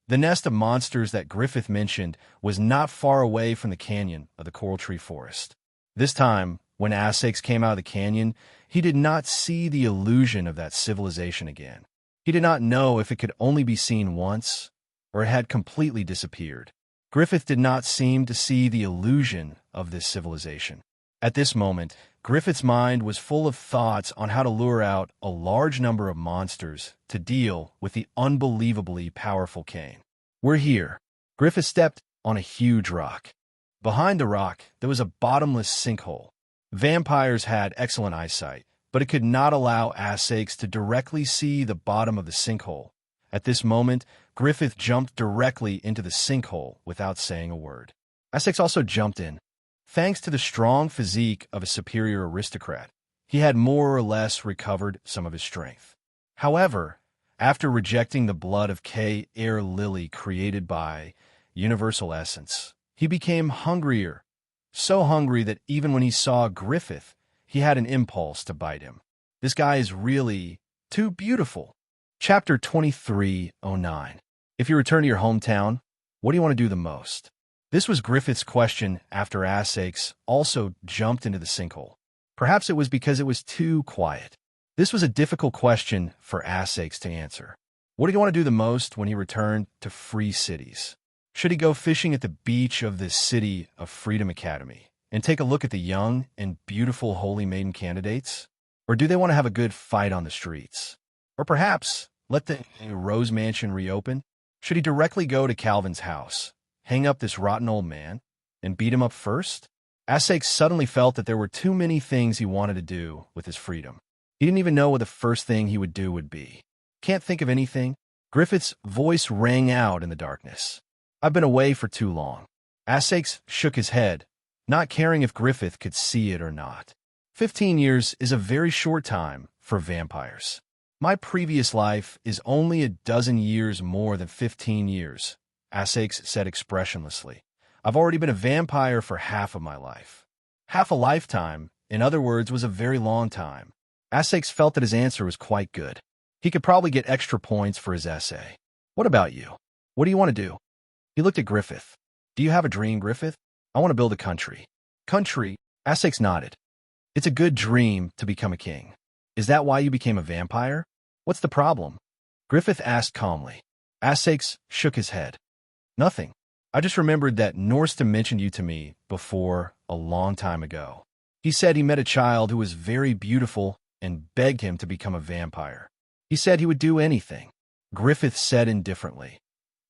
The nest of monsters that Griffith mentioned was not far away from the canyon of the Coral Tree Forest. This time, when Asakes came out of the canyon, he did not see the illusion of that civilization again. He did not know if it could only be seen once, or it had completely disappeared. Griffith did not seem to see the illusion of this civilization. At this moment, Griffith's mind was full of thoughts on how to lure out a large number of monsters to deal with the unbelievably powerful Kane. We're here. Griffith stepped on a huge rock. Behind the rock, there was a bottomless sinkhole. Vampires had excellent eyesight, but it could not allow Asakes to directly see the bottom of the sinkhole. At this moment, Griffith jumped directly into the sinkhole without saying a word. Asakes also jumped in. Thanks to the strong physique of a superior aristocrat, he had more or less recovered some of his strength. However, after rejecting the blood of K. Air Lily created by Universal Essence, he became hungrier, so hungry that even when he saw Griffith, he had an impulse to bite him. This guy is really too beautiful. Chapter 2309. If you return to your hometown, what do you want to do the most? This was Griffith's question after Asakes also jumped into the sinkhole. Perhaps it was because it was too quiet. This was a difficult question for Asakes to answer. What did he want to do the most when he returned to Free Cities? Should he go fishing at the beach of the City of Freedom Academy and take a look at the young and beautiful Holy Maiden candidates? Or do they want to have a good fight on the streets? Or perhaps let the Rose Mansion reopen? Should he directly go to Calvin's house, hang up this rotten old man, and beat him up first? Asakes suddenly felt that there were too many things he wanted to do with his freedom. He didn't even know what the first thing he would do would be. Can't think of anything? Griffith's voice rang out in the darkness. I've been away for too long. Asakes shook his head, not caring if Griffith could see it or not. 15 years is a very short time for vampires. My previous life is only a dozen years more than 15 years, Asakes said expressionlessly. I've already been a vampire for half of my life. Half a lifetime, in other words, was a very long time. Asakes felt that his answer was quite good. He could probably get extra points for his essay. What about you? What do you want to do? He looked at Griffith. Do you have a dream, Griffith? I want to build a country. Country? Asakes nodded. It's a good dream to become a king. Is that why you became a vampire? What's the problem? Griffith asked calmly. Asakes shook his head. Nothing. I just remembered that Norston mentioned you to me before a long time ago. He said he met a child who was very beautiful and begged him to become a vampire. He said he would do anything. Griffith said indifferently.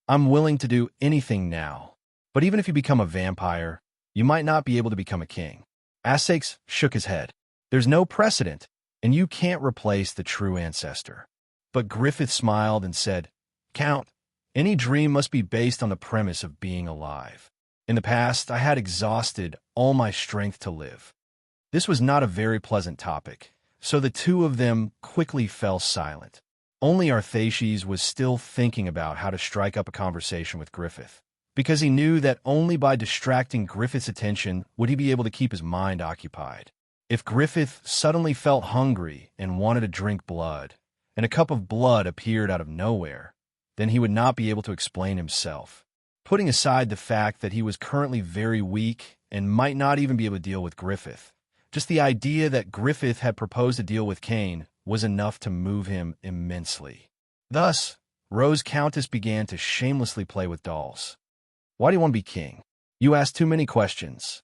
I'm willing to do anything now. But even if you become a vampire, you might not be able to become a king. Asakes shook his head. There's no precedent, and you can't replace the true ancestor. But Griffith smiled and said, Count, any dream must be based on the premise of being alive. In the past, I had exhausted all my strength to live. This was not a very pleasant topic, so the two of them quickly fell silent. Only Arthaces was still thinking about how to strike up a conversation with Griffith, because he knew that only by distracting Griffith's attention would he be able to keep his mind occupied. If Griffith suddenly felt hungry and wanted to drink blood, and a cup of blood appeared out of nowhere, then he would not be able to explain himself. Putting aside the fact that he was currently very weak and might not even be able to deal with Griffith, just the idea that Griffith had proposed a deal with Kane was enough to move him immensely. Thus, Rose Countess began to shamelessly play with dolls. Why do you want to be king? You ask too many questions.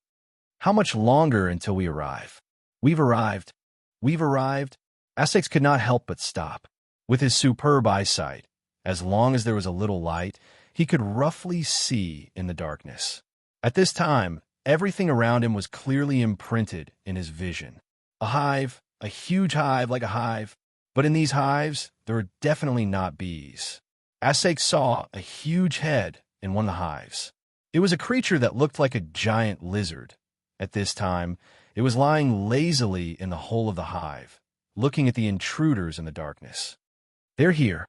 How much longer until we arrive? We've arrived. We've arrived. Asakes could not help but stop. With his superb eyesight, as long as there was a little light, he could roughly see in the darkness. At this time, everything around him was clearly imprinted in his vision. A hive, a huge hive like a hive, but in these hives, there were definitely not bees. Asakes saw a huge head in one of the hives. It was a creature that looked like a giant lizard. At this time, it was lying lazily in the hole of the hive, looking at the intruders in the darkness. They're here.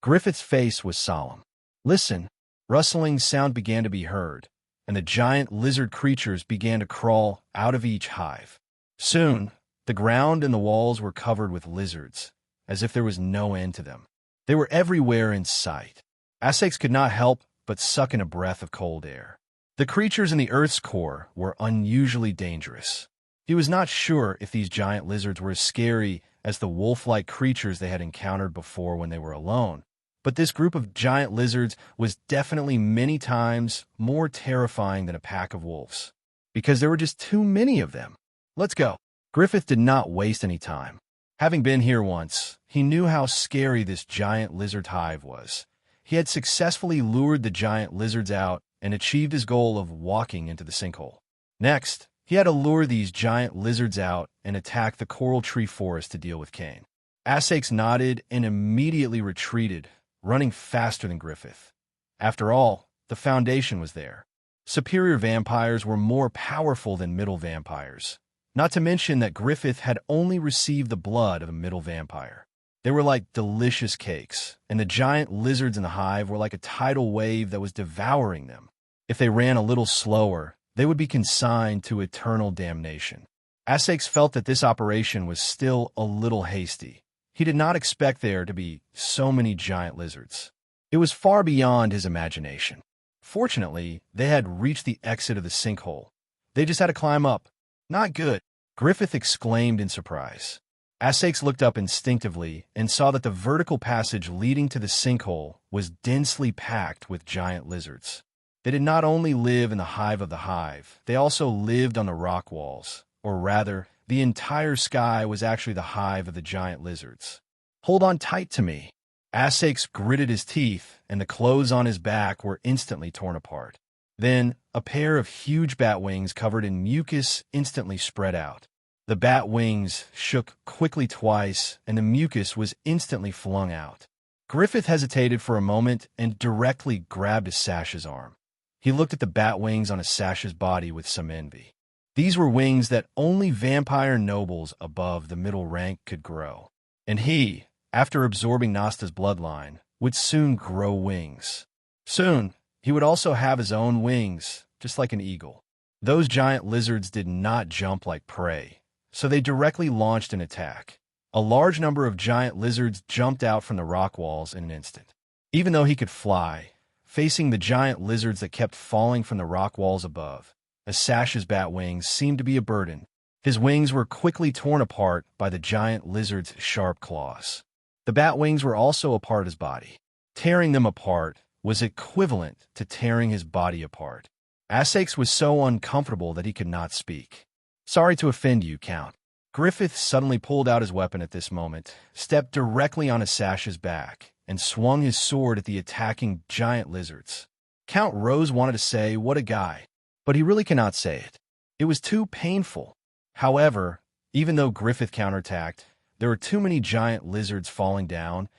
Griffith's face was solemn. Listen. Rustling sound began to be heard, and the giant lizard creatures began to crawl out of each hive. Soon, the ground and the walls were covered with lizards, as if there was no end to them. They were everywhere in sight. Essex could not help but suck in a breath of cold air. The creatures in the Earth's core were unusually dangerous. He was not sure if these giant lizards were as scary as the wolf-like creatures they had encountered before when they were alone, but this group of giant lizards was definitely many times more terrifying than a pack of wolves, because there were just too many of them. Let's go. Griffith did not waste any time. Having been here once, he knew how scary this giant lizard hive was. He had successfully lured the giant lizards out and achieved his goal of walking into the sinkhole. Next, he had to lure these giant lizards out and attack the coral tree forest to deal with Kane. Essex nodded and immediately retreated, running faster than Griffith. After all, the foundation was there. Superior vampires were more powerful than middle vampires. Not to mention that Griffith had only received the blood of a middle vampire. They were like delicious cakes, and the giant lizards in the hive were like a tidal wave that was devouring them. If they ran a little slower, they would be consigned to eternal damnation. Essex felt that this operation was still a little hasty. He did not expect there to be so many giant lizards. It was far beyond his imagination. Fortunately, they had reached the exit of the sinkhole. They just had to climb up. Not good, Griffith exclaimed in surprise. Essex looked up instinctively and saw that the vertical passage leading to the sinkhole was densely packed with giant lizards. They did not only live in the hive of the hive, they also lived on the rock walls, or rather, the entire sky was actually the hive of the giant lizards. Hold on tight to me. Essex gritted his teeth, and the clothes on his back were instantly torn apart. Then, a pair of huge bat wings covered in mucus instantly spread out. The bat wings shook quickly twice, and the mucus was instantly flung out. Griffith hesitated for a moment and directly grabbed Sash's arm. He looked at the bat wings on Sash's body with some envy. These were wings that only vampire nobles above the middle rank could grow. And he, after absorbing Nasta's bloodline, would soon grow wings. Soon, he would also have his own wings, just like an eagle. Those giant lizards did not jump like prey, so they directly launched an attack. A large number of giant lizards jumped out from the rock walls in an instant. Even though he could fly, facing the giant lizards that kept falling from the rock walls above, Sash's bat wings seemed to be a burden. His wings were quickly torn apart by the giant lizard's sharp claws. The bat wings were also a part of his body. Tearing them apart was equivalent to tearing his body apart. Essex was so uncomfortable that he could not speak. Sorry to offend you, Count. Griffith suddenly pulled out his weapon at this moment, stepped directly on Sash's back, and swung his sword at the attacking giant lizards. Count Rose wanted to say, "What a guy," but he really cannot say it. It was too painful. However, even though Griffith counterattacked, there were too many giant lizards falling down,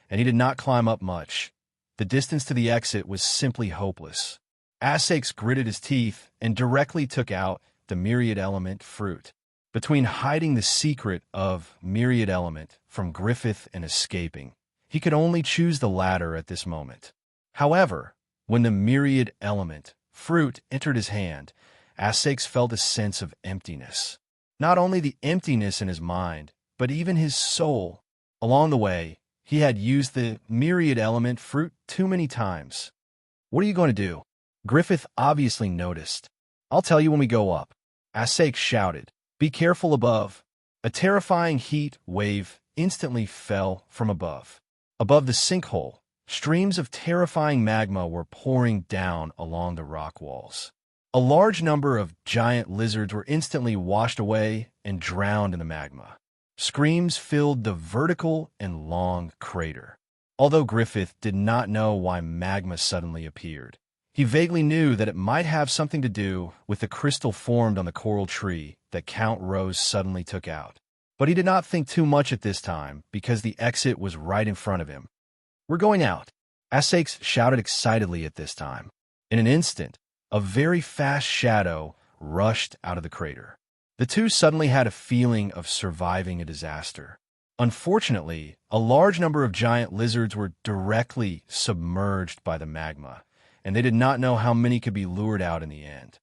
and he did not climb up much. The distance to the exit was simply hopeless. Essex gritted his teeth and directly took out the myriad element fruit. Between hiding the secret of myriad element from Griffith and escaping, he could only choose the latter at this moment. However, when the myriad element fruit entered his hand, Essex felt a sense of emptiness. Not only the emptiness in his mind, but even his soul. Along the way, he had used the myriad element fruit too many times. What are you going to do? Griffith obviously noticed. I'll tell you when we go up. Essex shouted. Be careful above. A terrifying heat wave instantly fell from above. Above the sinkhole, streams of terrifying magma were pouring down along the rock walls. A large number of giant lizards were instantly washed away and drowned in the magma. Screams filled the vertical and long crater. Although Griffith did not know why magma suddenly appeared, he vaguely knew that it might have something to do with the crystal formed on the coral tree that Count Rose suddenly took out. But he did not think too much at this time because the exit was right in front of him. We're going out, Essex shouted excitedly at this time. In an instant, a very fast shadow rushed out of the crater. The two suddenly had a feeling of surviving a disaster. Unfortunately, a large number of giant lizards were directly submerged by the magma, and they did not know how many could be lured out in the end.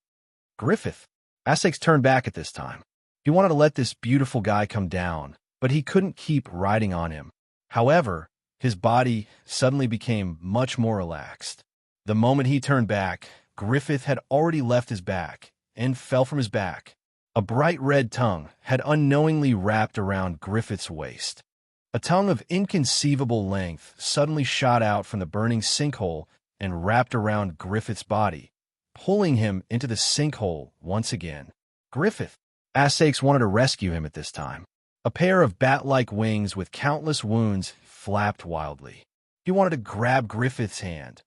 Griffith. Essex turned back at this time. He wanted to let this beautiful guy come down, but he couldn't keep riding on him. However, his body suddenly became much more relaxed. The moment he turned back, Griffith had already left his back and fell from his back. A bright red tongue had unknowingly wrapped around Griffith's waist. A tongue of inconceivable length suddenly shot out from the burning sinkhole and wrapped around Griffith's body, pulling him into the sinkhole once again. Griffith. Essex wanted to rescue him at this time. A pair of bat-like wings with countless wounds flapped wildly. He wanted to grab Griffith's hand,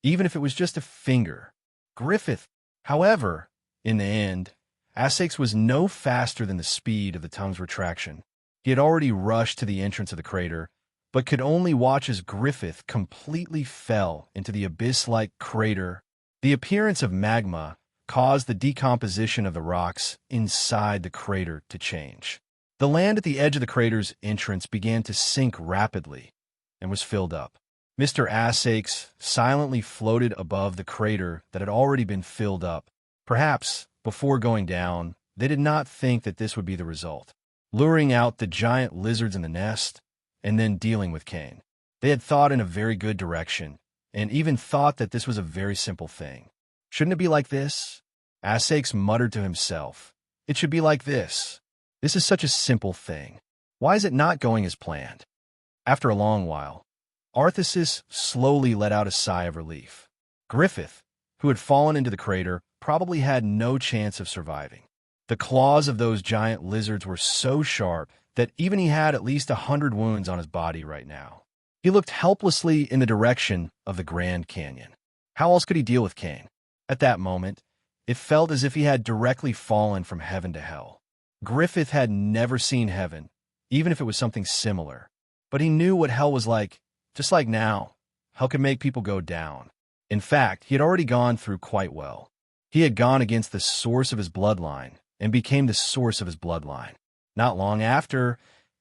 even if it was just a finger. Griffith. However, in the end, Essex was no faster than the speed of the tongue's retraction. He had already rushed to the entrance of the crater, but could only watch as Griffith completely fell into the abyss-like crater. The appearance of magma caused the decomposition of the rocks inside the crater to change. The land at the edge of the crater's entrance began to sink rapidly and was filled up. Mr. Essex silently floated above the crater that had already been filled up. Perhaps, before going down, they did not think that this would be the result. Luring out the giant lizards in the nest, and then dealing with Cain. They had thought in a very good direction, and even thought that this was a very simple thing. Shouldn't it be like this? Essex muttered to himself. It should be like this. This is such a simple thing. Why is it not going as planned? After a long while, Arthursus slowly let out a sigh of relief. Griffith, who had fallen into the crater, probably had no chance of surviving. The claws of those giant lizards were so sharp that even he had at least 100 wounds on his body right now. He looked helplessly in the direction of the Grand Canyon. How else could he deal with Cain? At that moment, it felt as if he had directly fallen from heaven to hell. Griffith had never seen heaven, even if it was something similar. But he knew what hell was like, just like now. Hell could make people go down. In fact, he had already gone through quite well. He had gone against the source of his bloodline and became the source of his bloodline. Not long after,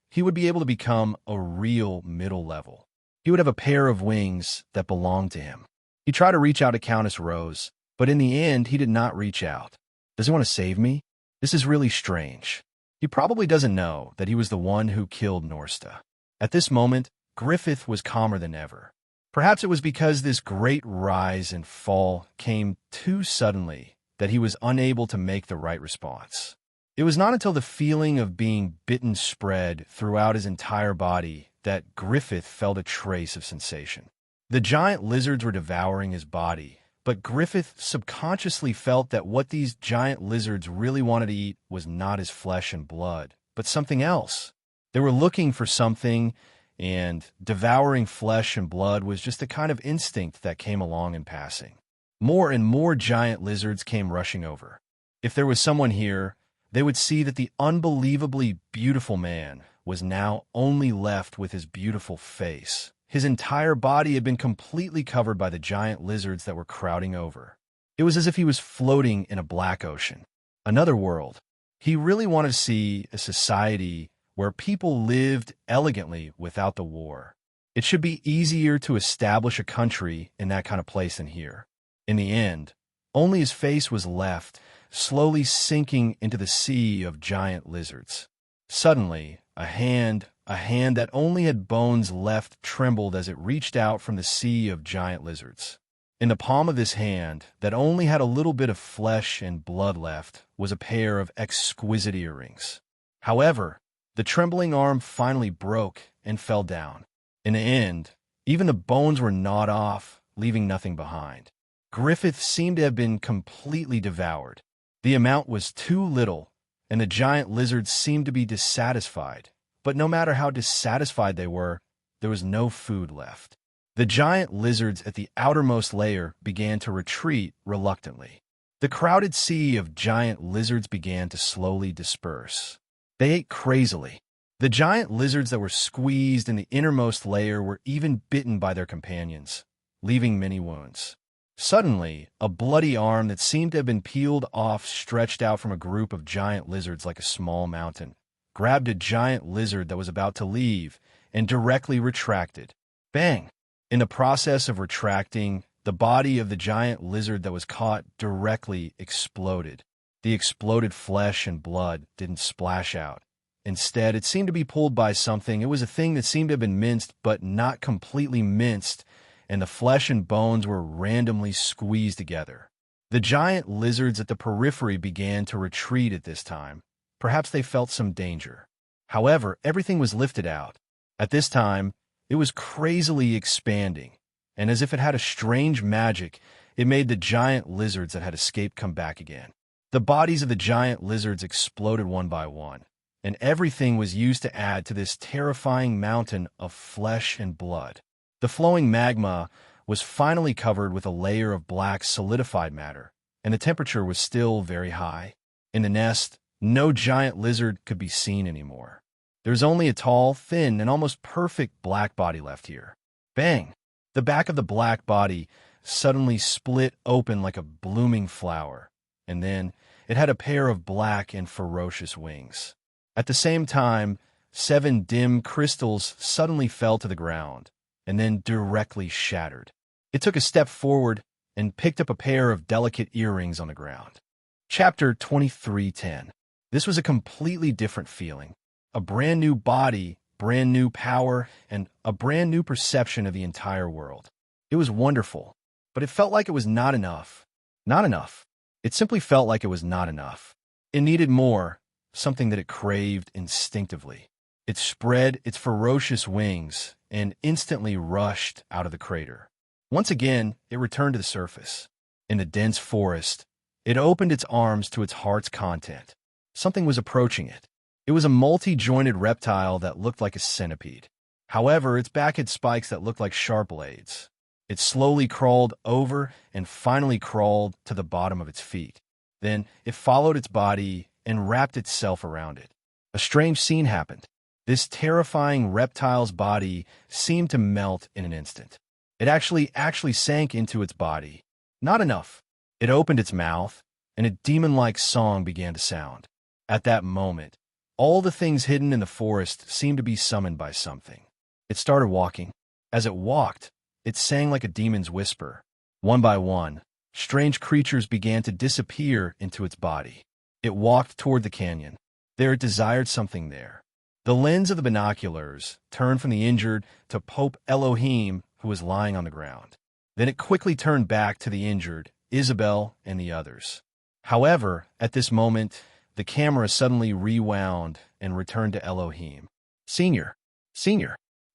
he would be able to become a real middle level. He would have a pair of wings that belonged to him. He tried to reach out to Countess Rose, but in the end, he did not reach out. Does he want to save me? This is really strange. He probably doesn't know that he was the one who killed Norsta. At this moment, Griffith was calmer than ever. Perhaps it was because this great rise and fall came too suddenly that he was unable to make the right response. It was not until the feeling of being bitten spread throughout his entire body that Griffith felt a trace of sensation. The giant lizards were devouring his body, but Griffith subconsciously felt that what these giant lizards really wanted to eat was not his flesh and blood, but something else. They were looking for something, and devouring flesh and blood was just a kind of instinct that came along in passing. More and more giant lizards came rushing over. If there was someone here, they would see that the unbelievably beautiful man was now only left with his beautiful face. His entire body had been completely covered by the giant lizards that were crowding over. It was as if he was floating in a black ocean, another world. He really wanted to see a society where people lived elegantly without the war. It should be easier to establish a country in that kind of place than here. In the end, only his face was left, slowly sinking into the sea of giant lizards. Suddenly, a hand that only had bones left trembled as it reached out from the sea of giant lizards. In the palm of this hand, that only had a little bit of flesh and blood left, was a pair of exquisite earrings. However, the trembling arm finally broke and fell down. In the end, even the bones were gnawed off, leaving nothing behind. Griffith seemed to have been completely devoured. The amount was too little, and the giant lizards seemed to be dissatisfied. But no matter how dissatisfied they were, there was no food left. The giant lizards at the outermost layer began to retreat reluctantly. The crowded sea of giant lizards began to slowly disperse. They ate crazily. The giant lizards that were squeezed in the innermost layer were even bitten by their companions, leaving many wounds. Suddenly, a bloody arm that seemed to have been peeled off stretched out from a group of giant lizards like a small mountain, grabbed a giant lizard that was about to leave, and directly retracted. Bang! In the process of retracting, the body of the giant lizard that was caught directly exploded. The exploded flesh and blood didn't splash out. Instead, it seemed to be pulled by something. It was a thing that seemed to have been minced, but not completely minced, and the flesh and bones were randomly squeezed together. The giant lizards at the periphery began to retreat at this time. Perhaps they felt some danger. However, everything was lifted out. At this time, it was crazily expanding, and as if it had a strange magic, it made the giant lizards that had escaped come back again. The bodies of the giant lizards exploded one by one, and everything was used to add to this terrifying mountain of flesh and blood. The flowing magma was finally covered with a layer of black solidified matter, and the temperature was still very high. In the nest, no giant lizard could be seen anymore. There's only a tall, thin, and almost perfect black body left here. Bang! The back of the black body suddenly split open like a blooming flower, and then it had a pair of black and ferocious wings. At the same time, 7 dim crystals suddenly fell to the ground, and then directly shattered. It took a step forward and picked up a pair of delicate earrings on the ground. Chapter 23:10. This was a completely different feeling. A brand new body, brand new power, and a brand new perception of the entire world. It was wonderful, but it felt like it was not enough. Not enough. It simply felt like it was not enough. It needed more, something that it craved instinctively. It spread its ferocious wings and instantly rushed out of the crater. Once again, it returned to the surface. In the dense forest, it opened its arms to its heart's content. Something was approaching it. It was a multi-jointed reptile that looked like a centipede. However, its back had spikes that looked like sharp blades. It slowly crawled over and finally crawled to the bottom of its feet. Then it followed its body and wrapped itself around it. A strange scene happened. This terrifying reptile's body seemed to melt in an instant. It actually sank into its body. Not enough. It opened its mouth, and a demon-like song began to sound. At that moment, all the things hidden in the forest seemed to be summoned by something. It started walking. As it walked, it sang like a demon's whisper. One by one, strange creatures began to disappear into its body. It walked toward the canyon. There it desired something there. The lens of the binoculars turned from the injured to Pope Elohim, who was lying on the ground. Then it quickly turned back to the injured, Isabel, and the others. However, at this moment, the camera suddenly rewound and returned to Elohim. Senior,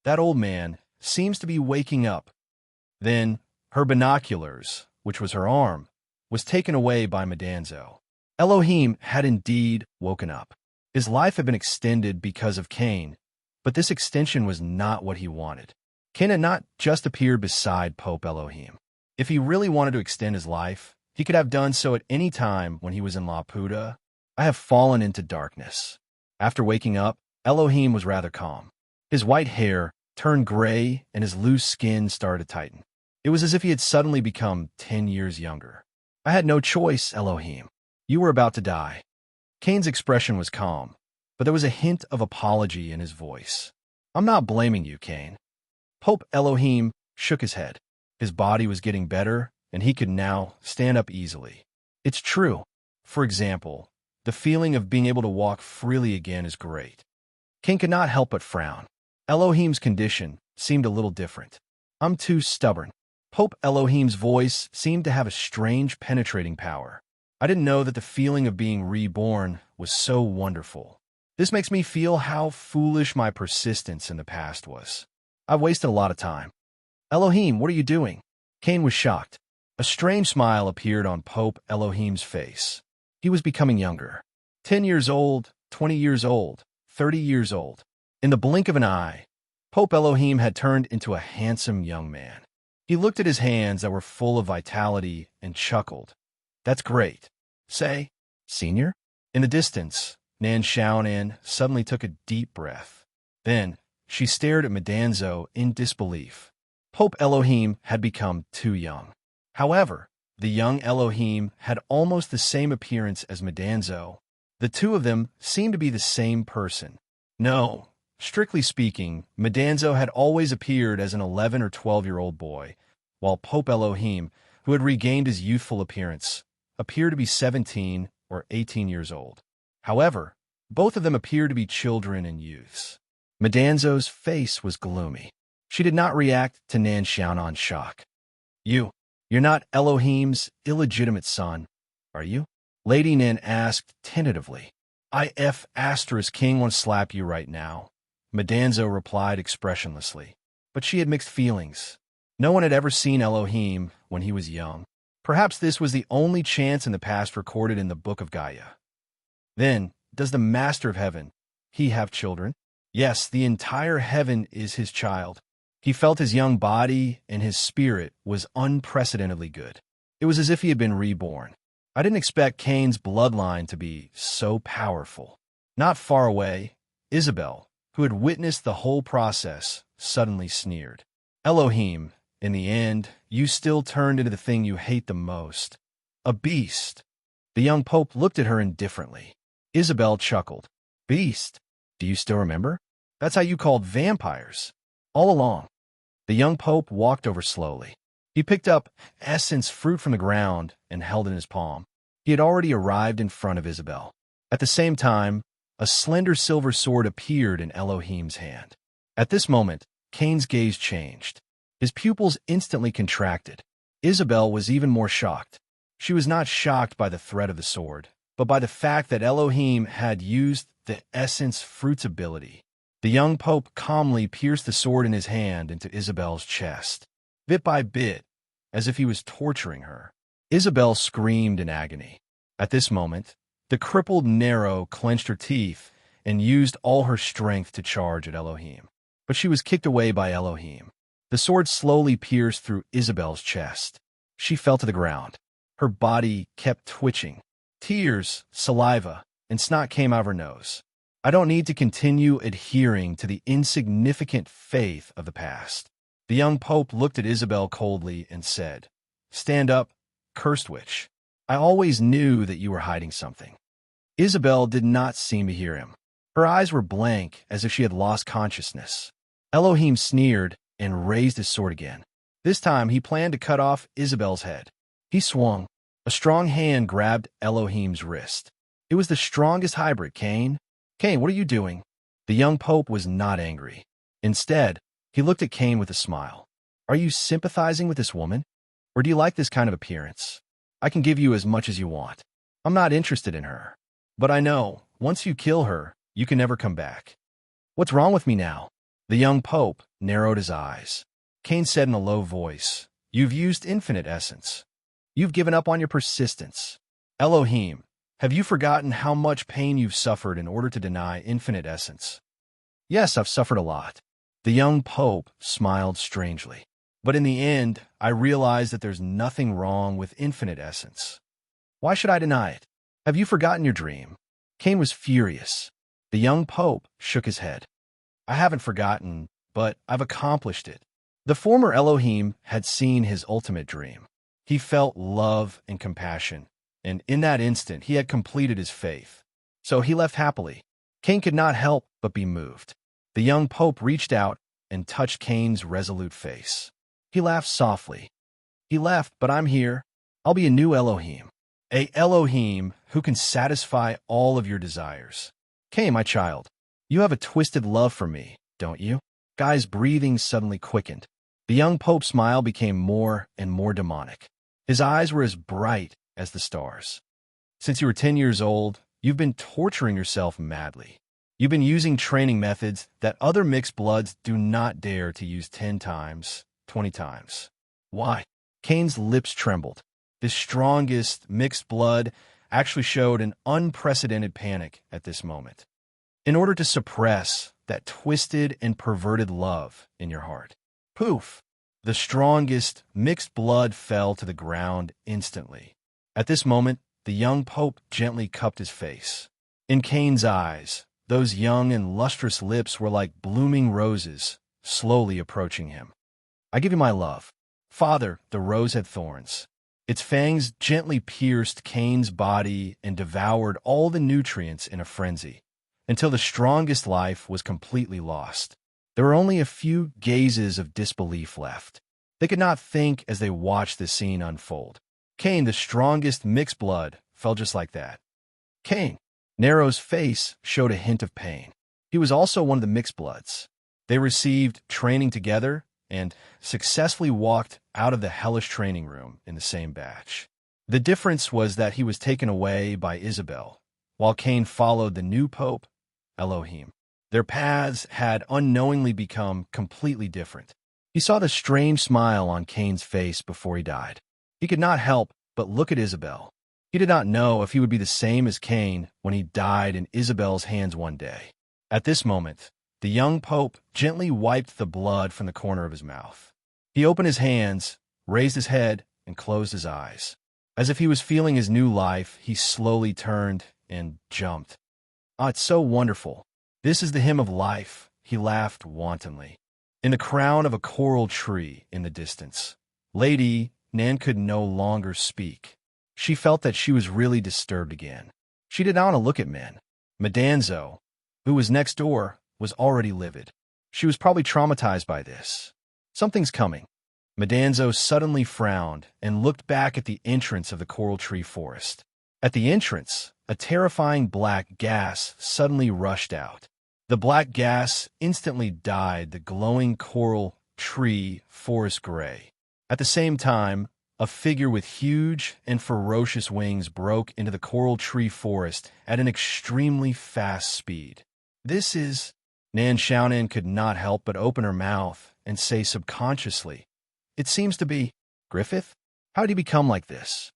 that old man seems to be waking up. Then, her binoculars, which was her arm, was taken away by Madanzo. Elohim had indeed woken up. His life had been extended because of Cain, but this extension was not what he wanted. Cain had not just appeared beside Pope Elohim. If he really wanted to extend his life, he could have done so at any time when he was in Laputa. I have fallen into darkness. After waking up, Elohim was rather calm. His white hair turned gray and his loose skin started to tighten. It was as if he had suddenly become 10 years younger. I had no choice, Elohim. You were about to die. Cain's expression was calm, but there was a hint of apology in his voice. I'm not blaming you, Cain. Pope Elohim shook his head. His body was getting better, and he could now stand up easily. It's true. For example, the feeling of being able to walk freely again is great. Cain could not help but frown. Elohim's condition seemed a little different. I'm too stubborn. Pope Elohim's voice seemed to have a strange penetrating power. I didn't know that the feeling of being reborn was so wonderful. This makes me feel how foolish my persistence in the past was. I've wasted a lot of time. Elohim, what are you doing? Cain was shocked. A strange smile appeared on Pope Elohim's face. He was becoming younger. 10 years old, 20 years old, 30 years old. In the blink of an eye, Pope Elohim had turned into a handsome young man. He looked at his hands that were full of vitality and chuckled. That's great. Say, Senior? In the distance, Nan Xiaonan suddenly took a deep breath. Then, she stared at Madanzo in disbelief. Pope Elohim had become too young. However, the young Elohim had almost the same appearance as Madanzo. The two of them seemed to be the same person. No, strictly speaking, Madanzo had always appeared as an 11 or 12-year-old boy, while Pope Elohim, who had regained his youthful appearance, appeared to be 17 or 18 years old. However, both of them appeared to be children and youths. Madanzo's face was gloomy. She did not react to Nan Xiaonan's shock. You're not Elohim's illegitimate son, are you? Lady Nan asked tentatively. If Asterisk King wants to slap you right now, Madanzo replied expressionlessly. But she had mixed feelings. No one had ever seen Elohim when he was young. Perhaps this was the only chance in the past recorded in the Book of Gaia. Then, does the Master of Heaven, he have children? Yes, the entire heaven is his child. He felt his young body and his spirit was unprecedentedly good. It was as if he had been reborn. I didn't expect Cain's bloodline to be so powerful. Not far away, Isabel, who had witnessed the whole process, suddenly sneered. Elohim, in the end, you still turned into the thing you hate the most. A beast. The young pope looked at her indifferently. Isabel chuckled. Beast? Do you still remember? That's how you called vampires. All along. The young pope walked over slowly. He picked up essence fruit from the ground and held it in his palm. He had already arrived in front of Isabel. At the same time, a slender silver sword appeared in Elohim's hand. At this moment, Cain's gaze changed. His pupils instantly contracted. Isabel was even more shocked. She was not shocked by the threat of the sword, but by the fact that Elohim had used the essence fruit's ability. The young pope calmly pierced the sword in his hand into Isabel's chest. Bit by bit, as if he was torturing her. Isabel screamed in agony. At this moment, the crippled Nero clenched her teeth and used all her strength to charge at Elohim. But she was kicked away by Elohim. The sword slowly pierced through Isabel's chest. She fell to the ground. Her body kept twitching. Tears, saliva, and snot came out of her nose. I don't need to continue adhering to the insignificant faith of the past. The young pope looked at Isabel coldly and said, Stand up, cursed witch. I always knew that you were hiding something. Isabel did not seem to hear him. Her eyes were blank, as if she had lost consciousness. Elohim sneered and raised his sword again. This time he planned to cut off Isabel's head. He swung. A strong hand grabbed Elohim's wrist. It was the strongest hybrid, Cain. Cain, what are you doing? The young pope was not angry. Instead, he looked at Cain with a smile. Are you sympathizing with this woman? Or do you like this kind of appearance? I can give you as much as you want. I'm not interested in her. But I know, once you kill her, you can never come back. What's wrong with me now? The young pope narrowed his eyes. Cain said in a low voice, You've used infinite essence. You've given up on your persistence. Elohim, have you forgotten how much pain you've suffered in order to deny infinite essence? Yes, I've suffered a lot. The young pope smiled strangely. But in the end, I realized that there's nothing wrong with infinite essence. Why should I deny it? Have you forgotten your dream? Cain was furious. The young pope shook his head. I haven't forgotten, but I've accomplished it. The former Elohim had seen his ultimate dream. He felt love and compassion, and in that instant he had completed his faith. So he left happily. Cain could not help but be moved. The young pope reached out and touched Cain's resolute face. He laughed softly. He left, but I'm here. I'll be a new Elohim. A Elohim who can satisfy all of your desires. Cain, my child, you have a twisted love for me, don't you? Guy's breathing suddenly quickened. The young pope's smile became more and more demonic. His eyes were as bright as the stars. Since you were 10 years old, you've been torturing yourself madly. You've been using training methods that other mixed bloods do not dare to use 10 times, 20 times. Why? Cain's lips trembled. The strongest mixed blood actually showed an unprecedented panic at this moment. In order to suppress that twisted and perverted love in your heart. Poof! The strongest mixed blood fell to the ground instantly. At this moment, the young pope gently cupped his face. In Cain's eyes, those young and lustrous lips were like blooming roses, slowly approaching him. I give you my love. Father, the rose had thorns. Its fangs gently pierced Cain's body and devoured all the nutrients in a frenzy, until the strongest life was completely lost. There were only a few gazes of disbelief left. They could not think as they watched the scene unfold. Cain, the strongest mixed blood, fell just like that. Cain. Nero's face showed a hint of pain. He was also one of the mixed bloods. They received training together and successfully walked out of the hellish training room in the same batch. The difference was that he was taken away by Isabel, while Cain followed the new pope, Elohim. Their paths had unknowingly become completely different. He saw the strange smile on Cain's face before he died. He could not help but look at Isabel. He did not know if he would be the same as Cain when he died in Isabel's hands one day. At this moment, the young pope gently wiped the blood from the corner of his mouth. He opened his hands, raised his head, and closed his eyes. As if he was feeling his new life, he slowly turned and jumped. "Ah, it's so wonderful. This is the hymn of life," he laughed wantonly. In the crown of a coral tree in the distance, Lady Nan could no longer speak. She felt that she was really disturbed again. She did not want to look at men. Madanzo, who was next door, was already livid. She was probably traumatized by this. "Something's coming." Madanzo suddenly frowned and looked back at the entrance of the coral tree forest. At the entrance, a terrifying black gas suddenly rushed out. The black gas instantly dyed the glowing coral tree forest gray. At the same time, a figure with huge and ferocious wings broke into the coral tree forest at an extremely fast speed. "This is—" Nan Xiaonan could not help but open her mouth and say subconsciously, "It seems to be Griffith. How did he become like this?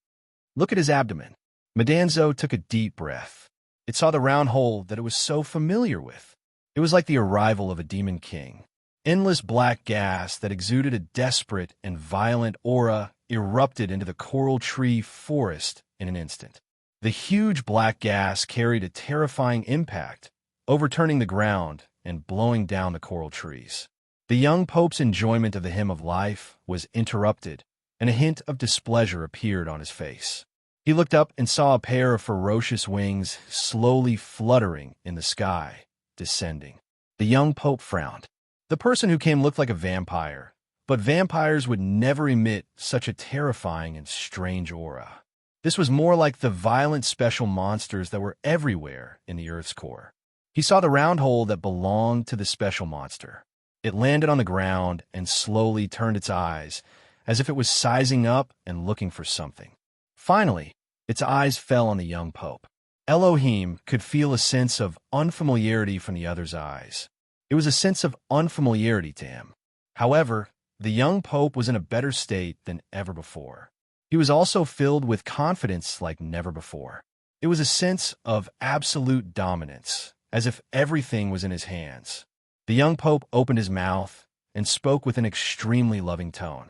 Look at his abdomen." Madanzo took a deep breath. It saw the round hole that it was so familiar with. It was like the arrival of a demon king. Endless black gas that exuded a desperate and violent aura erupted into the coral tree forest in an instant. The huge black gas carried a terrifying impact, overturning the ground and blowing down the coral trees. The young pope's enjoyment of the hymn of life was interrupted, and a hint of displeasure appeared on his face. He looked up and saw a pair of ferocious wings slowly fluttering in the sky, descending. The young pope frowned. The person who came looked like a vampire, but vampires would never emit such a terrifying and strange aura. This was more like the violent special monsters that were everywhere in the Earth's core. He saw the round hole that belonged to the special monster. It landed on the ground and slowly turned its eyes, as if it was sizing up and looking for something. Finally, its eyes fell on the young pope. Elohim could feel a sense of unfamiliarity from the other's eyes. It was a sense of unfamiliarity to him. However, the young pope was in a better state than ever before. He was also filled with confidence like never before. It was a sense of absolute dominance, as if everything was in his hands. The young pope opened his mouth and spoke with an extremely loving tone.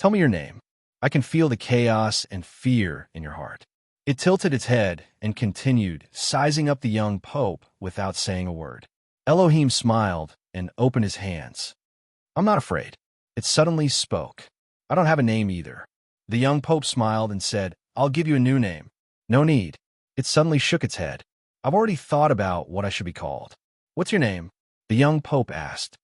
"Tell me your name. I can feel the chaos and fear in your heart." It tilted its head and continued, sizing up the young pope without saying a word. Elohim smiled and opened his hands. "I'm not afraid." It suddenly spoke. "I don't have a name either." The young pope smiled and said, "I'll give you a new name." "No need." It suddenly shook its head. "I've already thought about what I should be called." "What's your name?" the young pope asked.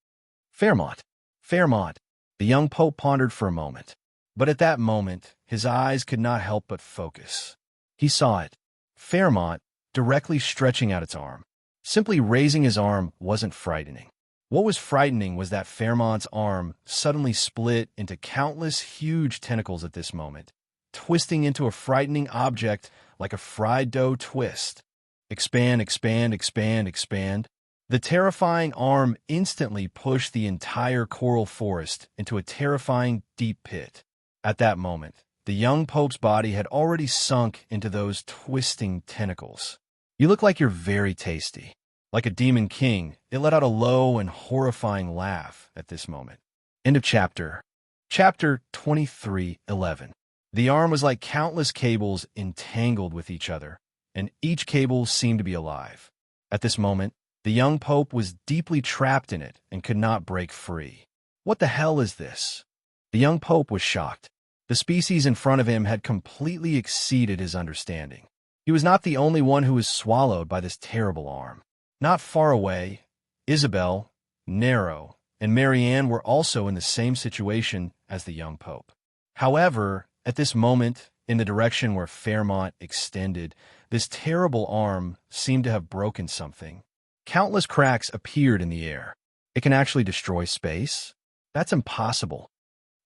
"Fairmont." "Fairmont." The young pope pondered for a moment. But at that moment, his eyes could not help but focus. He saw it. Fairmont directly stretching out its arm. Simply raising his arm wasn't frightening. What was frightening was that Fairmont's arm suddenly split into countless huge tentacles at this moment, twisting into a frightening object like a fried dough twist. Expand, expand, expand, expand. The terrifying arm instantly pushed the entire coral forest into a terrifying deep pit. At that moment, the young pope's body had already sunk into those twisting tentacles. "You look like you're very tasty." Like a demon king, it let out a low and horrifying laugh at this moment. End of chapter. Chapter 23:11. The arm was like countless cables entangled with each other, and each cable seemed to be alive. At this moment, the young pope was deeply trapped in it and could not break free. What the hell is this? The young pope was shocked. The species in front of him had completely exceeded his understanding. He was not the only one who was swallowed by this terrible arm. Not far away, Isabel, Nero, and Marianne were also in the same situation as the young pope. However, at this moment, in the direction where Fairmont extended, this terrible arm seemed to have broken something. Countless cracks appeared in the air. It can actually destroy space? That's impossible.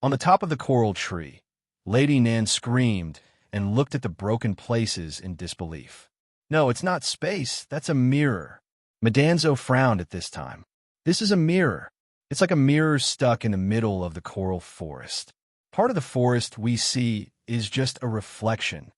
On the top of the coral tree, Lady Nan screamed and looked at the broken places in disbelief. No, it's not space. That's a mirror. Madanzo frowned at this time. This is a mirror. It's like a mirror stuck in the middle of the coral forest. Part of the forest we see is just a reflection.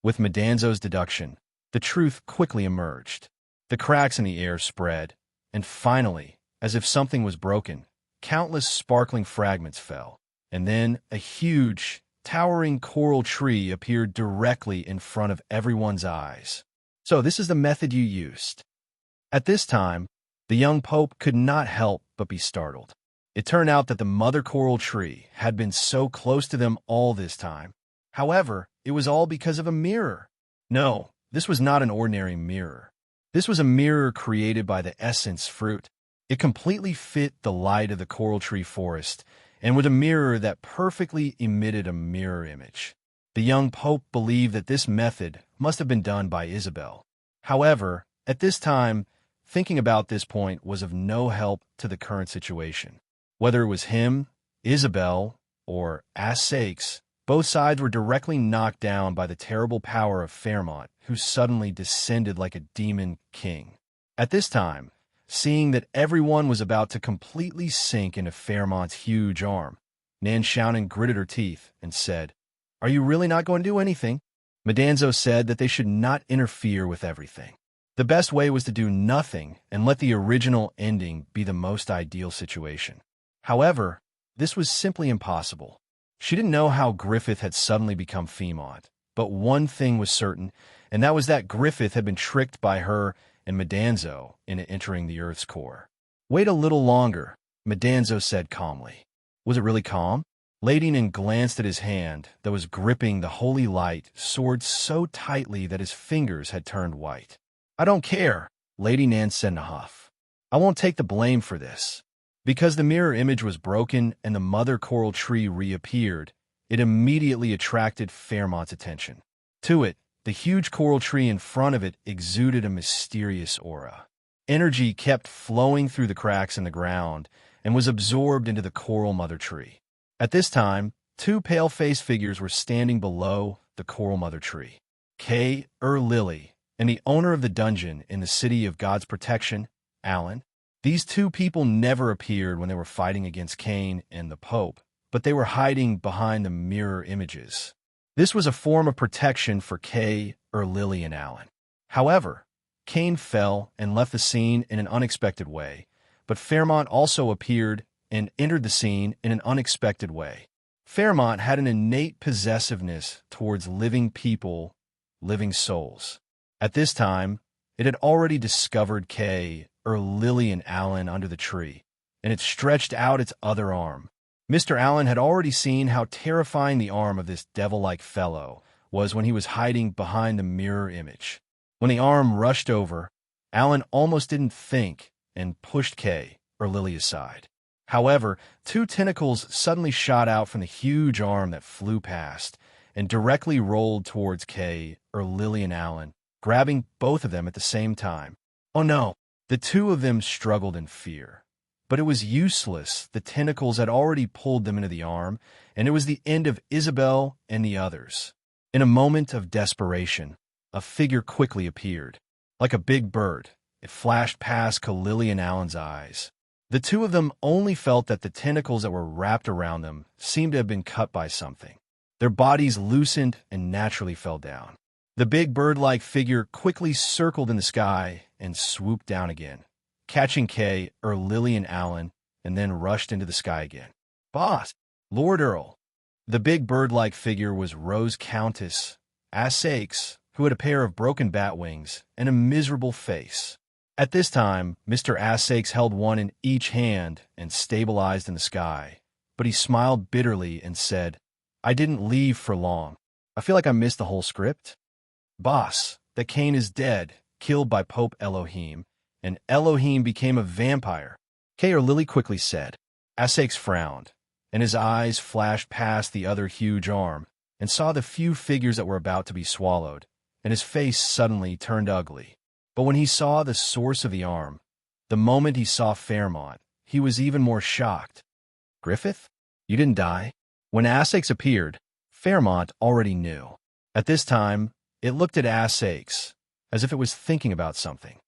With Madanzo's deduction, the truth quickly emerged. The cracks in the air spread, and finally, as if something was broken, countless sparkling fragments fell, and then a huge, towering coral tree appeared directly in front of everyone's eyes. So this is the method you used. At this time, the young pope could not help but be startled. It turned out that the mother coral tree had been so close to them all this time. However, it was all because of a mirror. No, this was not an ordinary mirror. This was a mirror created by the essence fruit. It completely fit the light of the coral tree forest, and with a mirror that perfectly emitted a mirror image. The young pope believed that this method must have been done by Isabel. However, at this time, thinking about this point was of no help to the current situation. Whether it was him, Isabel, or Sakes, both sides were directly knocked down by the terrible power of Fairmont, who suddenly descended like a demon king. At this time, seeing that everyone was about to completely sink into Fairmont's huge arm, Nan Shounen gritted her teeth and said, "Are you really not going to do anything?" Madanzo said that they should not interfere with everything. The best way was to do nothing and let the original ending be the most ideal situation. However, this was simply impossible. She didn't know how Griffith had suddenly become Fairmont, but one thing was certain, and that was that Griffith had been tricked by her and Madanzo into entering the Earth's core. "Wait a little longer," Madanzo said calmly. Was it really calm? Lady Nan glanced at his hand that was gripping the holy light sword so tightly that his fingers had turned white. "I don't care," Lady Nan said in a huff. "I won't take the blame for this." Because the mirror image was broken and the mother coral tree reappeared, it immediately attracted Fairmont's attention. To it, the huge coral tree in front of it exuded a mysterious aura. Energy kept flowing through the cracks in the ground and was absorbed into the coral mother tree. At this time, two pale-faced figures were standing below the coral mother tree. Kay Lily and the owner of the dungeon in the city of God's protection, Alan. These two people never appeared when they were fighting against Cain and the Pope, but they were hiding behind the mirror images. This was a form of protection for Kay, Lily, and Alan. However, Cain fell and left the scene in an unexpected way, but Fairmont also appeared and entered the scene in an unexpected way. Fairmont had an innate possessiveness towards living people, living souls. At this time, it had already discovered Kay, Lily, and Alan under the tree, and it stretched out its other arm. Mr. Allen had already seen how terrifying the arm of this devil-like fellow was when he was hiding behind the mirror image. When the arm rushed over, Allen almost didn't think and pushed Kay, Lily, aside. However, two tentacles suddenly shot out from the huge arm that flew past and directly rolled towards Kay, Lily, and Alan, grabbing both of them at the same time. Oh no! The two of them struggled in fear. But it was useless. The tentacles had already pulled them into the arm, and it was the end of Isabel and the others. In a moment of desperation, a figure quickly appeared. Like a big bird, it flashed past Lily and Alan's eyes. The two of them only felt that the tentacles that were wrapped around them seemed to have been cut by something. Their bodies loosened and naturally fell down. The big bird-like figure quickly circled in the sky and swooped down again, catching Kay, Lily, and Alan, and then rushed into the sky again. "Boss! Lord Earl!" The big bird-like figure was Rose Countess Sakes, who had a pair of broken bat wings and a miserable face. At this time, Mr. Sakes held one in each hand and stabilized in the sky, but he smiled bitterly and said, "I didn't leave for long. I feel like I missed the whole script." "Boss, that Cain is dead, killed by Pope Elohim, and Elohim became a vampire," Kay Lily quickly said. Sakes frowned. and his eyes flashed past the other huge arm and saw the few figures that were about to be swallowed, and his face suddenly turned ugly. But when he saw the source of the arm, the moment he saw Fairmont, he was even more shocked. "Griffith? You didn't die?" When Essex appeared, Fairmont already knew. At this time, it looked at Essex as if it was thinking about something.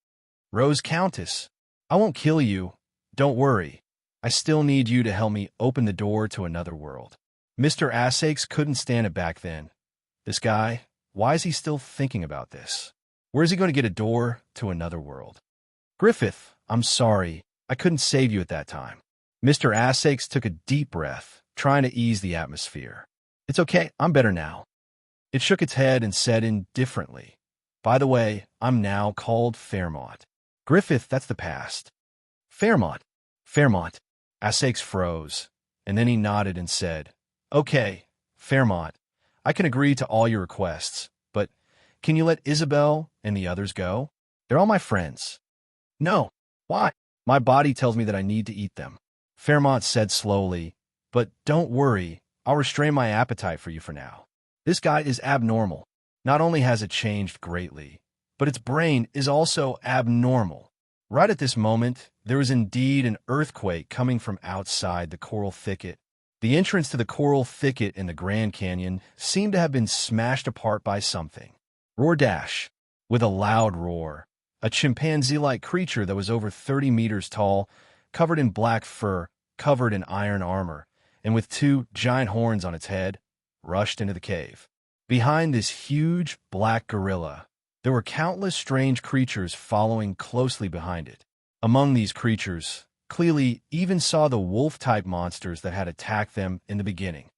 "Rose Countess, I won't kill you. Don't worry. I still need you to help me open the door to another world." Mr. Essex couldn't stand it back then. This guy, why is he still thinking about this? Where is he going to get a door to another world? "Griffith, I'm sorry. I couldn't save you at that time." Mr. Essex took a deep breath, trying to ease the atmosphere. "It's okay. I'm better now." It shook its head and said indifferently, "By the way, I'm now called Fairmont." "Griffith, that's the past." "Fairmont. Fairmont." Essex froze, and then he nodded and said, "Okay, Fairmont, I can agree to all your requests, but can you let Isabel and the others go? They're all my friends." "No. Why?" "My body tells me that I need to eat them," Fairmont said slowly, "but don't worry, I'll restrain my appetite for you for now. This guy is abnormal. Not only has it changed greatly, but its brain is also abnormal." Right at this moment, there was indeed an earthquake coming from outside the coral thicket. The entrance to the coral thicket in the Grand Canyon seemed to have been smashed apart by something. Roar dash! With a loud roar, a chimpanzee-like creature that was over 30 meters tall, covered in black fur, covered in iron armor, and with two giant horns on its head, rushed into the cave. Behind this huge black gorilla, there were countless strange creatures following closely behind it. Among these creatures, Clearly even saw the wolf-type monsters that had attacked them in the beginning.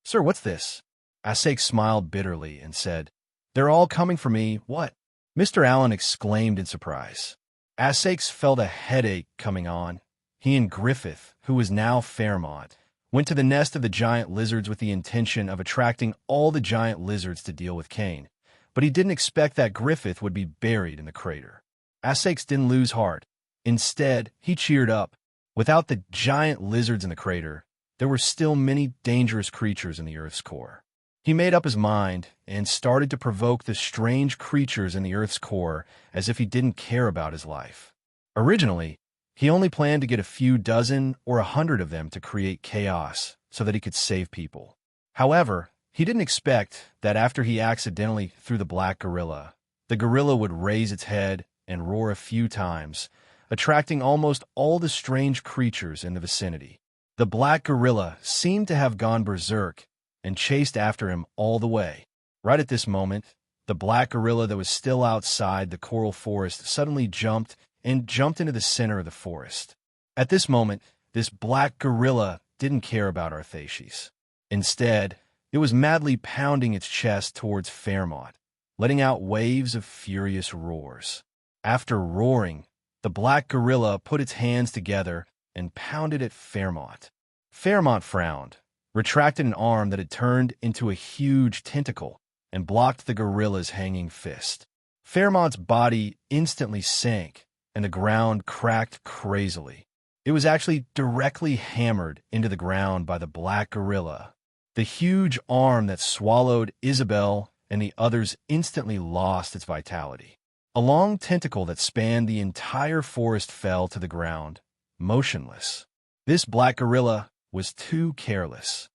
"Sir, what's this?" Essex smiled bitterly and said, "They're all coming for me, what?" Mr. Allen exclaimed in surprise. Essex felt a headache coming on. He and Griffith, who was now Fairmont, went to the nest of the giant lizards with the intention of attracting all the giant lizards to deal with Kane, but he didn't expect that Griffith would be buried in the crater. Essex didn't lose heart. Instead, he cheered up. Without the giant lizards in the crater, there were still many dangerous creatures in the Earth's core. He made up his mind and started to provoke the strange creatures in the Earth's core as if he didn't care about his life. Originally, he only planned to get a few dozen or 100 of them to create chaos so that he could save people. However, he didn't expect that after he accidentally threw the black gorilla, the gorilla would raise its head and roar a few times, attracting almost all the strange creatures in the vicinity. The black gorilla seemed to have gone berserk and chased after him all the way. Right at this moment, the black gorilla that was still outside the coral forest suddenly jumped into the center of the forest. At this moment, this black gorilla didn't care about Arthashis. Instead, it was madly pounding its chest towards Fairmont, letting out waves of furious roars. After roaring, the black gorilla put its hands together and pounded at Fairmont. Fairmont frowned, retracted an arm that had turned into a huge tentacle, and blocked the gorilla's hanging fist. Fairmont's body instantly sank, and the ground cracked crazily. It was actually directly hammered into the ground by the black gorilla. The huge arm that swallowed Isabel and the others instantly lost its vitality. A long tentacle that spanned the entire forest fell to the ground, motionless. This black gorilla was too careless.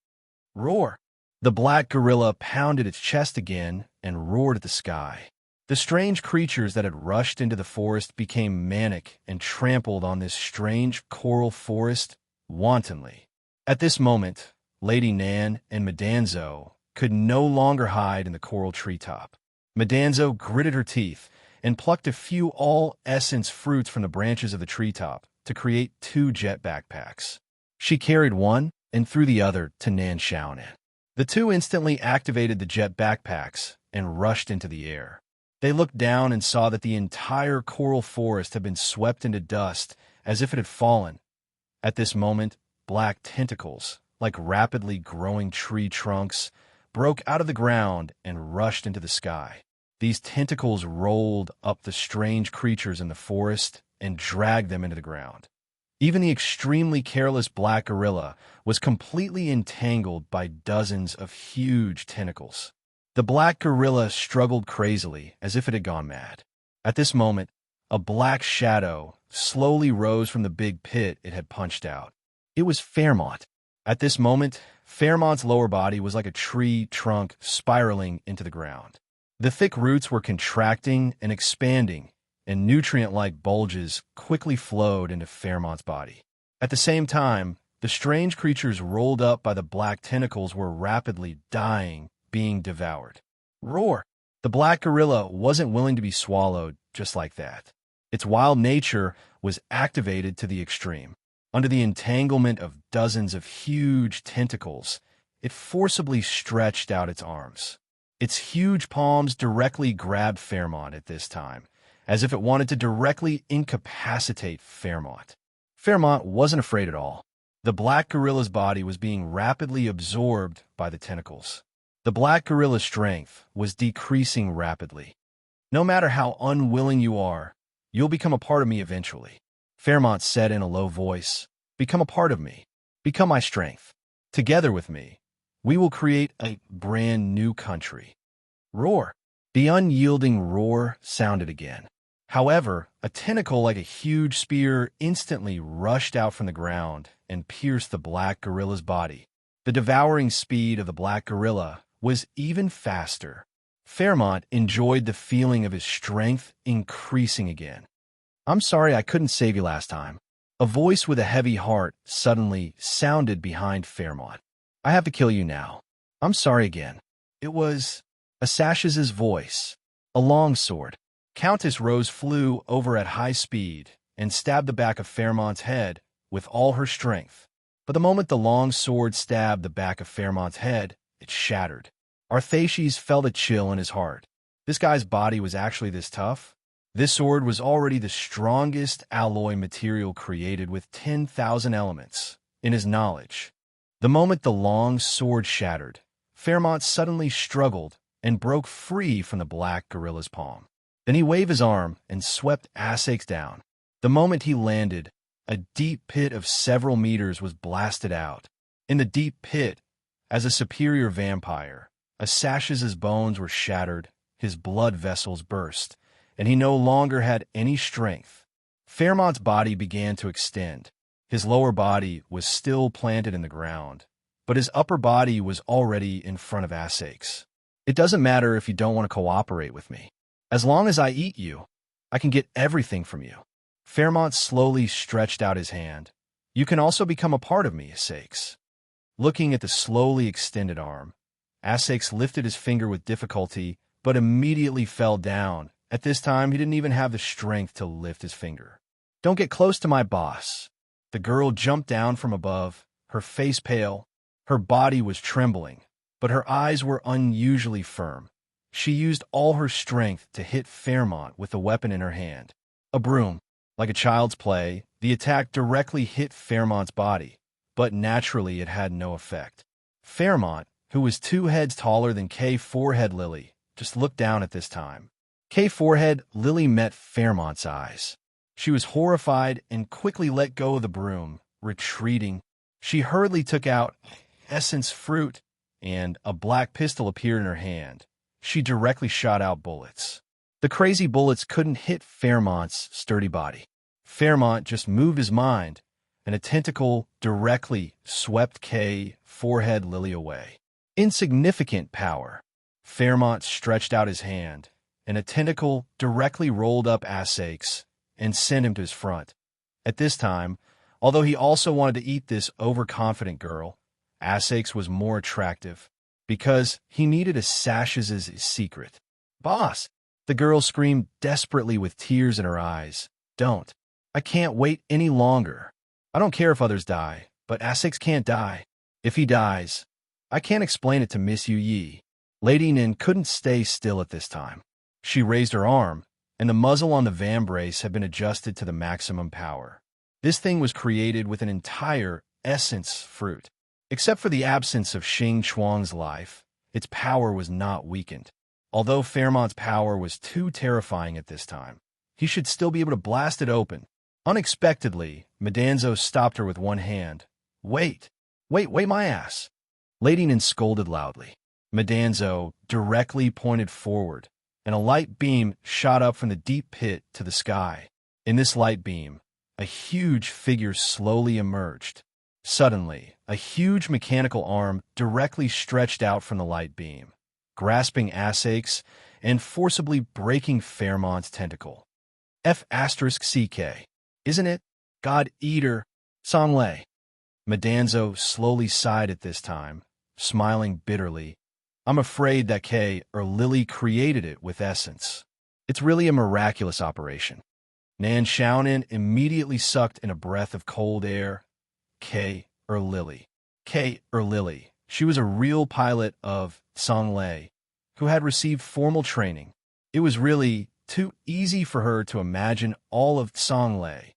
Roar! The black gorilla pounded its chest again and roared at the sky. The strange creatures that had rushed into the forest became manic and trampled on this strange coral forest wantonly. At this moment, Lady Nan and Madanzo could no longer hide in the coral treetop. Madanzo gritted her teeth and plucked a few all-essence fruits from the branches of the treetop to create 2 jet backpacks. She carried one and threw the other to Nan Xiaonan. The two instantly activated the jet backpacks and rushed into the air. They looked down and saw that the entire coral forest had been swept into dust as if it had fallen. At this moment, black tentacles, like rapidly growing tree trunks, broke out of the ground and rushed into the sky. These tentacles rolled up the strange creatures in the forest and dragged them into the ground. Even the extremely careless black gorilla was completely entangled by dozens of huge tentacles. The black gorilla struggled crazily as if it had gone mad. At this moment, a black shadow slowly rose from the big pit it had punched out. It was Fairmont. At this moment, Fairmont's lower body was like a tree trunk spiraling into the ground. The thick roots were contracting and expanding, and nutrient-like bulges quickly flowed into Fairmont's body. At the same time, the strange creatures rolled up by the black tentacles were rapidly dying, being devoured. Roar! The black gorilla wasn't willing to be swallowed just like that. Its wild nature was activated to the extreme. Under the entanglement of dozens of huge tentacles, it forcibly stretched out its arms. Its huge palms directly grabbed Fairmont at this time, as if it wanted to directly incapacitate Fairmont. Fairmont wasn't afraid at all. The black gorilla's body was being rapidly absorbed by the tentacles. The black gorilla's strength was decreasing rapidly. No matter how unwilling you are, you'll become a part of me eventually. Fairmont said in a low voice, "Become a part of me. Become my strength. Together with me, we will create a brand new country." Roar! The unyielding roar sounded again. However, a tentacle like a huge spear instantly rushed out from the ground and pierced the black gorilla's body. The devouring speed of the black gorilla was even faster. Fairmont enjoyed the feeling of his strength increasing again. "I'm sorry I couldn't save you last time." A voice with a heavy heart suddenly sounded behind Fairmont. "I have to kill you now. I'm sorry again." It was Asash's voice. A long sword. Countess Rose flew over at high speed and stabbed the back of Fairmont's head with all her strength. But the moment the long sword stabbed the back of Fairmont's head, it shattered. Arthashes felt a chill in his heart. This guy's body was actually this tough? This sword was already the strongest alloy material created with 10,000 elements in his knowledge. The moment the long sword shattered, Fairmont suddenly struggled and broke free from the black gorilla's palm. Then he waved his arm and swept Asakes down. The moment he landed, a deep pit of several meters was blasted out. In the deep pit, as a superior vampire, Asash's bones were shattered, his blood vessels burst, and he no longer had any strength. Fairmont's body began to extend. His lower body was still planted in the ground, but his upper body was already in front of Asakes. "It doesn't matter if you don't want to cooperate with me. As long as I eat you, I can get everything from you." Fairmont slowly stretched out his hand. "You can also become a part of me, Asakes." Looking at the slowly extended arm, Asakes lifted his finger with difficulty, but immediately fell down. At this time, he didn't even have the strength to lift his finger. "Don't get close to my boss." The girl jumped down from above, her face pale. Her body was trembling, but her eyes were unusually firm. She used all her strength to hit Fairmont with the weapon in her hand. A broom. Like a child's play, the attack directly hit Fairmont's body, but naturally it had no effect. Fairmont, who was 2 heads taller than K. Forehead Lily, just looked down at this time. K. Forehead Lily met Fairmont's eyes. She was horrified and quickly let go of the broom, retreating. She hurriedly took out essence fruit, and a black pistol appeared in her hand. She directly shot out bullets. The crazy bullets couldn't hit Fairmont's sturdy body. Fairmont just moved his mind, and a tentacle directly swept K. Forehead Lily away. Insignificant power. Fairmont stretched out his hand, and a tentacle directly rolled up Asakes and sent him to his front. At this time, although he also wanted to eat this overconfident girl, Asakes was more attractive, because he needed Asash's secret. "Boss!" The girl screamed desperately with tears in her eyes. "Don't. I can't wait any longer. I don't care if others die, but Asakes can't die. If he dies, I can't explain it to Miss Yu Yi." Lady Nin couldn't stay still at this time. She raised her arm, and the muzzle on the vambrace had been adjusted to the maximum power. This thing was created with an entire essence fruit. Except for the absence of Xing Chuang's life, its power was not weakened. Although Fairmont's power was too terrifying at this time, he should still be able to blast it open. Unexpectedly, Medanzo stopped her with one hand. Wait, wait my ass. Lady Nan scolded loudly. Medanzo directly pointed forward, and a light beam shot up from the deep pit to the sky. In this light beam, a huge figure slowly emerged. Suddenly, a huge mechanical arm directly stretched out from the light beam, grasping Asak's and forcibly breaking Fairmont's tentacle. F***CK. Isn't it? God Eater, Songlei. Medanzo slowly sighed at this time, smiling bitterly. I'm afraid that K or Lily created it with essence. It's really a miraculous operation. Nan Xiaonan immediately sucked in a breath of cold air. K or Lily. K or Lily. She was a real pilot of Songlei, who had received formal training. It was really too easy for her to imagine all of Songlei.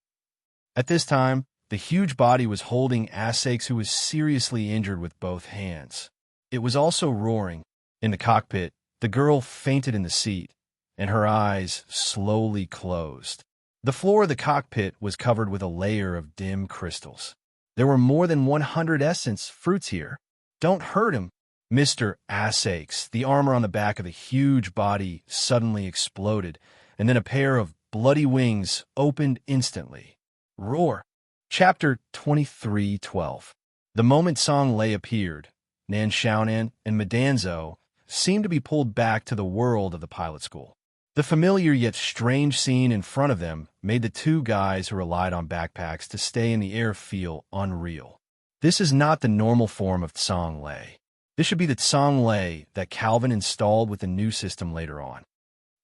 At this time, the huge body was holding Asak's, who was seriously injured with both hands. It was also roaring. In the cockpit, the girl fainted in the seat, and her eyes slowly closed. The floor of the cockpit was covered with a layer of dim crystals. There were more than 100 essence fruits here. Don't hurt him, Mr. Asak's. The armor on the back of the huge body suddenly exploded, and then a pair of bloody wings opened instantly. Roar. Chapter 23:12. The moment Songlei appeared, Nan Xiaonan and Medanzo seemed to be pulled back to the world of the pilot school. The familiar yet strange scene in front of them made the two guys who relied on backpacks to stay in the air feel unreal. This is not the normal form of Songlei. This should be the Songlei that Calvin installed with the new system later on.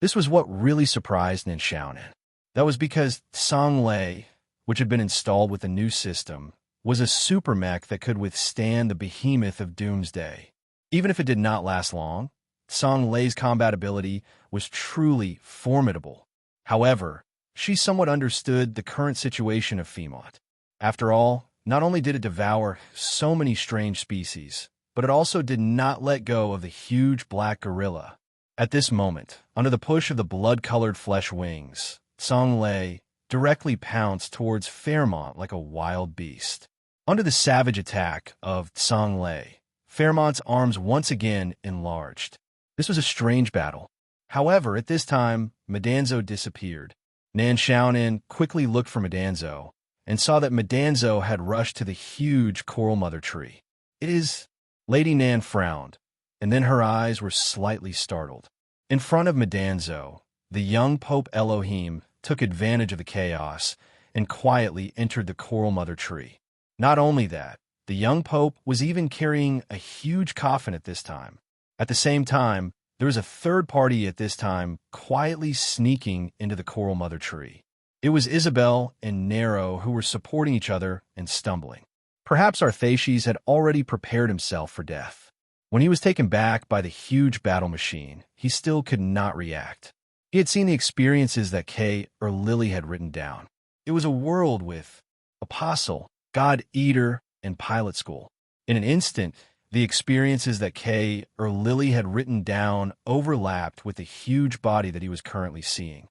This was what really surprised Nan Xiaonan. That was because Songlei, which had been installed with the new system, was a super mech that could withstand the behemoth of Doomsday. Even if it did not last long, Songlei's combat ability was truly formidable. However, she somewhat understood the current situation of Fairmont. After all, not only did it devour so many strange species, but it also did not let go of the huge black gorilla. At this moment, under the push of the blood-colored flesh wings, Songlei directly pounced towards Fairmont like a wild beast. Under the savage attack of Songlei, Fairmont's arms once again enlarged. This was a strange battle. However, at this time, Medanzo disappeared. Nan Xiaonan quickly looked for Medanzo and saw that Medanzo had rushed to the huge coral mother tree. It is... Lady Nan frowned, and then her eyes were slightly startled. In front of Medanzo, the young Pope Elohim took advantage of the chaos and quietly entered the coral mother tree. Not only that, the young Pope was even carrying a huge coffin at this time. At the same time, there was a third party at this time quietly sneaking into the coral mother tree. It was Isabel and Nero who were supporting each other and stumbling. Perhaps Arthashes had already prepared himself for death. When he was taken back by the huge battle machine, he still could not react. He had seen the experiences that Kay or Lily had written down. It was a world with Apostle, God Eater, and Pilot School. In an instant, the experiences that Kay or Lily had written down overlapped with the huge body that he was currently seeing.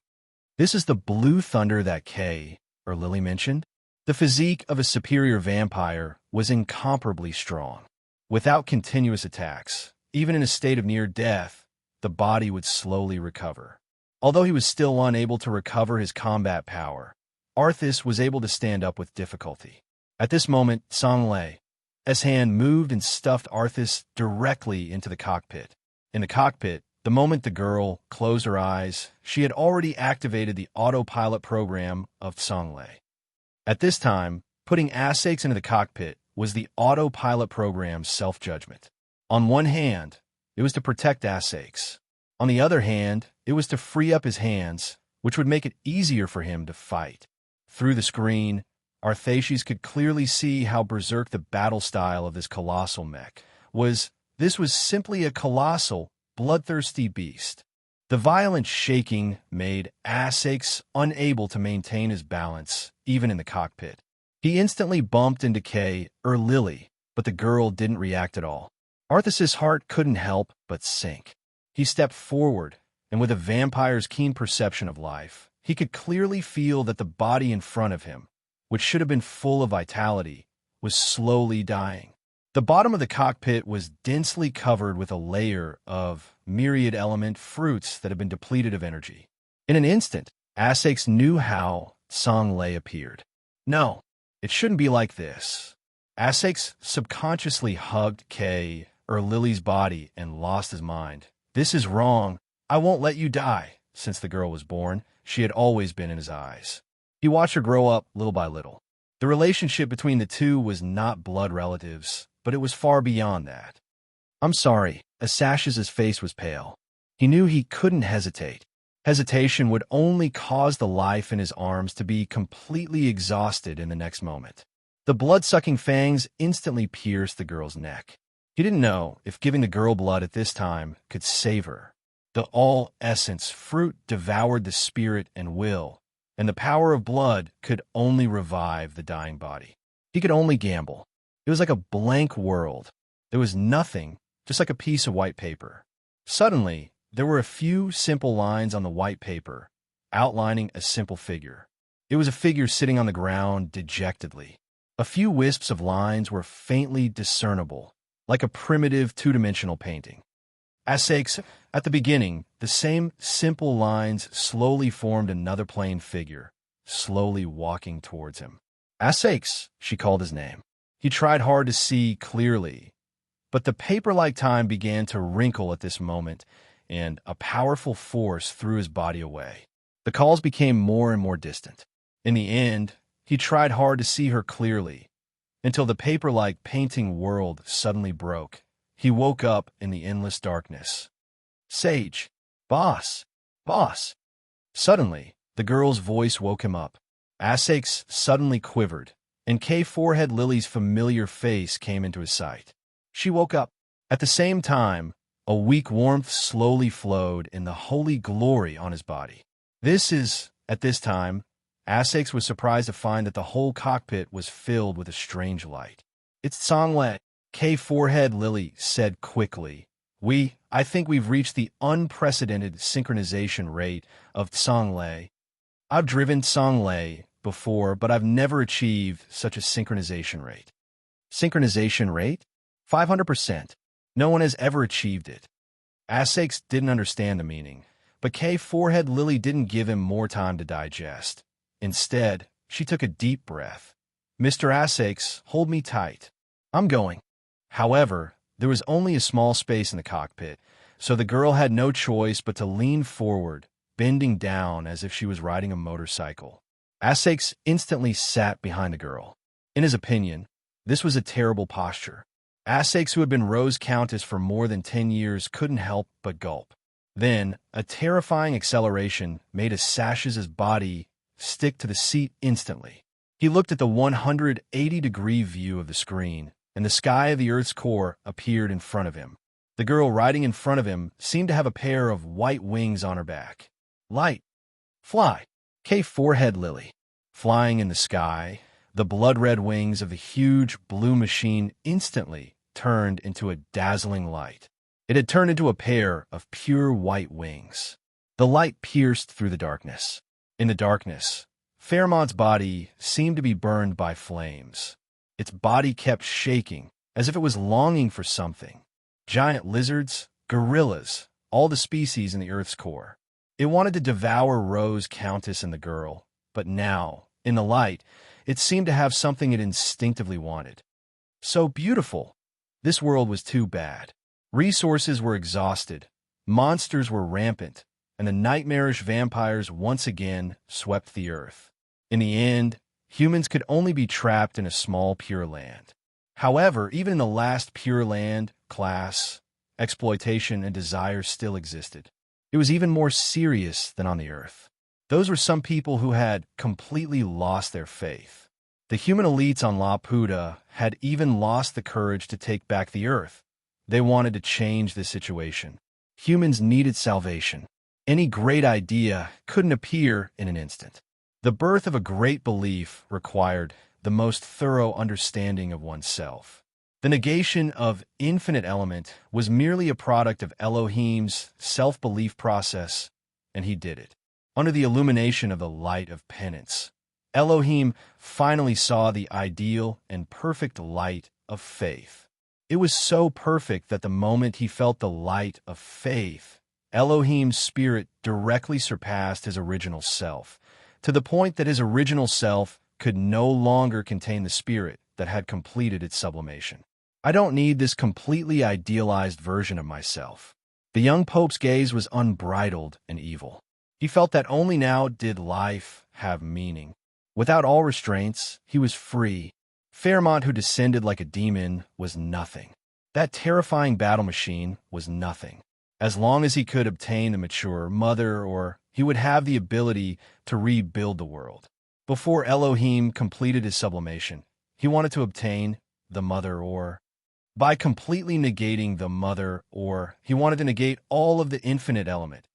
This is the blue thunder that Kay or Lily mentioned. The physique of a superior vampire was incomparably strong. Without continuous attacks, even in a state of near death, the body would slowly recover. Although he was still unable to recover his combat power, Arthas was able to stand up with difficulty. At this moment, Songlei's hand moved and stuffed Arthas directly into the cockpit. In the cockpit, the moment the girl closed her eyes, she had already activated the autopilot program of Songlei. At this time, putting Asak's into the cockpit was the autopilot program's self-judgment. On one hand, it was to protect Asak's. On the other hand, it was to free up his hands, which would make it easier for him to fight. Through the screen, Arthashes could clearly see how berserk the battle style of this colossal mech was. This was simply a colossal, bloodthirsty beast. The violent shaking made Asak's unable to maintain his balance, even in the cockpit. He instantly bumped into Kay or Lily, but the girl didn't react at all. Arthas's heart couldn't help but sink. He stepped forward, and with a vampire's keen perception of life, he could clearly feel that the body in front of him, which should have been full of vitality, was slowly dying. The bottom of the cockpit was densely covered with a layer of myriad element fruits that had been depleted of energy. In an instant, Asak's knew how Songlei appeared. No, it shouldn't be like this. Asak's subconsciously hugged Lily's body and lost his mind. This is wrong. I won't let you die. Since the girl was born, she had always been in his eyes. He watched her grow up little by little. The relationship between the two was not blood relatives, but it was far beyond that. I'm sorry. Asash's face was pale. He knew he couldn't hesitate. Hesitation would only cause the life in his arms to be completely exhausted in the next moment. The blood-sucking fangs instantly pierced the girl's neck. He didn't know if giving the girl blood at this time could save her. The all-essence fruit devoured the spirit and will, and the power of blood could only revive the dying body. He could only gamble. It was like a blank world. There was nothing, just like a piece of white paper. Suddenly, there were a few simple lines on the white paper, outlining a simple figure. It was a figure sitting on the ground dejectedly. A few wisps of lines were faintly discernible, like a primitive two-dimensional painting. Asak's, at the beginning, the same simple lines slowly formed another plain figure, slowly walking towards him. Asak's, she called his name. He tried hard to see clearly, but the paper-like time began to wrinkle at this moment, and a powerful force threw his body away. The calls became more and more distant. In the end, he tried hard to see her clearly, until the paper-like painting world suddenly broke. He woke up in the endless darkness. Sage, boss, boss. Suddenly, the girl's voice woke him up. Asak's suddenly quivered, and Forehead Lily's familiar face came into his sight. She woke up. At the same time, a weak warmth slowly flowed in the holy glory on his body. At this time, Asak's was surprised to find that the whole cockpit was filled with a strange light. It's Songlei, Forehead Lily said quickly. I think we've reached the unprecedented synchronization rate of Songlei. I've driven Songlei before, but I've never achieved such a synchronization rate. Synchronization rate? 500%. No one has ever achieved it. Asak's didn't understand the meaning, but Forehead Lily didn't give him more time to digest. Instead, she took a deep breath. Mr. Asak's, hold me tight. I'm going. However, there was only a small space in the cockpit, so the girl had no choice but to lean forward, bending down as if she was riding a motorcycle. Asak's instantly sat behind the girl. In his opinion, this was a terrible posture. Asak's, who had been Rose Countess for more than 10 years, couldn't help but gulp. Then, a terrifying acceleration made Asash's body stick to the seat instantly. He looked at the 180-degree view of the screen, and the sky of the Earth's core appeared in front of him. The girl riding in front of him seemed to have a pair of white wings on her back. Light. Fly. Forehead Lily. Flying in the sky, the blood-red wings of the huge blue machine instantly turned into a dazzling light. It had turned into a pair of pure white wings. The light pierced through the darkness. In the darkness, Fairmont's body seemed to be burned by flames. Its body kept shaking, as if it was longing for something. Giant lizards, gorillas, all the species in the Earth's core. It wanted to devour Rose Countess and the girl, but now, in the light, it seemed to have something it instinctively wanted. So beautiful. This world was too bad. Resources were exhausted, monsters were rampant, and the nightmarish vampires once again swept the Earth. In the end, humans could only be trapped in a small Pure Land. However, even in the last Pure Land, class, exploitation, and desire still existed. It was even more serious than on the Earth. Those were some people who had completely lost their faith. The human elites on Laputa had even lost the courage to take back the Earth. They wanted to change the situation. Humans needed salvation. Any great idea couldn't appear in an instant. The birth of a great belief required the most thorough understanding of oneself. The negation of infinite element was merely a product of Elohim's self-belief process, and he did it. Under the illumination of the light of penance, Elohim finally saw the ideal and perfect light of faith. It was so perfect that the moment he felt the light of faith, Elohim's spirit directly surpassed his original self, to the point that his original self could no longer contain the spirit that had completed its sublimation. I don't need this completely idealized version of myself. The young pope's gaze was unbridled and evil. He felt that only now did life have meaning. Without all restraints, he was free. Fairmont, who descended like a demon, was nothing. That terrifying battle machine was nothing. As long as he could obtain the mature mother, or he would have the ability to rebuild the world. Before Elohim completed his sublimation, he wanted to obtain the mother, or by completely negating the mother, or he wanted to negate all of the infinite element,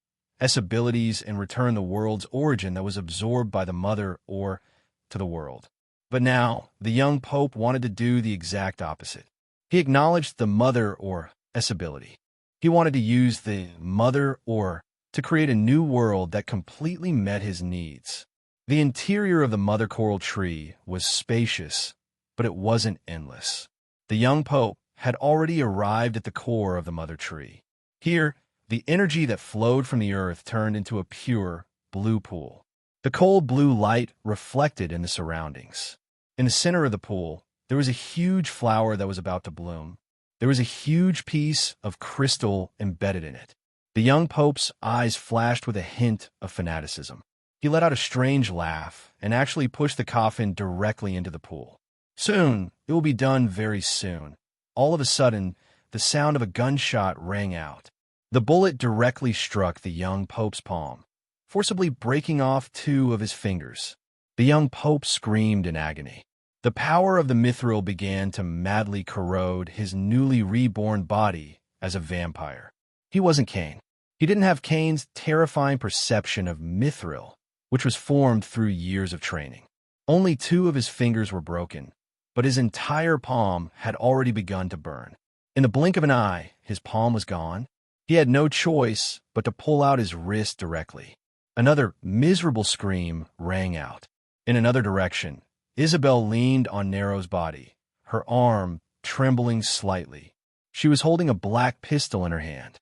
S abilities, and return the world's origin that was absorbed by the mother, or to the world. But now, the young pope wanted to do the exact opposite. He acknowledged the mother, or S ability. He wanted to use the mother, or to create a new world that completely met his needs. The interior of the mother coral tree was spacious, but it wasn't endless. The young pope had already arrived at the core of the mother tree. Here, the energy that flowed from the earth turned into a pure, blue pool. The cold blue light reflected in the surroundings. In the center of the pool, there was a huge flower that was about to bloom. There was a huge piece of crystal embedded in it. The young pope's eyes flashed with a hint of fanaticism. He let out a strange laugh and actually pushed the coffin directly into the pool. Soon, it will be done very soon. All of a sudden, the sound of a gunshot rang out. The bullet directly struck the young pope's palm, forcibly breaking off 2 of his fingers. The young pope screamed in agony. The power of the mithril began to madly corrode his newly reborn body as a vampire. He wasn't Cain. He didn't have Cain's terrifying perception of mithril, which was formed through years of training. Only 2 of his fingers were broken, but his entire palm had already begun to burn. In the blink of an eye, his palm was gone. He had no choice but to pull out his wrist directly. Another miserable scream rang out. In another direction, Isabel leaned on Nero's body, her arm trembling slightly. She was holding a black pistol in her hand.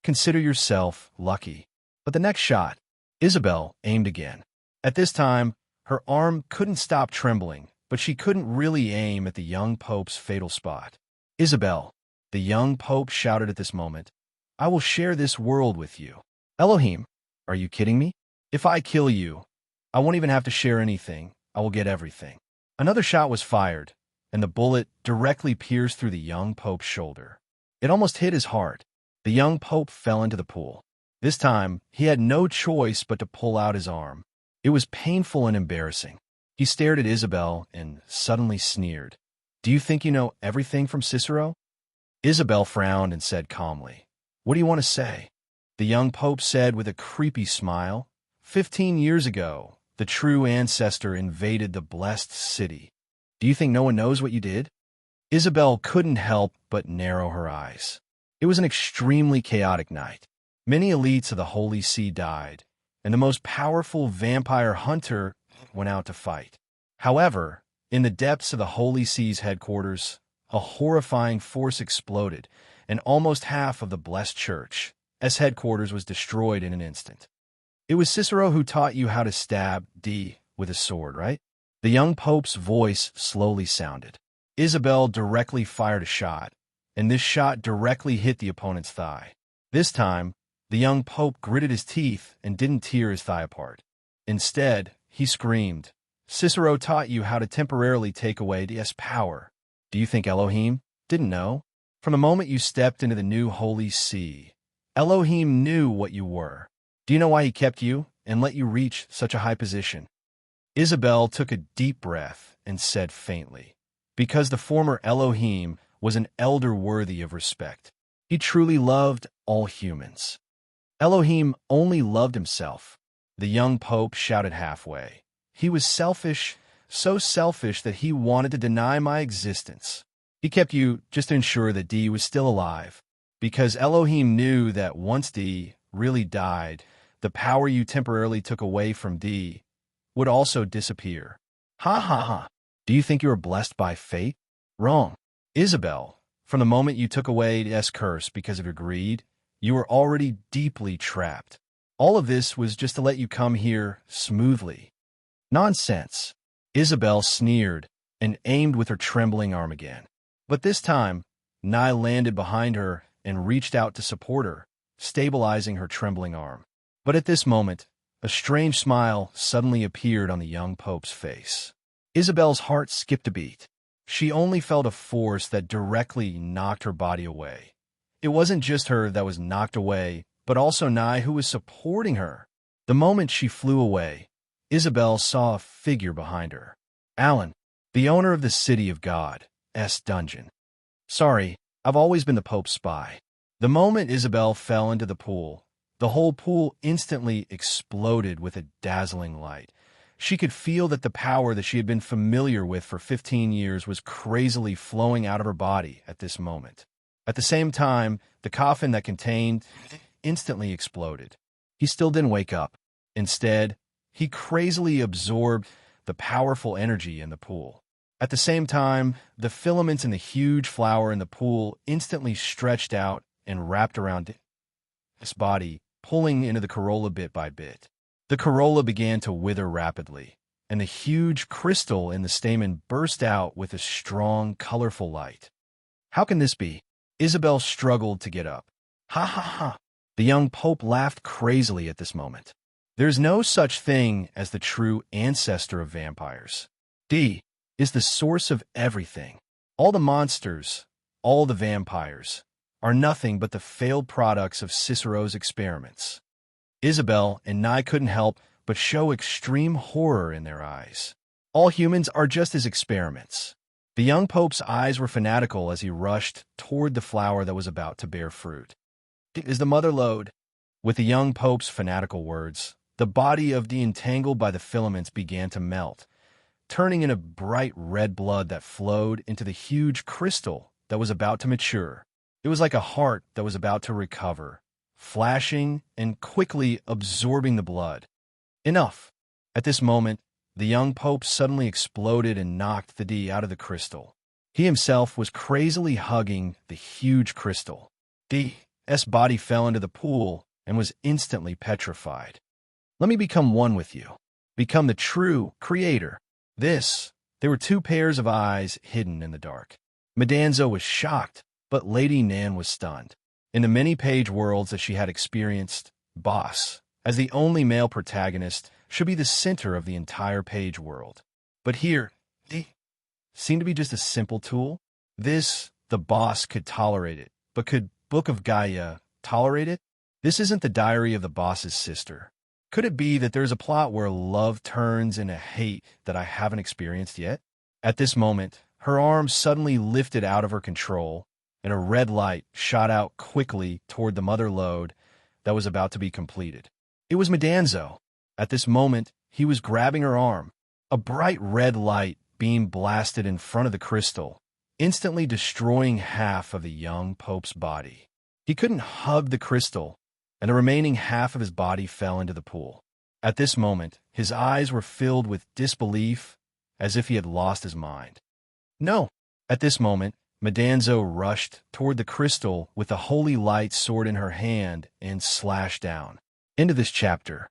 Consider yourself lucky. But the next shot, Isabel aimed again. At this time, her arm couldn't stop trembling, but she couldn't really aim at the young pope's fatal spot. Isabel, the young pope shouted at this moment, I will share this world with you. Elohim, are you kidding me? If I kill you, I won't even have to share anything. I will get everything. Another shot was fired, and the bullet directly pierced through the young pope's shoulder. It almost hit his heart. The young pope fell into the pool. This time, he had no choice but to pull out his arm. It was painful and embarrassing. He stared at Isabel and suddenly sneered. Do you think you know everything from Cicero? Isabel frowned and said calmly, What do you want to say? The young pope said with a creepy smile, 15 years ago, the true ancestor invaded the blessed city. Do you think no one knows what you did? Isabel couldn't help but narrow her eyes. It was an extremely chaotic night. Many elites of the Holy See died, and the most powerful vampire hunter went out to fight. However, in the depths of the Holy See's headquarters, a horrifying force exploded, and almost half of the blessed church's headquarters was destroyed in an instant. It was Cicero who taught you how to stab D with a sword, right? The young pope's voice slowly sounded. Isabel directly fired a shot, and this shot directly hit the opponent's thigh. This time, the young pope gritted his teeth and didn't tear his thigh apart. Instead, he screamed, Cicero taught you how to temporarily take away D's power. Do you think Elohim didn't know? From the moment you stepped into the new Holy See, Elohim knew what you were. Do you know why he kept you and let you reach such a high position? Isabel took a deep breath and said faintly, Because the former Elohim was an elder worthy of respect. He truly loved all humans. Elohim only loved himself. The young pope shouted halfway. He was selfish, so selfish that he wanted to deny my existence. He kept you just to ensure that D was still alive, because Elohim knew that once D really died, the power you temporarily took away from D would also disappear. Ha ha ha. Do you think you are blessed by fate? Wrong. Isabel, from the moment you took away S curse because of your greed, you were already deeply trapped. All of this was just to let you come here smoothly. Nonsense. Isabel sneered and aimed with her trembling arm again. But this time, Nye landed behind her and reached out to support her, stabilizing her trembling arm. But at this moment, a strange smile suddenly appeared on the young Pope's face. Isabel's heart skipped a beat. She only felt a force that directly knocked her body away. It wasn't just her that was knocked away, but also Nye, who was supporting her. The moment she flew away, Isabel saw a figure behind her. Alan, the owner of the City of God's dungeon. Sorry, I've always been the Pope's spy. The moment Isabel fell into the pool, the whole pool instantly exploded with a dazzling light. She could feel that the power that she had been familiar with for 15 years was crazily flowing out of her body at this moment. At the same time, the coffin that contained instantly exploded. He still didn't wake up. Instead, he crazily absorbed the powerful energy in the pool. At the same time, the filaments in the huge flower in the pool instantly stretched out and wrapped around his body, pulling into the corolla bit by bit. The corolla began to wither rapidly, and the huge crystal in the stamen burst out with a strong, colorful light. How can this be? Isabel struggled to get up. Ha ha ha! The young Pope laughed crazily at this moment. There's no such thing as the true ancestor of vampires. D is the source of everything. All the monsters, all the vampires, are nothing but the failed products of Cicero's experiments. Isabel and Nye couldn't help but show extreme horror in their eyes. All humans are just as experiments. The young Pope's eyes were fanatical as he rushed toward the flower that was about to bear fruit. Is the mother lode? With the young Pope's fanatical words, the body of the entangled by the filaments began to melt, turning into bright red blood that flowed into the huge crystal that was about to mature. It was like a heart that was about to recover, flashing and quickly absorbing the blood. Enough! At this moment, the young Pope suddenly exploded and knocked the D out of the crystal. He himself was crazily hugging the huge crystal. D's body fell into the pool and was instantly petrified. Let me become one with you. Become the true creator. There were two pairs of eyes hidden in the dark. Madanzo was shocked, but Lady Nan was stunned. In the many page worlds that she had experienced, Boss, as the only male protagonist, should be the center of the entire page world. But here, he seemed to be just a simple tool. The Boss could tolerate it, but could Book of Gaia tolerate it? This isn't the diary of the Boss's sister. Could it be that there's a plot where love turns into hate that I haven't experienced yet? At this moment, her arm suddenly lifted out of her control, and a red light shot out quickly toward the mother lode that was about to be completed. It was Madanzo. At this moment, he was grabbing her arm. A bright red light beam blasted in front of the crystal, instantly destroying half of the young Pope's body. He couldn't hug the crystal, and the remaining half of his body fell into the pool. At this moment, his eyes were filled with disbelief, as if he had lost his mind. No! At this moment, Madanzo rushed toward the crystal with the holy light sword in her hand and slashed down. End of this chapter.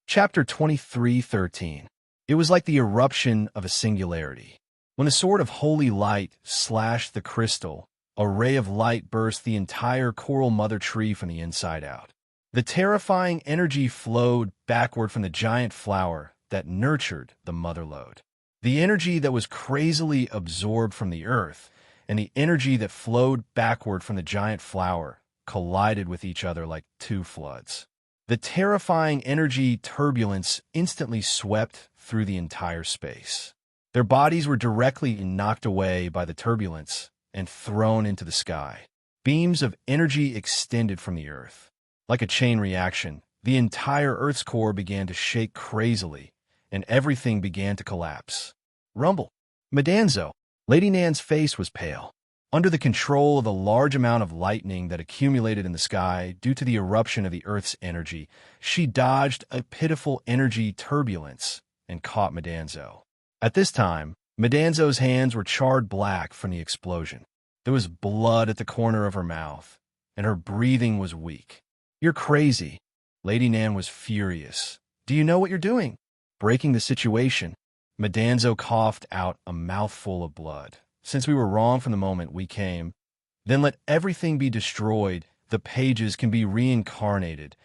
Chapter 23:13. It was like the eruption of a singularity. When the sword of holy light slashed the crystal, a ray of light burst the entire coral mother tree from the inside out. The terrifying energy flowed backward from the giant flower that nurtured the mother lode. The energy that was crazily absorbed from the earth and the energy that flowed backward from the giant flower collided with each other like two floods. The terrifying energy turbulence instantly swept through the entire space. Their bodies were directly knocked away by the turbulence and thrown into the sky. Beams of energy extended from the earth. Like a chain reaction, the entire Earth's core began to shake crazily, and everything began to collapse. Rumble. Madanzo. Lady Nan's face was pale. Under the control of the large amount of lightning that accumulated in the sky due to the eruption of the Earth's energy, she dodged a pitiful energy turbulence and caught Madanzo. At this time, Madanzo's hands were charred black from the explosion. There was blood at the corner of her mouth, and her breathing was weak. "You're crazy." Lady Nan was furious. "Do you know what you're doing?" Breaking the situation, Madanzo coughed out a mouthful of blood. "Since we were wrong from the moment we came, then let everything be destroyed. The pages can be reincarnated.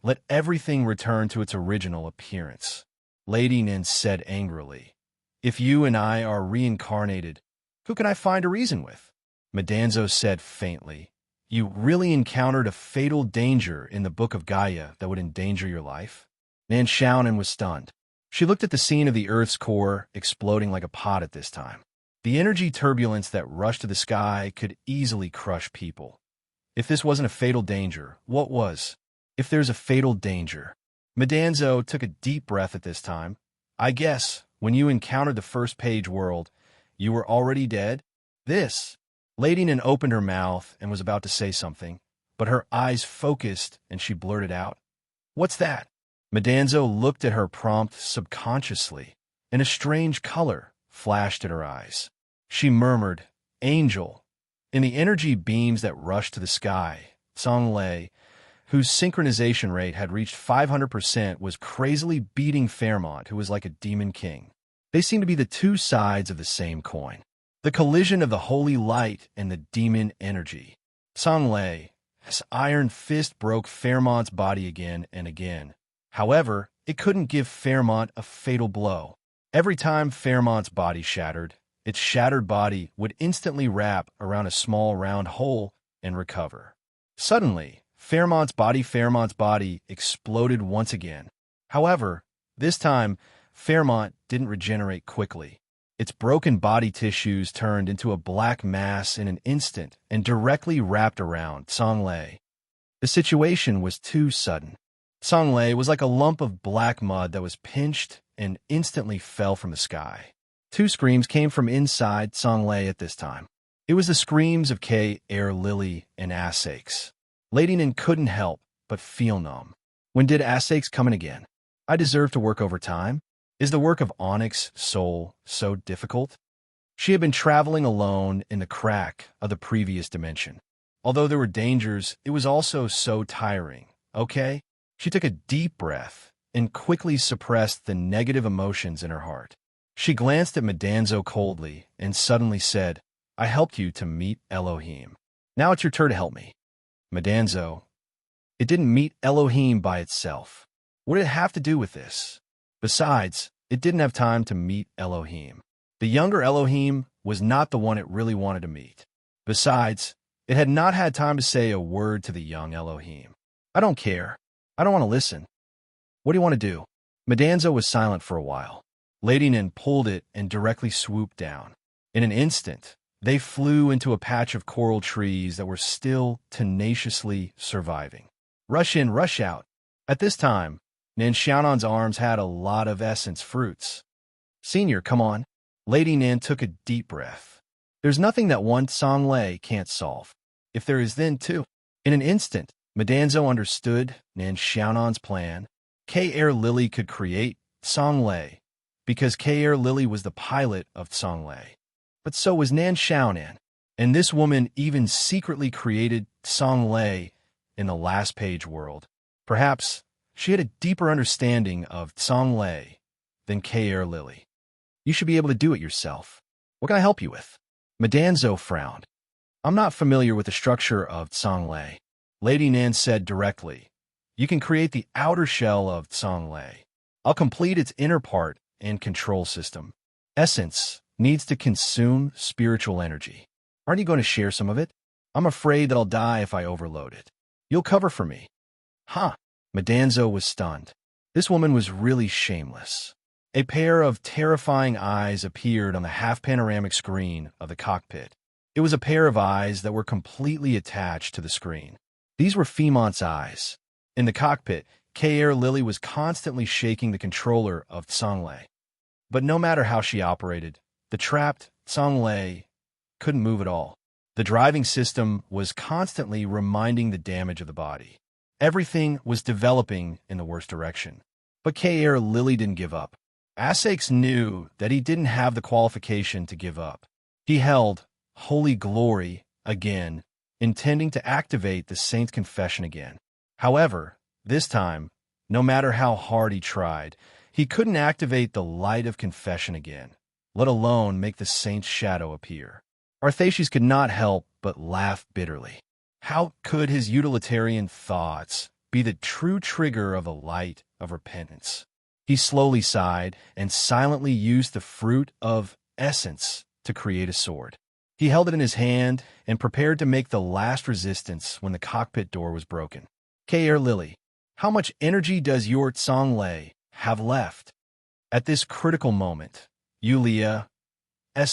Let everything return to its original appearance." Lady Nan said angrily, "If you and I are reincarnated, who can I find a reason with?" Madanzo said faintly, "You really encountered a fatal danger in the Book of Gaia that would endanger your life?" Nan Xiaonan was stunned. She looked at the scene of the Earth's core exploding like a pot at this time. The energy turbulence that rushed to the sky could easily crush people. If this wasn't a fatal danger, what was? If there's a fatal danger. Madanzo took a deep breath at this time. "I guess, when you encountered the first page world, you were already dead?" This. Lady Nan opened her mouth and was about to say something, but her eyes focused and she blurted out, "What's that?" Madanzo looked at her prompt subconsciously, and a strange color flashed in her eyes. She murmured, "Angel." In the energy beams that rushed to the sky, Songlei, whose synchronization rate had reached 500%, was crazily beating Fairmont, who was like a demon king. They seemed to be the two sides of the same coin. The collision of the holy light and the demon energy. Songlei, his iron fist broke Fairmont's body again and again. However, it couldn't give Fairmont a fatal blow. Every time Fairmont's body shattered, its shattered body would instantly wrap around a small round hole and recover. Suddenly, Fairmont's body exploded once again. However, this time, Fairmont didn't regenerate quickly. Its broken body tissues turned into a black mass in an instant and directly wrapped around Songlei. The situation was too sudden. Songlei was like a lump of black mud that was pinched and instantly fell from the sky. Two screams came from inside Songlei at this time. It was the screams of Kay, Air Lily, and Asakes. Lady Nan couldn't help but feel numb. When did Asakes come in again? I deserve to work overtime? Is the work of Onyx Soul so difficult? She had been traveling alone in the crack of the previous dimension. Although there were dangers, it was also so tiring. Okay? She took a deep breath and quickly suppressed the negative emotions in her heart. She glanced at Madanzo coldly and suddenly said, "I helped you to meet Elohim. Now it's your turn to help me." Madanzo, it didn't meet Elohim by itself. What did it have to do with this? Besides, it didn't have time to meet Elohim. The younger Elohim was not the one it really wanted to meet. Besides, it had not had time to say a word to the young Elohim. "I don't care. I don't want to listen. What do you want to do?" Madanzo was silent for a while. Lady Nan pulled it and directly swooped down. In an instant, they flew into a patch of coral trees that were still tenaciously surviving. "Rush in, rush out." At this time, Nan Xiaonan's arms had a lot of essence fruits. "Senior, come on." Lady Nan took a deep breath. "There's nothing that one Songlei can't solve. If there is, then two." In an instant, Madanzo understood Nan Xiaonan's plan. Kay Air Lily could create Songlei, because Kay Air Lily was the pilot of Songlei. But so was Nan Xiaonan, and this woman even secretly created Songlei in the last page world. Perhaps she had a deeper understanding of Songlei than Kay Air Lily. "You should be able to do it yourself. What can I help you with?" Madanzo frowned. "I'm not familiar with the structure of Songlei." Lady Nan said directly, "You can create the outer shell of Songlei. I'll complete its inner part and control system. Essence needs to consume spiritual energy. Aren't you going to share some of it? I'm afraid that I'll die if I overload it. You'll cover for me." "Huh." Madanzo was stunned. This woman was really shameless. A pair of terrifying eyes appeared on the half-panoramic screen of the cockpit. It was a pair of eyes that were completely attached to the screen. These were Fairmont's eyes. In the cockpit, Kay Air Lily was constantly shaking the controller of Songlei. But no matter how she operated, the trapped Songlei couldn't move at all. The driving system was constantly reminding the damage of the body. Everything was developing in the worst direction. But Kay Air Lily didn't give up. Asakes knew that he didn't have the qualification to give up. He held Holy Glory again, intending to activate the Saint's Confession again. However, this time, no matter how hard he tried, he couldn't activate the Light of Confession again, let alone make the Saint's shadow appear. Arthaces could not help but laugh bitterly. How could his utilitarian thoughts be the true trigger of a light of repentance? He slowly sighed and silently used the fruit of essence to create a sword. He held it in his hand and prepared to make the last resistance when the cockpit door was broken. Kaer Lily, how much energy does your Tsonglei have left? At this critical moment, Yulia's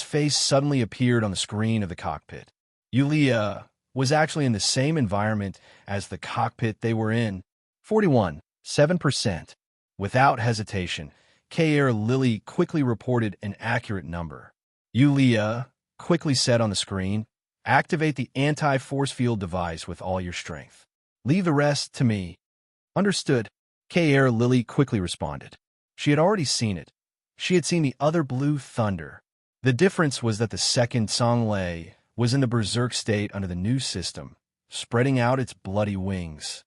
face suddenly appeared on the screen of the cockpit. Yulia was actually in the same environment as the cockpit they were in. 41.7%. Without hesitation, Kaer Lily quickly reported an accurate number. Yulia quickly said on the screen, "Activate the anti-force field device with all your strength. Leave the rest to me." "Understood," Kaer Lily quickly responded. She had already seen it. She had seen the other blue thunder. The difference was that the second Tsonglei was in the berserk state under the new system, spreading out its bloody wings.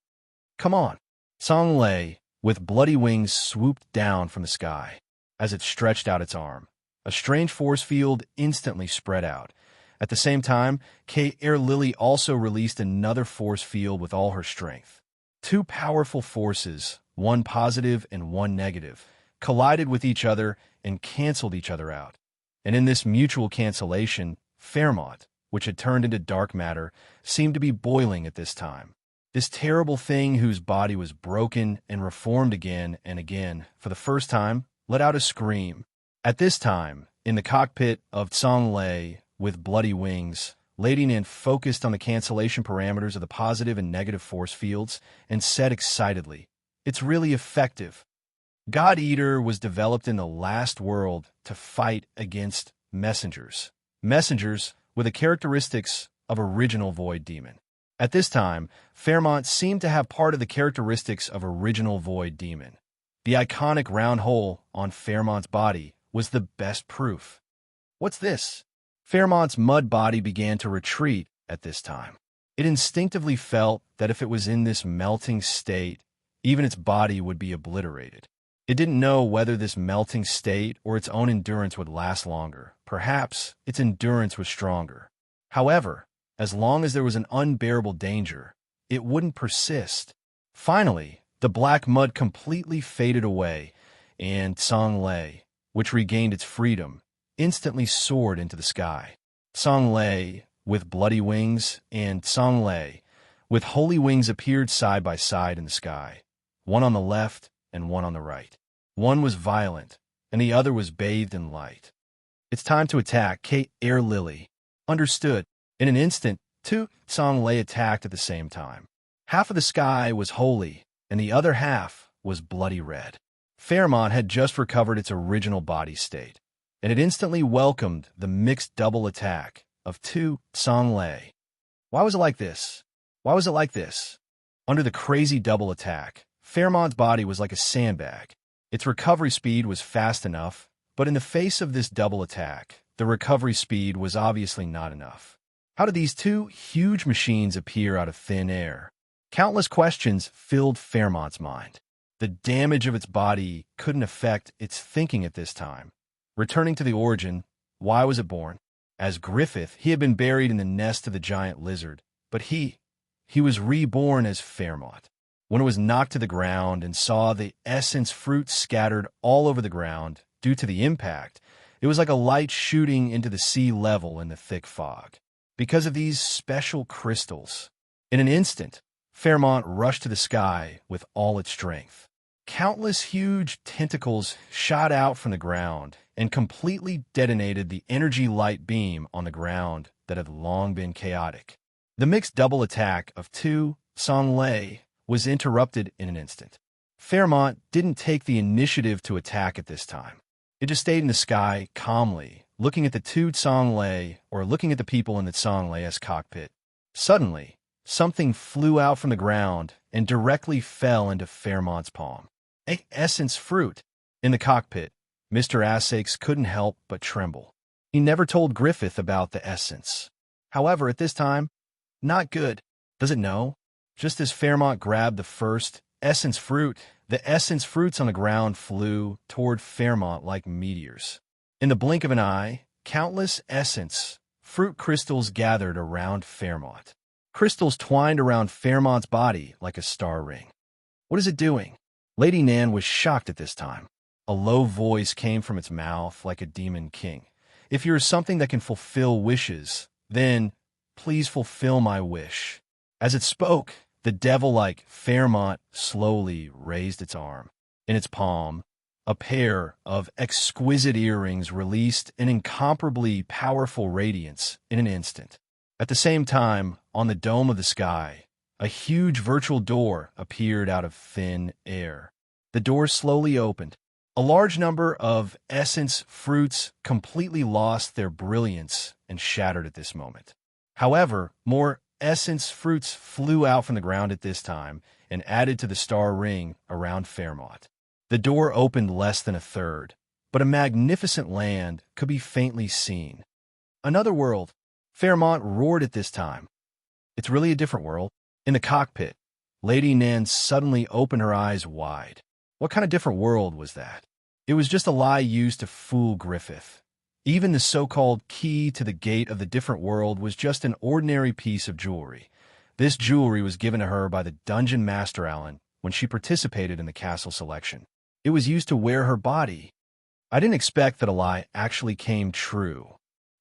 "Come on!" Tsonglei, with bloody wings, swooped down from the sky. As it stretched out its arm, a strange force field instantly spread out. At the same time, Kaer Lily also released another force field with all her strength. Two powerful forces, one positive and one negative, collided with each other and canceled each other out. And in this mutual cancellation, Fairmont, which had turned into dark matter, seemed to be boiling at this time. This terrible thing whose body was broken and reformed again and again, for the first time, let out a scream. At this time, in the cockpit of Tsonglei with bloody wings, Lady Nin focused on the cancellation parameters of the positive and negative force fields and said excitedly, "It's really effective." God Eater was developed in the last world to fight against messengers. Messengers with the characteristics of original Void Demon. At this time, Fairmont seemed to have part of the characteristics of original Void Demon. The iconic round hole on Fairmont's body was the best proof. "What's this?" Fairmont's mud body began to retreat at this time. It instinctively felt that if it was in this melting state, even its body would be obliterated. It didn't know whether this melting state or its own endurance would last longer. Perhaps its endurance was stronger. However, as long as there was an unbearable danger, it wouldn't persist. Finally, the black mud completely faded away, and Tsonglei, which regained its freedom, instantly soared into the sky. Tsonglei with bloody wings and Tsonglei with holy wings appeared side by side in the sky, one on the left and one on the right. One was violent, and the other was bathed in light. "It's time to attack, Kaer Lily." "Understood." In an instant, two Tsonglei attacked at the same time. Half of the sky was holy, and the other half was bloody red. Fairmont had just recovered its original body state, and it instantly welcomed the mixed double attack of two Tsonglei. Why was it like this? Why was it like this? Under the crazy double attack, Fairmont's body was like a sandbag. Its recovery speed was fast enough, but in the face of this double attack, the recovery speed was obviously not enough. How did these two huge machines appear out of thin air? Countless questions filled Fairmont's mind. The damage of its body couldn't affect its thinking at this time. Returning to the origin, why was it born? As Griffith, he had been buried in the nest of the giant lizard, but he was reborn as Fairmont. When it was knocked to the ground and saw the essence fruit scattered all over the ground due to the impact, it was like a light shooting into the sea level in the thick fog. Because of these special crystals, in an instant, Fairmont rushed to the sky with all its strength. Countless huge tentacles shot out from the ground and completely detonated the energy light beam on the ground that had long been chaotic. The mixed double attack of two Tsonglei was interrupted in an instant. Fairmont didn't take the initiative to attack at this time. It just stayed in the sky calmly, looking at the two Tsonglei or looking at the people in the Tsonglei's cockpit. Suddenly, something flew out from the ground and directly fell into Fairmont's palm. An essence fruit. In the cockpit, Mr. Asakes couldn't help but tremble. He never told Griffith about the essence. However, at this time, not good. Does it know? Just as Fairmont grabbed the first essence fruit, the essence fruits on the ground flew toward Fairmont like meteors. In the blink of an eye, countless essence fruit crystals gathered around Fairmont. Crystals twined around Fairmont's body like a star ring. What is it doing? Lady Nan was shocked at this time. A low voice came from its mouth like a demon king. If you're something that can fulfill wishes, then please fulfill my wish. As it spoke, the devil-like Fairmont slowly raised its arm. In its palm, a pair of exquisite earrings released an incomparably powerful radiance in an instant. At the same time, on the dome of the sky, a huge virtual door appeared out of thin air. The door slowly opened. A large number of essence fruits completely lost their brilliance and shattered at this moment. However, more essence fruits flew out from the ground at this time and added to the star ring around Fairmont. The door opened less than a third, but a magnificent land could be faintly seen. Another world. Fairmont roared at this time. It's really a different world. In the cockpit, Lady Nan suddenly opened her eyes wide. What kind of different world was that? It was just a lie used to fool Griffith. Even the so-called key to the gate of the different world was just an ordinary piece of jewelry. This jewelry was given to her by the Dungeon Master Allen when she participated in the castle selection. It was used to wear her body. I didn't expect that a lie actually came true.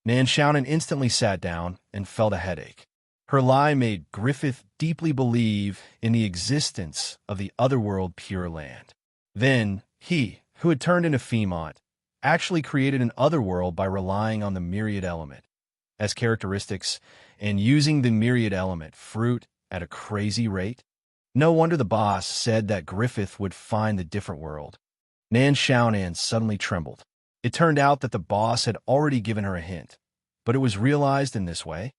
Nan Shannon instantly sat down and felt a headache. Her lie made Griffith deeply believe in the existence of the otherworld Pure Land. Then, he, who had turned into Fairmont, actually created an otherworld by relying on the myriad element as characteristics and using the myriad element fruit at a crazy rate. No wonder the boss said that Griffith would find the different world. Nan Shannon suddenly trembled. It turned out that the boss had already given her a hint, but it was realized in this way.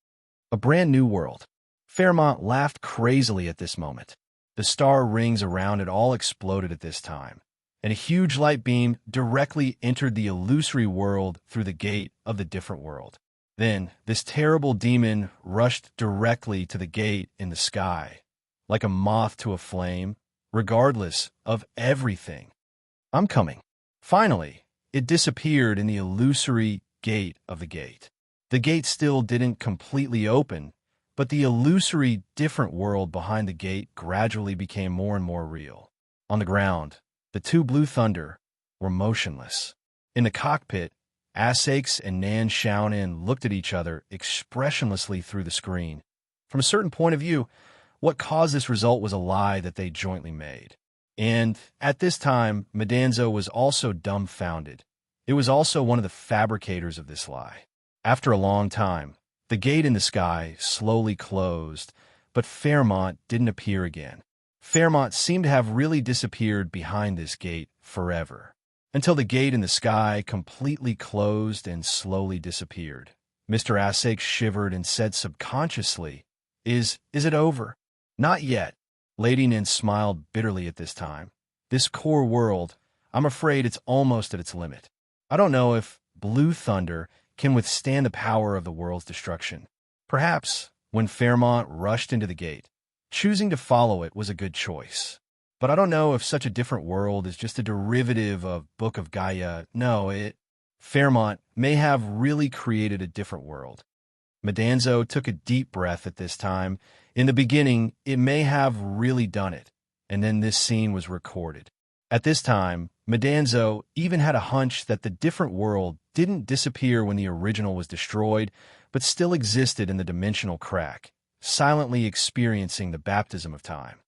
A brand new world. Fairmont laughed crazily at this moment. The star rings around it all exploded at this time, and a huge light beam directly entered the illusory world through the gate of the different world. Then, this terrible demon rushed directly to the gate in the sky, like a moth to a flame, regardless of everything. I'm coming. Finally, it disappeared in the illusory gate of the gate. The gate still didn't completely open, but the illusory different world behind the gate gradually became more and more real. On the ground, the two Blue Thunder were motionless. In the cockpit, Asakes and Nan Shannon looked at each other expressionlessly through the screen. From a certain point of view, what caused this result was a lie that they jointly made. And at this time, Madanzo was also dumbfounded. It was also one of the fabricators of this lie. After a long time, the gate in the sky slowly closed, but Fairmont didn't appear again. Fairmont seemed to have really disappeared behind this gate forever, until the gate in the sky completely closed and slowly disappeared. Mr. Asakes shivered and said subconsciously, Is it over? Not yet. Lady Nin smiled bitterly at this time. This core world, I'm afraid it's almost at its limit. I don't know if Blue Thunder can withstand the power of the world's destruction. Perhaps, when Fairmont rushed into the gate, choosing to follow it was a good choice. But I don't know if such a different world is just a derivative of Book of Gaia. No, Fairmont may have really created a different world. Madanzo took a deep breath at this time. In the beginning, it may have really done it, and then this scene was recorded. At this time, Madanzo even had a hunch that the different world didn't disappear when the original was destroyed, but still existed in the dimensional crack, silently experiencing the baptism of time.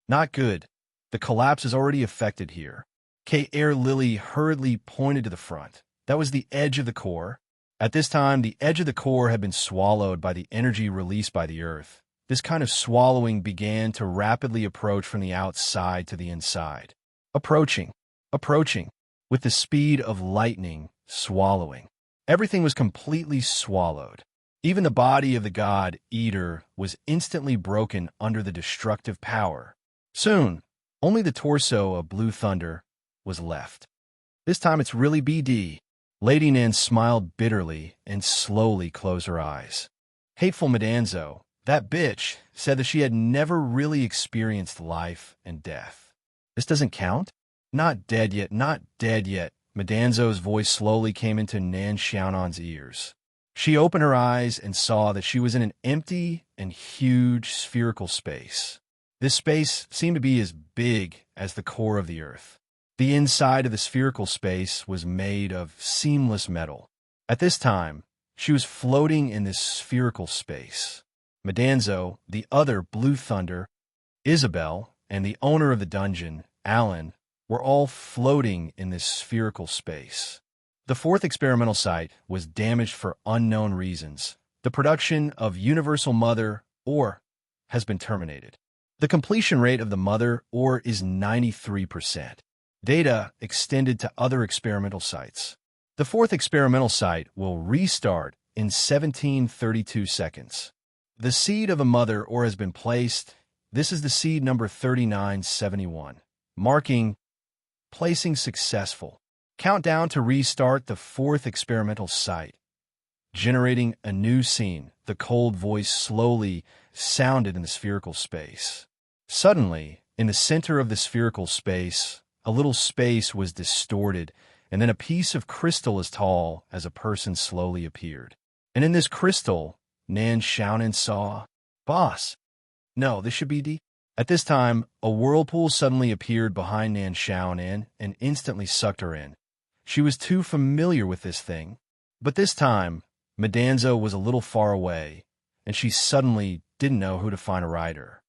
Not good. The collapse is already affected here. K. Lily hurriedly pointed to the front. That was the edge of the core. At this time, the edge of the core had been swallowed by the energy released by the Earth. This kind of swallowing began to rapidly approach from the outside to the inside. Approaching, with the speed of lightning, swallowing. Everything was completely swallowed. Even the body of the god Eater was instantly broken under the destructive power. Soon, only the torso of Blue Thunder was left. This time it's really BD. Lady Nan smiled bitterly and slowly closed her eyes. Hateful Madanzo, that bitch, said that she had never really experienced life and death. This doesn't count? Not dead yet, not dead yet. Madanzo's voice slowly came into Nan Xiaonan's ears. She opened her eyes and saw that she was in an empty and huge spherical space. This space seemed to be as big as the core of the earth. The inside of the spherical space was made of seamless metal. At this time, she was floating in this spherical space. Madanzo, the other Blue Thunder, Isabel, and the owner of the dungeon, Alan, were all floating in this spherical space. The fourth experimental site was damaged for unknown reasons. The production of Universal Mother Ore has been terminated. The completion rate of the Mother Ore is 93%. Data extended to other experimental sites. The fourth experimental site will restart in 1732 seconds. The seed of a Mother Ore has been placed. This is the seed number 3971, marking placing successful. Countdown to restart the fourth experimental site. Generating a new scene, the cold voice slowly sounded in the spherical space. Suddenly, in the center of the spherical space, a little space was distorted, and then a piece of crystal as tall as a person slowly appeared. And in this crystal, Nan Xiaonan saw, "Boss, no, this should be D." At this time, a whirlpool suddenly appeared behind Nan Xiaonan and instantly sucked her in. She was too familiar with this thing. But this time, Madanzo was a little far away, and she suddenly didn't know who to find a rider.